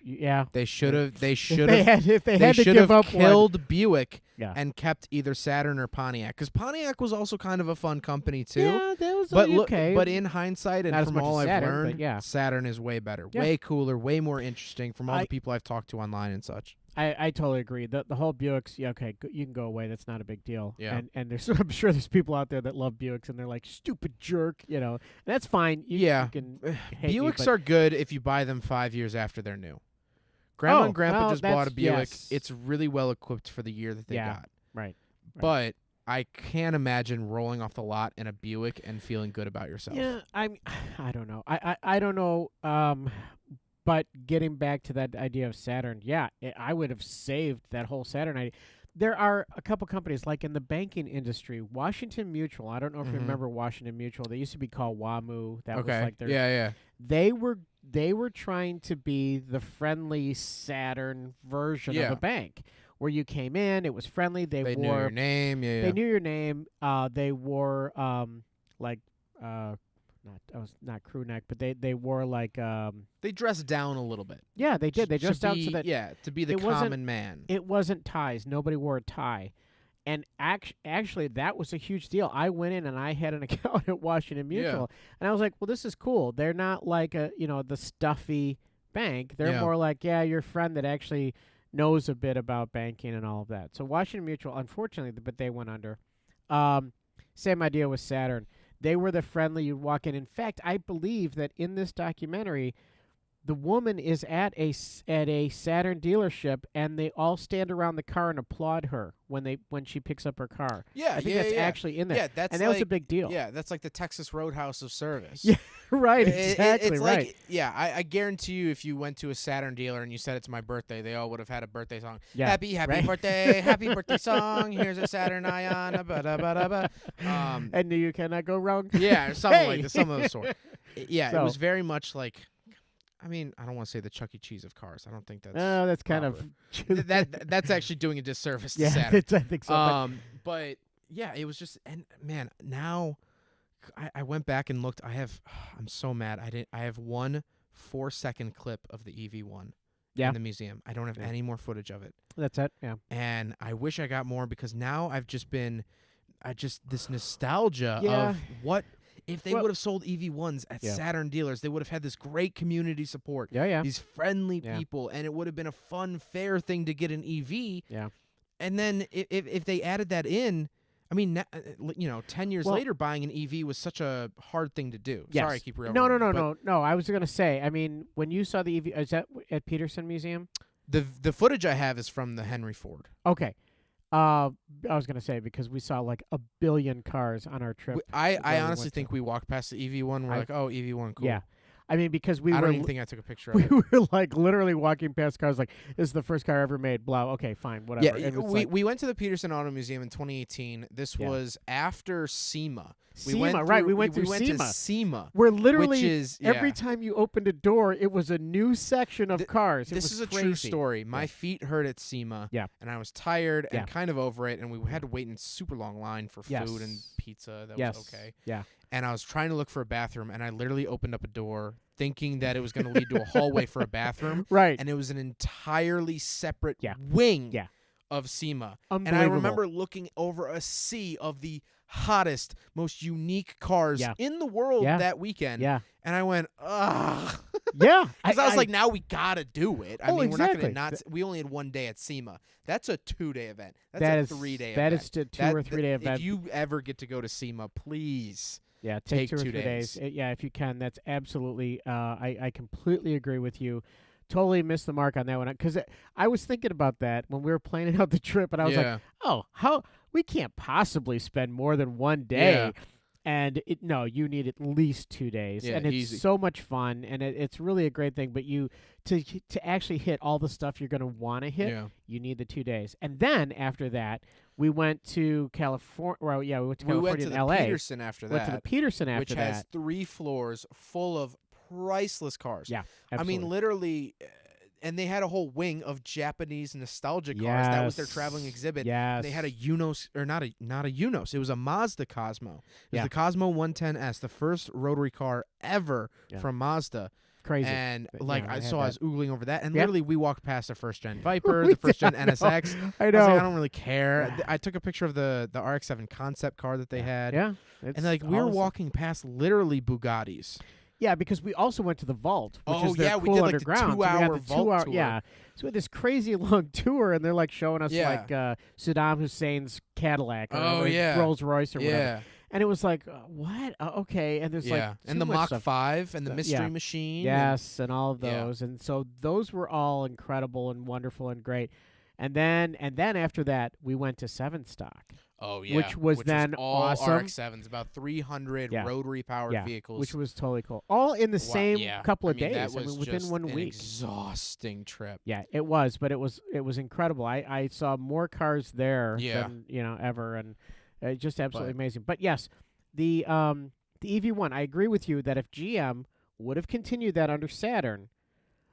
Speaker 2: Yeah,
Speaker 1: They should have. They
Speaker 2: if
Speaker 1: should
Speaker 2: they
Speaker 1: have.
Speaker 2: had
Speaker 1: They
Speaker 2: to
Speaker 1: should
Speaker 2: give
Speaker 1: have
Speaker 2: up
Speaker 1: killed Buick
Speaker 2: yeah.
Speaker 1: and kept either Saturn or Pontiac, because Pontiac was also kind of a fun company too.
Speaker 2: Yeah, that was
Speaker 1: But
Speaker 2: okay.
Speaker 1: but in hindsight and
Speaker 2: Not as
Speaker 1: from
Speaker 2: much
Speaker 1: all
Speaker 2: as
Speaker 1: I've
Speaker 2: Saturn,
Speaker 1: learned,
Speaker 2: but yeah.
Speaker 1: Saturn is way better,
Speaker 2: Yeah.
Speaker 1: way cooler, way more interesting from all
Speaker 2: I-
Speaker 1: the people I've talked to online and such.
Speaker 2: I totally agree. The whole Buicks, yeah, okay, you can go away. That's not a big deal.
Speaker 1: Yeah.
Speaker 2: And there's I'm sure there's people out there that love Buicks and they're like stupid jerk, And that's fine.
Speaker 1: Yeah.
Speaker 2: You can hate me,
Speaker 1: Buicks
Speaker 2: but
Speaker 1: are good if you buy them 5 years after they're new. Grandma and Grandpa
Speaker 2: well,
Speaker 1: just bought a
Speaker 2: that's-
Speaker 1: Buick.
Speaker 2: yes.
Speaker 1: It's really well equipped for the year that they
Speaker 2: Yeah.
Speaker 1: got.
Speaker 2: right.
Speaker 1: But I can't imagine rolling off the lot in a Buick and feeling good about yourself.
Speaker 2: Yeah, I don't know. I don't know. But getting back to that idea of Saturn, yeah, I would have saved that whole Saturn idea. There are a couple companies like in the banking industry, Washington Mutual. I don't know if you
Speaker 1: Mhm.
Speaker 2: remember Washington Mutual. They used to be called WAMU. That
Speaker 1: Okay.
Speaker 2: was like their
Speaker 1: Yeah.
Speaker 2: they were trying to be the friendly Saturn version
Speaker 1: Yeah.
Speaker 2: of a bank where you came in, it was friendly. They
Speaker 1: They knew
Speaker 2: wore
Speaker 1: your name. Yeah.
Speaker 2: they knew your name. They wore not crew neck, but they wore like
Speaker 1: They dressed down a little bit.
Speaker 2: yeah, they did. They
Speaker 1: To
Speaker 2: dressed out
Speaker 1: be-
Speaker 2: so that
Speaker 1: to be the
Speaker 2: it wasn't-
Speaker 1: common man.
Speaker 2: it wasn't ties. Nobody wore a tie. And actually, that was a huge deal. I went in and I had an account at Washington Mutual, and I was like, "Well, this is cool. They're not like the stuffy bank. They're
Speaker 1: Yeah.
Speaker 2: more like, yeah, your friend that actually knows a bit about banking and all of that." So Washington Mutual, unfortunately, but they went under. Same idea with Saturn. They were the friendly. You'd walk in. In fact, I believe that in this documentary, the woman is at a Saturn dealership, and they all stand around the car and applaud her when she picks up her car.
Speaker 1: Yeah,
Speaker 2: I think that's actually in there.
Speaker 1: Yeah, that's
Speaker 2: and that was a big deal.
Speaker 1: Yeah, that's like the Texas Roadhouse of service.
Speaker 2: Yeah, right. Exactly
Speaker 1: it's
Speaker 2: right.
Speaker 1: Like, yeah, I guarantee you, if you went to a Saturn dealer and you said it's my birthday, they all would have had a birthday song.
Speaker 2: Yeah,
Speaker 1: happy
Speaker 2: right.
Speaker 1: birthday, happy birthday song. Here's a Saturn Ion.
Speaker 2: And you cannot go wrong.
Speaker 1: Yeah, something
Speaker 2: Hey!
Speaker 1: like that, some of the sort. Yeah,
Speaker 2: So-
Speaker 1: it was very much like. I mean, I don't want to say the Chuck E. Cheese of cars. I don't think that's.
Speaker 2: Oh, that's kind
Speaker 1: proper. That's actually doing a disservice to
Speaker 2: yeah,
Speaker 1: Saturn.
Speaker 2: I think so.
Speaker 1: But yeah, it was just, and man, now I went back and looked. I'm so mad. I have one 4-second clip of the EV1
Speaker 2: Yeah.
Speaker 1: in the museum. I don't have
Speaker 2: Yeah.
Speaker 1: any more footage of it.
Speaker 2: That's it. Yeah.
Speaker 1: And I wish I got more, because now this nostalgia
Speaker 2: Yeah.
Speaker 1: of what if they
Speaker 2: Well-
Speaker 1: would have sold EV1s at
Speaker 2: Yeah.
Speaker 1: Saturn dealers. They would have had this great community support.
Speaker 2: Yeah. Yeah.
Speaker 1: These friendly
Speaker 2: Yeah.
Speaker 1: people, and it would have been a fun, fair thing to get an EV.
Speaker 2: Yeah.
Speaker 1: And then if they added that in, I mean, 10 years
Speaker 2: Well-
Speaker 1: later, buying an EV was such a hard thing to do.
Speaker 2: Yes.
Speaker 1: Sorry, I keep
Speaker 2: No.
Speaker 1: railroading, but
Speaker 2: I was going to say, I mean, when you saw the EV, is that at Peterson Museum?
Speaker 1: The footage I have is from the Henry Ford.
Speaker 2: Okay. I was going to say, because we saw like 1 billion cars on our trip.
Speaker 1: I
Speaker 2: where we
Speaker 1: honestly
Speaker 2: went
Speaker 1: think we walked past the EV1. We're
Speaker 2: I-
Speaker 1: like, oh, EV1, cool.
Speaker 2: Yeah. I mean, because we
Speaker 1: I
Speaker 2: were
Speaker 1: don't even think I took a picture of
Speaker 2: we
Speaker 1: it.
Speaker 2: were like literally walking past cars like, this is the first car ever made, blah. Okay, fine, whatever.
Speaker 1: Yeah,
Speaker 2: And it's
Speaker 1: we
Speaker 2: like,
Speaker 1: went to the Peterson Auto Museum in 2018. This
Speaker 2: Yeah.
Speaker 1: was after SEMA.
Speaker 2: SEMA, right, we went through
Speaker 1: we went to
Speaker 2: SEMA.
Speaker 1: SEMA.
Speaker 2: we're literally,
Speaker 1: which is
Speaker 2: every time you opened a door, it was a new section of cars. It
Speaker 1: This
Speaker 2: was
Speaker 1: is a
Speaker 2: crazy.
Speaker 1: true story. My
Speaker 2: Yeah.
Speaker 1: feet hurt at SEMA.
Speaker 2: Yeah.
Speaker 1: And I was tired
Speaker 2: Yeah.
Speaker 1: and kind of over it, and we had to wait in a super long line for
Speaker 2: Yes.
Speaker 1: food and pizza. That
Speaker 2: Yes.
Speaker 1: was okay.
Speaker 2: Yeah.
Speaker 1: And I was trying to look for a bathroom, and I literally opened up a door thinking that it was going to lead to a hallway for a bathroom,
Speaker 2: Right.
Speaker 1: and it was an entirely separate
Speaker 2: Yeah.
Speaker 1: wing
Speaker 2: Yeah.
Speaker 1: of SEMA. And I
Speaker 2: Unbelievable.
Speaker 1: remember looking over a sea of the hottest, most unique cars
Speaker 2: Yeah.
Speaker 1: in the world
Speaker 2: Yeah.
Speaker 1: that weekend.
Speaker 2: Yeah.
Speaker 1: And I went, ugh.
Speaker 2: Yeah.
Speaker 1: Because I was like, now we gotta do it. I
Speaker 2: Oh,
Speaker 1: mean, we're not
Speaker 2: exactly.
Speaker 1: gonna we only had 1 day at SEMA. That's a 2-day event. That's
Speaker 2: that
Speaker 1: a
Speaker 2: is
Speaker 1: 3-day
Speaker 2: that
Speaker 1: event.
Speaker 2: is a 2 or 3 day event.
Speaker 1: If you ever get to go to SEMA, please.
Speaker 2: Yeah,
Speaker 1: take
Speaker 2: take 2 or
Speaker 1: 2
Speaker 2: 3 days.
Speaker 1: days.
Speaker 2: Yeah, if you can, that's absolutely. I completely agree with you. Totally missed the mark on that one, because I was thinking about that when we were planning out the trip, and I was like, oh, how we can't possibly spend more than 1 day.
Speaker 1: Yeah.
Speaker 2: And no, you need at least 2 days,
Speaker 1: Yeah,
Speaker 2: and it's
Speaker 1: easy.
Speaker 2: so much fun, and it's really a great thing. But to actually hit all the stuff you're going to want to hit,
Speaker 1: Yeah.
Speaker 2: you need the 2 days. And then after that, we went to California. Well, yeah, we went to
Speaker 1: We
Speaker 2: California
Speaker 1: went to
Speaker 2: and
Speaker 1: the
Speaker 2: L.A.
Speaker 1: Peterson after
Speaker 2: Went to the
Speaker 1: that,
Speaker 2: Peterson after
Speaker 1: which
Speaker 2: that.
Speaker 1: has 3 floors full of priceless cars.
Speaker 2: Yeah,
Speaker 1: I
Speaker 2: absolutely.
Speaker 1: mean, literally, and they had a whole wing of Japanese nostalgia cars. That was their
Speaker 2: Yes.
Speaker 1: traveling exhibit.
Speaker 2: Yes.
Speaker 1: They had a Unos, or not a Unos. It was a Mazda Cosmo. It was
Speaker 2: Yeah.
Speaker 1: the Cosmo 110S, the first rotary car ever
Speaker 2: Yeah.
Speaker 1: from Mazda.
Speaker 2: Crazy.
Speaker 1: And
Speaker 2: But,
Speaker 1: like
Speaker 2: yeah,
Speaker 1: I
Speaker 2: they had
Speaker 1: saw, I
Speaker 2: that.
Speaker 1: was oogling over that, and
Speaker 2: Yep.
Speaker 1: literally we walked past the first gen Viper,
Speaker 2: We
Speaker 1: the first gen
Speaker 2: did, I know.
Speaker 1: NSX.
Speaker 2: I
Speaker 1: I
Speaker 2: know.
Speaker 1: was like, I don't really care. I took a picture of the RX-7 concept car that they had.
Speaker 2: Yeah.
Speaker 1: And like we were walking past literally Bugattis.
Speaker 2: Yeah, because we also went to the Vault, which
Speaker 1: Oh,
Speaker 2: is their
Speaker 1: yeah,
Speaker 2: cool
Speaker 1: we did, like, the
Speaker 2: underground. So we had
Speaker 1: 2-hour
Speaker 2: the
Speaker 1: Vault
Speaker 2: 2-hour
Speaker 1: tour.
Speaker 2: Yeah. So we had this crazy long tour, and they're like showing us
Speaker 1: Yeah.
Speaker 2: like Saddam Hussein's Cadillac or
Speaker 1: Oh,
Speaker 2: or
Speaker 1: yeah.
Speaker 2: Rolls Royce or whatever.
Speaker 1: Yeah,
Speaker 2: And it was like, what? Okay. And there's
Speaker 1: yeah.
Speaker 2: like
Speaker 1: And
Speaker 2: too
Speaker 1: the
Speaker 2: much
Speaker 1: Mach
Speaker 2: stuff.
Speaker 1: 5 and the
Speaker 2: So-
Speaker 1: Mystery
Speaker 2: yeah.
Speaker 1: Machine.
Speaker 2: Yes, and all of
Speaker 1: Yeah.
Speaker 2: those. And so those were all incredible and wonderful and great. And then after that, we went to Seven Stock.
Speaker 1: Oh yeah,
Speaker 2: Which was then
Speaker 1: all
Speaker 2: awesome.
Speaker 1: RX-7s, about 300
Speaker 2: Yeah.
Speaker 1: rotary powered
Speaker 2: Yeah,
Speaker 1: vehicles,
Speaker 2: which was totally cool. All in the
Speaker 1: Wow,
Speaker 2: same
Speaker 1: yeah.
Speaker 2: couple of
Speaker 1: I mean,
Speaker 2: days.
Speaker 1: That was
Speaker 2: within
Speaker 1: just
Speaker 2: 1
Speaker 1: an
Speaker 2: week.
Speaker 1: exhausting trip.
Speaker 2: Yeah, it was, but it was incredible. I saw more cars there
Speaker 1: Yeah.
Speaker 2: than ever, and just absolutely
Speaker 1: But-
Speaker 2: amazing. But yes, the EV1. I agree with you that if GM would have continued that under Saturn,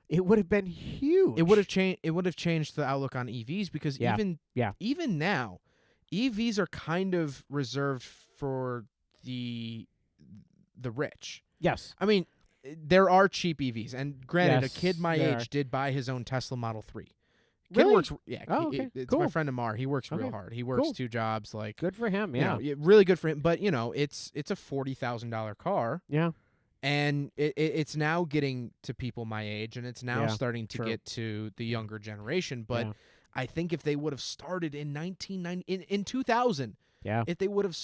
Speaker 2: it would have been huge.
Speaker 1: It would have changed. It would have changed the outlook on EVs, because
Speaker 2: Yeah.
Speaker 1: even now, EVs are kind of reserved for the rich.
Speaker 2: Yes.
Speaker 1: I mean, there are cheap EVs, and granted,
Speaker 2: Yes,
Speaker 1: a kid my
Speaker 2: there
Speaker 1: age
Speaker 2: are.
Speaker 1: did buy his own Tesla Model 3. Kid
Speaker 2: Really?
Speaker 1: works. Yeah.
Speaker 2: Oh,
Speaker 1: he-
Speaker 2: okay.
Speaker 1: It's
Speaker 2: Cool.
Speaker 1: my friend Amar. He works real
Speaker 2: Okay.
Speaker 1: hard. He works
Speaker 2: Cool.
Speaker 1: 2 jobs. Like,
Speaker 2: Good for him.
Speaker 1: you
Speaker 2: Yeah.
Speaker 1: know, really good for him. But it's a $40,000 car.
Speaker 2: Yeah.
Speaker 1: And it's now getting to people my age, and it's now
Speaker 2: Yeah,
Speaker 1: starting to
Speaker 2: true.
Speaker 1: get to the younger generation. But
Speaker 2: Yeah.
Speaker 1: I think if they would have started in 2000,
Speaker 2: Yeah.
Speaker 1: if they would have,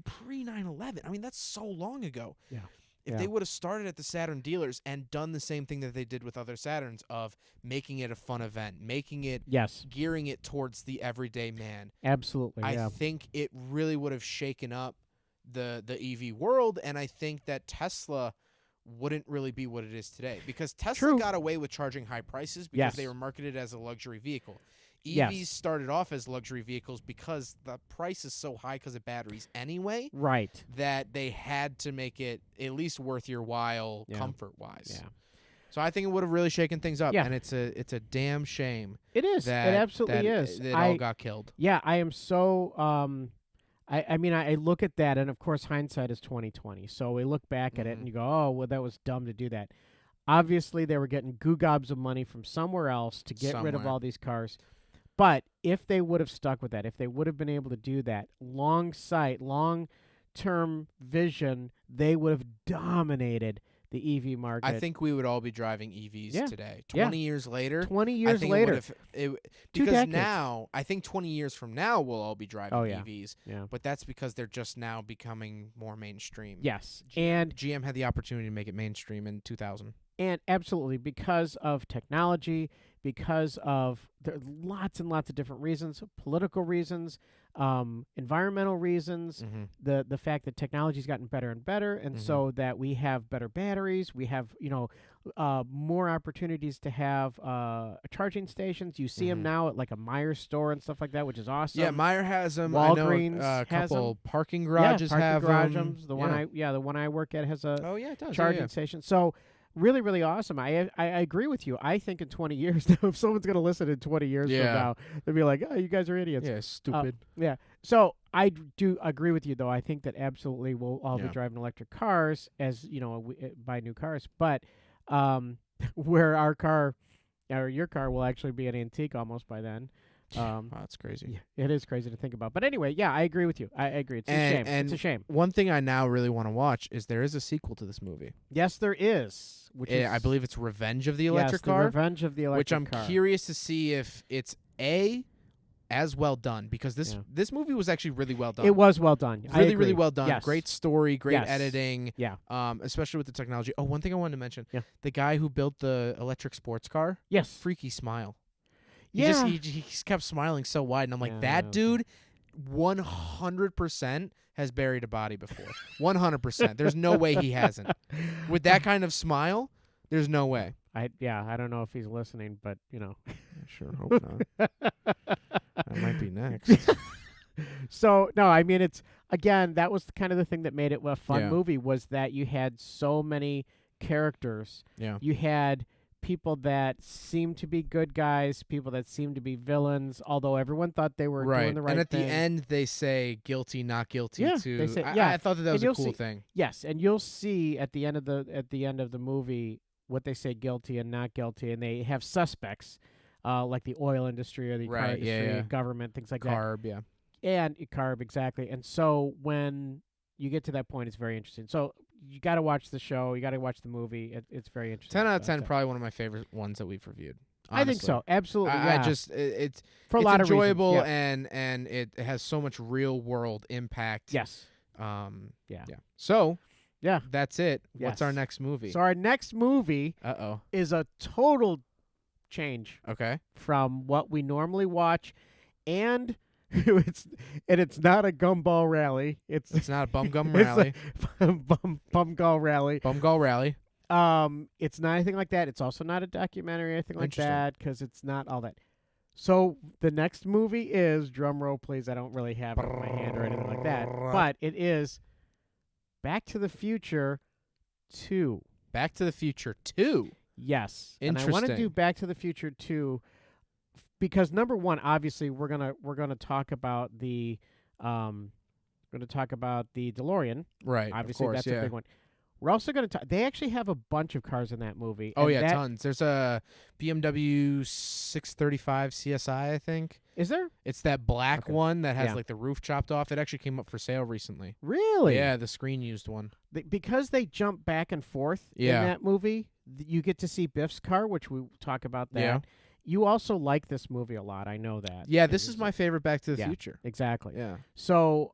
Speaker 1: pre 9/11, I mean, that's so long ago.
Speaker 2: Yeah.
Speaker 1: If they would have started at the Saturn dealers and done the same thing that they did with other Saturns of making it a fun event, making it, gearing it towards the everyday man.
Speaker 2: Absolutely,
Speaker 1: I think it really would have shaken up the EV world, and I think that Tesla wouldn't really be what it is today, because Tesla got away with charging high prices because they were marketed as a luxury vehicle. EVs started off as luxury vehicles because the price is so high because of batteries anyway, that they had to make it at least worth your while comfort-wise. Yeah. So I think it would have really shaken things up, and it's a damn shame.
Speaker 2: It is. It absolutely is.
Speaker 1: It all got killed.
Speaker 2: Yeah, I am so. I mean, I look at that, and of course, hindsight is 20/20. So we look back at it, and you go, "Oh, well, that was dumb to do that." Obviously, they were getting goo gobs of money from somewhere else to get rid of all these cars. But if they would have stuck with that, if they would have been able to do that, long sight, long-term vision, they would have dominated the EV market.
Speaker 1: I think we would all be driving EVs today. 20 years later.
Speaker 2: 20 years later.
Speaker 1: Because now, I think 20 years from now, we'll all be driving EVs.
Speaker 2: Yeah.
Speaker 1: But that's because they're just now becoming more mainstream.
Speaker 2: Yes.
Speaker 1: And GM had the opportunity to make it mainstream in 2000.
Speaker 2: And absolutely, because of technology, because of there are lots and lots of different reasons, political reasons, environmental reasons, the fact that technology's gotten better and better, and so that we have better batteries, we have more opportunities to have charging stations. You see them now at like a Meijer store and stuff like that, which is awesome.
Speaker 1: Yeah, Meijer has them.
Speaker 2: Walgreens
Speaker 1: I know a
Speaker 2: has
Speaker 1: couple
Speaker 2: them.
Speaker 1: parking garages have them.
Speaker 2: The one I work at has a
Speaker 1: it does,
Speaker 2: charging station. So. Really, really awesome. I agree with you. I think in 20 years, if someone's going to listen in 20 years from now, they'll be like, "Oh, you guys are idiots."
Speaker 1: Yeah, stupid.
Speaker 2: So I do agree with you, though. I think that absolutely we'll all be driving electric cars as we buy new cars. But where our car, or your car, will actually be an antique almost by then.
Speaker 1: Wow, that's crazy.
Speaker 2: Yeah, it is crazy to think about. But anyway, I agree with you. I agree. It's a shame. It's a shame.
Speaker 1: One thing I now really want to watch is there is a sequel to this movie.
Speaker 2: Yes, there is. Which is,
Speaker 1: I believe it's Revenge of the Electric Car.
Speaker 2: Revenge of the Electric Car.
Speaker 1: Which I'm curious to see if it's as well done, because this movie was actually really well done.
Speaker 2: It was well done.
Speaker 1: Really, really well done.
Speaker 2: Yes.
Speaker 1: Great story, great editing.
Speaker 2: Yeah.
Speaker 1: Especially with the technology. Oh, one thing I wanted to mention. Yeah. The guy who built the electric sports car.
Speaker 2: Yes.
Speaker 1: Freaky smile.
Speaker 2: He
Speaker 1: just kept smiling so wide, and I'm like, that dude 100% has buried a body before. 100%. There's no way he hasn't. With that kind of smile, there's no way.
Speaker 2: I don't know if he's listening, but
Speaker 1: I sure hope not. That might be next.
Speaker 2: So no, I mean, it's again, that was kind of the thing that made it a fun movie, was that you had so many characters.
Speaker 1: Yeah.
Speaker 2: You had people that seemed to be good guys, people that seemed to be villains, although everyone thought they were doing the right thing.
Speaker 1: And at the end, they say guilty, not guilty. Too.
Speaker 2: They say,
Speaker 1: I thought that was a cool thing.
Speaker 2: Yes, and you'll see at the end of the movie what they say guilty and not guilty, and they have suspects, like the oil industry or the car industry, government, things like
Speaker 1: CARB,
Speaker 2: that. And CARB, exactly. And so when you get to that point, it's very interesting. So you got to watch the show. You got to watch the movie. It's very interesting.
Speaker 1: 10 out of 10, probably one of my favorite ones that we've reviewed. Honestly.
Speaker 2: I think so. Absolutely.
Speaker 1: I just it's
Speaker 2: for a lot
Speaker 1: enjoyable
Speaker 2: of reasons.
Speaker 1: and it has so much real world impact.
Speaker 2: Yes.
Speaker 1: So that's it.
Speaker 2: Yes.
Speaker 1: What's our next movie?
Speaker 2: So our next movie is a total change.
Speaker 1: Okay.
Speaker 2: From what we normally watch, and it's not a gumball rally. It's
Speaker 1: not a bum gum rally.
Speaker 2: Bumgall rally.
Speaker 1: Bumgall rally.
Speaker 2: It's not anything like that. It's also not a documentary or anything like that, because it's not all that. So the next movie is, drum roll please, I don't really have it in my hand or anything like that, but it is Back to the Future 2.
Speaker 1: Back to the Future 2?
Speaker 2: Yes.
Speaker 1: Interesting.
Speaker 2: And I want to do Back to the Future 2 because number one, obviously we're gonna talk about the DeLorean.
Speaker 1: Right.
Speaker 2: Obviously,
Speaker 1: of course,
Speaker 2: that's a big one. We're also going to talk. They actually have a bunch of cars in that movie.
Speaker 1: Oh, yeah, tons. There's a BMW 635 CSI, I think.
Speaker 2: Is there?
Speaker 1: It's that black one that has like the roof chopped off. It actually came up for sale recently.
Speaker 2: Really?
Speaker 1: Yeah, the screen used one.
Speaker 2: Because they jump back and forth in that movie, you get to see Biff's car, which we talk about that. Yeah. You also like this movie a lot. I know that.
Speaker 1: Yeah, this is my favorite Back to the Future.
Speaker 2: Exactly.
Speaker 1: Yeah.
Speaker 2: So,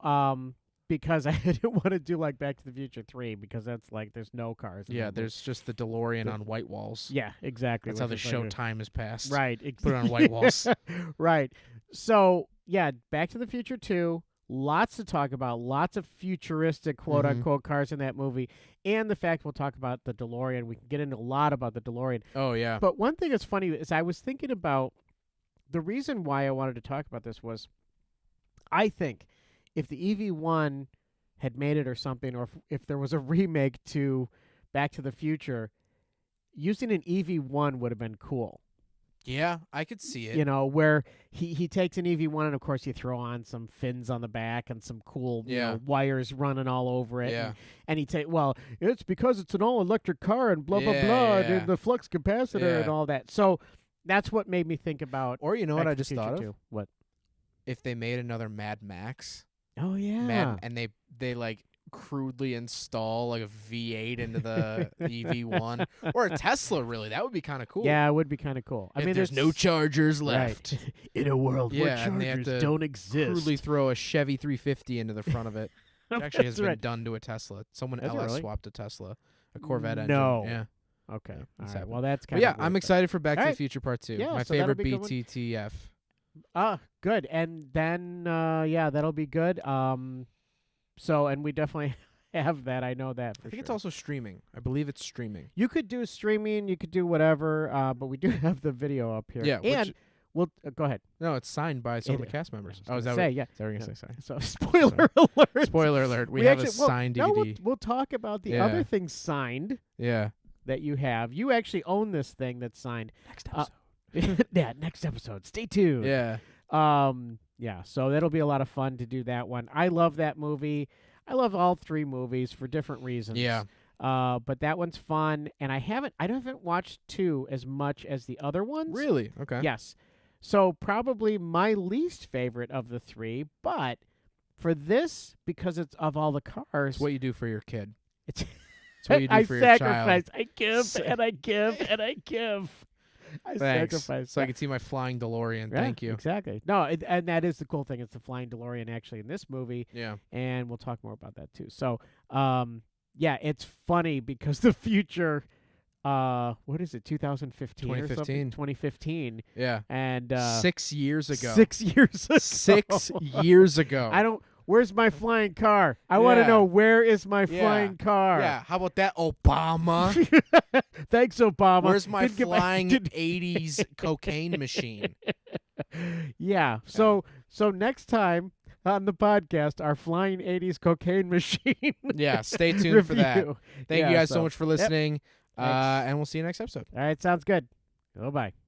Speaker 2: because I didn't want to do like Back to the Future 3 because that's like there's no cars. In
Speaker 1: Yeah,
Speaker 2: that movie.
Speaker 1: there's just the DeLorean on white walls.
Speaker 2: Yeah, exactly.
Speaker 1: That's how the
Speaker 2: which is
Speaker 1: show
Speaker 2: like
Speaker 1: time has passed.
Speaker 2: right.
Speaker 1: Put it on white walls.
Speaker 2: Right. So yeah, Back to the Future 2. Lots to talk about. Lots of futuristic quote unquote cars in that movie, and the fact we'll talk about the DeLorean. We can get into a lot about the DeLorean.
Speaker 1: Oh yeah.
Speaker 2: But one thing that's funny is I was thinking about the reason why I wanted to talk about this was I think if the EV1 had made it or something, or if there was a remake to Back to the Future, using an EV1 would have been cool.
Speaker 1: Yeah, I could see it.
Speaker 2: You know, where he takes an EV1 and, of course, you throw on some fins on the back and some cool you know, wires running all over it.
Speaker 1: Yeah.
Speaker 2: And it's because it's an all-electric car and blah, blah, blah, and the flux capacitor and all that. So that's what made me think about
Speaker 1: Or you know
Speaker 2: Back
Speaker 1: what
Speaker 2: to
Speaker 1: I
Speaker 2: the
Speaker 1: just
Speaker 2: Future
Speaker 1: thought of?
Speaker 2: 2. What?
Speaker 1: If they made another Mad Max.
Speaker 2: Oh, yeah.
Speaker 1: And they like crudely install like a V8 into the EV1 or a Tesla. Really, that would be kind of cool.
Speaker 2: Yeah, it would be kind of cool. I mean,
Speaker 1: there's no chargers left.
Speaker 2: Right. In a world where
Speaker 1: and they have
Speaker 2: chargers
Speaker 1: to
Speaker 2: don't exist.
Speaker 1: crudely throw a Chevy 350 into the front of it. Which actually has
Speaker 2: That's
Speaker 1: been
Speaker 2: right.
Speaker 1: done to a Tesla. Someone
Speaker 2: Is it
Speaker 1: LS
Speaker 2: really?
Speaker 1: swapped a Tesla, a Corvette
Speaker 2: No.
Speaker 1: engine. Yeah.
Speaker 2: Okay. All
Speaker 1: It's
Speaker 2: right.
Speaker 1: happened.
Speaker 2: Well, that's
Speaker 1: But
Speaker 2: kind
Speaker 1: yeah,
Speaker 2: of
Speaker 1: I'm excited for Back to
Speaker 2: All
Speaker 1: the
Speaker 2: right.
Speaker 1: Future Part 2.
Speaker 2: Yeah,
Speaker 1: My
Speaker 2: so that'll
Speaker 1: favorite
Speaker 2: be a good one.
Speaker 1: BTTF.
Speaker 2: Good. And then, yeah, that'll be good. So, and we definitely have that. I know that for
Speaker 1: I think
Speaker 2: sure.
Speaker 1: it's also streaming. I believe it's streaming.
Speaker 2: You could do streaming. You could do whatever. But we do have the video up here.
Speaker 1: Yeah,
Speaker 2: And we'll go ahead.
Speaker 1: No, it's signed by some of the
Speaker 2: It-
Speaker 1: cast members.
Speaker 2: I was
Speaker 1: Is that
Speaker 2: gonna
Speaker 1: what
Speaker 2: say, yeah.
Speaker 1: is that what you're going to say? Sorry.
Speaker 2: So, spoiler alert.
Speaker 1: Spoiler alert. We
Speaker 2: We
Speaker 1: have
Speaker 2: actually-
Speaker 1: a signed
Speaker 2: No,
Speaker 1: DVD.
Speaker 2: we'll talk about the
Speaker 1: Yeah.
Speaker 2: other things signed
Speaker 1: Yeah.
Speaker 2: that you have. You actually own this thing that's signed.
Speaker 1: Next
Speaker 2: Yeah, next episode. Stay tuned.
Speaker 1: Yeah.
Speaker 2: Yeah, so that'll be a lot of fun to do that one. I love that movie. I love all three movies for different reasons.
Speaker 1: Yeah.
Speaker 2: But that one's fun, and I haven't watched 2 as much as the other ones.
Speaker 1: Really? Okay.
Speaker 2: Yes. So probably my least favorite of the 3, but for this, because it's of all the cars,
Speaker 1: It's what you do for your kid.
Speaker 2: it's
Speaker 1: It's what you do
Speaker 2: I
Speaker 1: for your
Speaker 2: sacrifice.
Speaker 1: child.
Speaker 2: I give and I give and I give. I
Speaker 1: Thanks.
Speaker 2: sacrifice.
Speaker 1: So I can see my flying DeLorean.
Speaker 2: Yeah,
Speaker 1: Thank you.
Speaker 2: Exactly. No, and that is the cool thing. It's the flying DeLorean actually in this movie,
Speaker 1: Yeah.
Speaker 2: and we'll talk more about that too. So, yeah, it's funny because the future, what is it, 2015 or something?
Speaker 1: 2015.
Speaker 2: 2015.
Speaker 1: Yeah.
Speaker 2: And
Speaker 1: 6 years ago.
Speaker 2: 6 years ago.
Speaker 1: 6 years ago.
Speaker 2: Where's my flying car? I want to
Speaker 1: Yeah.
Speaker 2: know, where is my
Speaker 1: Yeah.
Speaker 2: flying car?
Speaker 1: Yeah. How about that, Obama?
Speaker 2: Thanks, Obama.
Speaker 1: Where's my
Speaker 2: Didn't get my-
Speaker 1: flying
Speaker 2: didn't-
Speaker 1: 80s cocaine machine?
Speaker 2: Yeah. So next time on the podcast, our flying 80s cocaine machine.
Speaker 1: Yeah. Stay tuned for that.
Speaker 2: review.
Speaker 1: Thank
Speaker 2: Yeah,
Speaker 1: you guys so
Speaker 2: so-
Speaker 1: much for listening.
Speaker 2: Thanks.
Speaker 1: And we'll see you next episode.
Speaker 2: All right, sounds good. Bye-bye.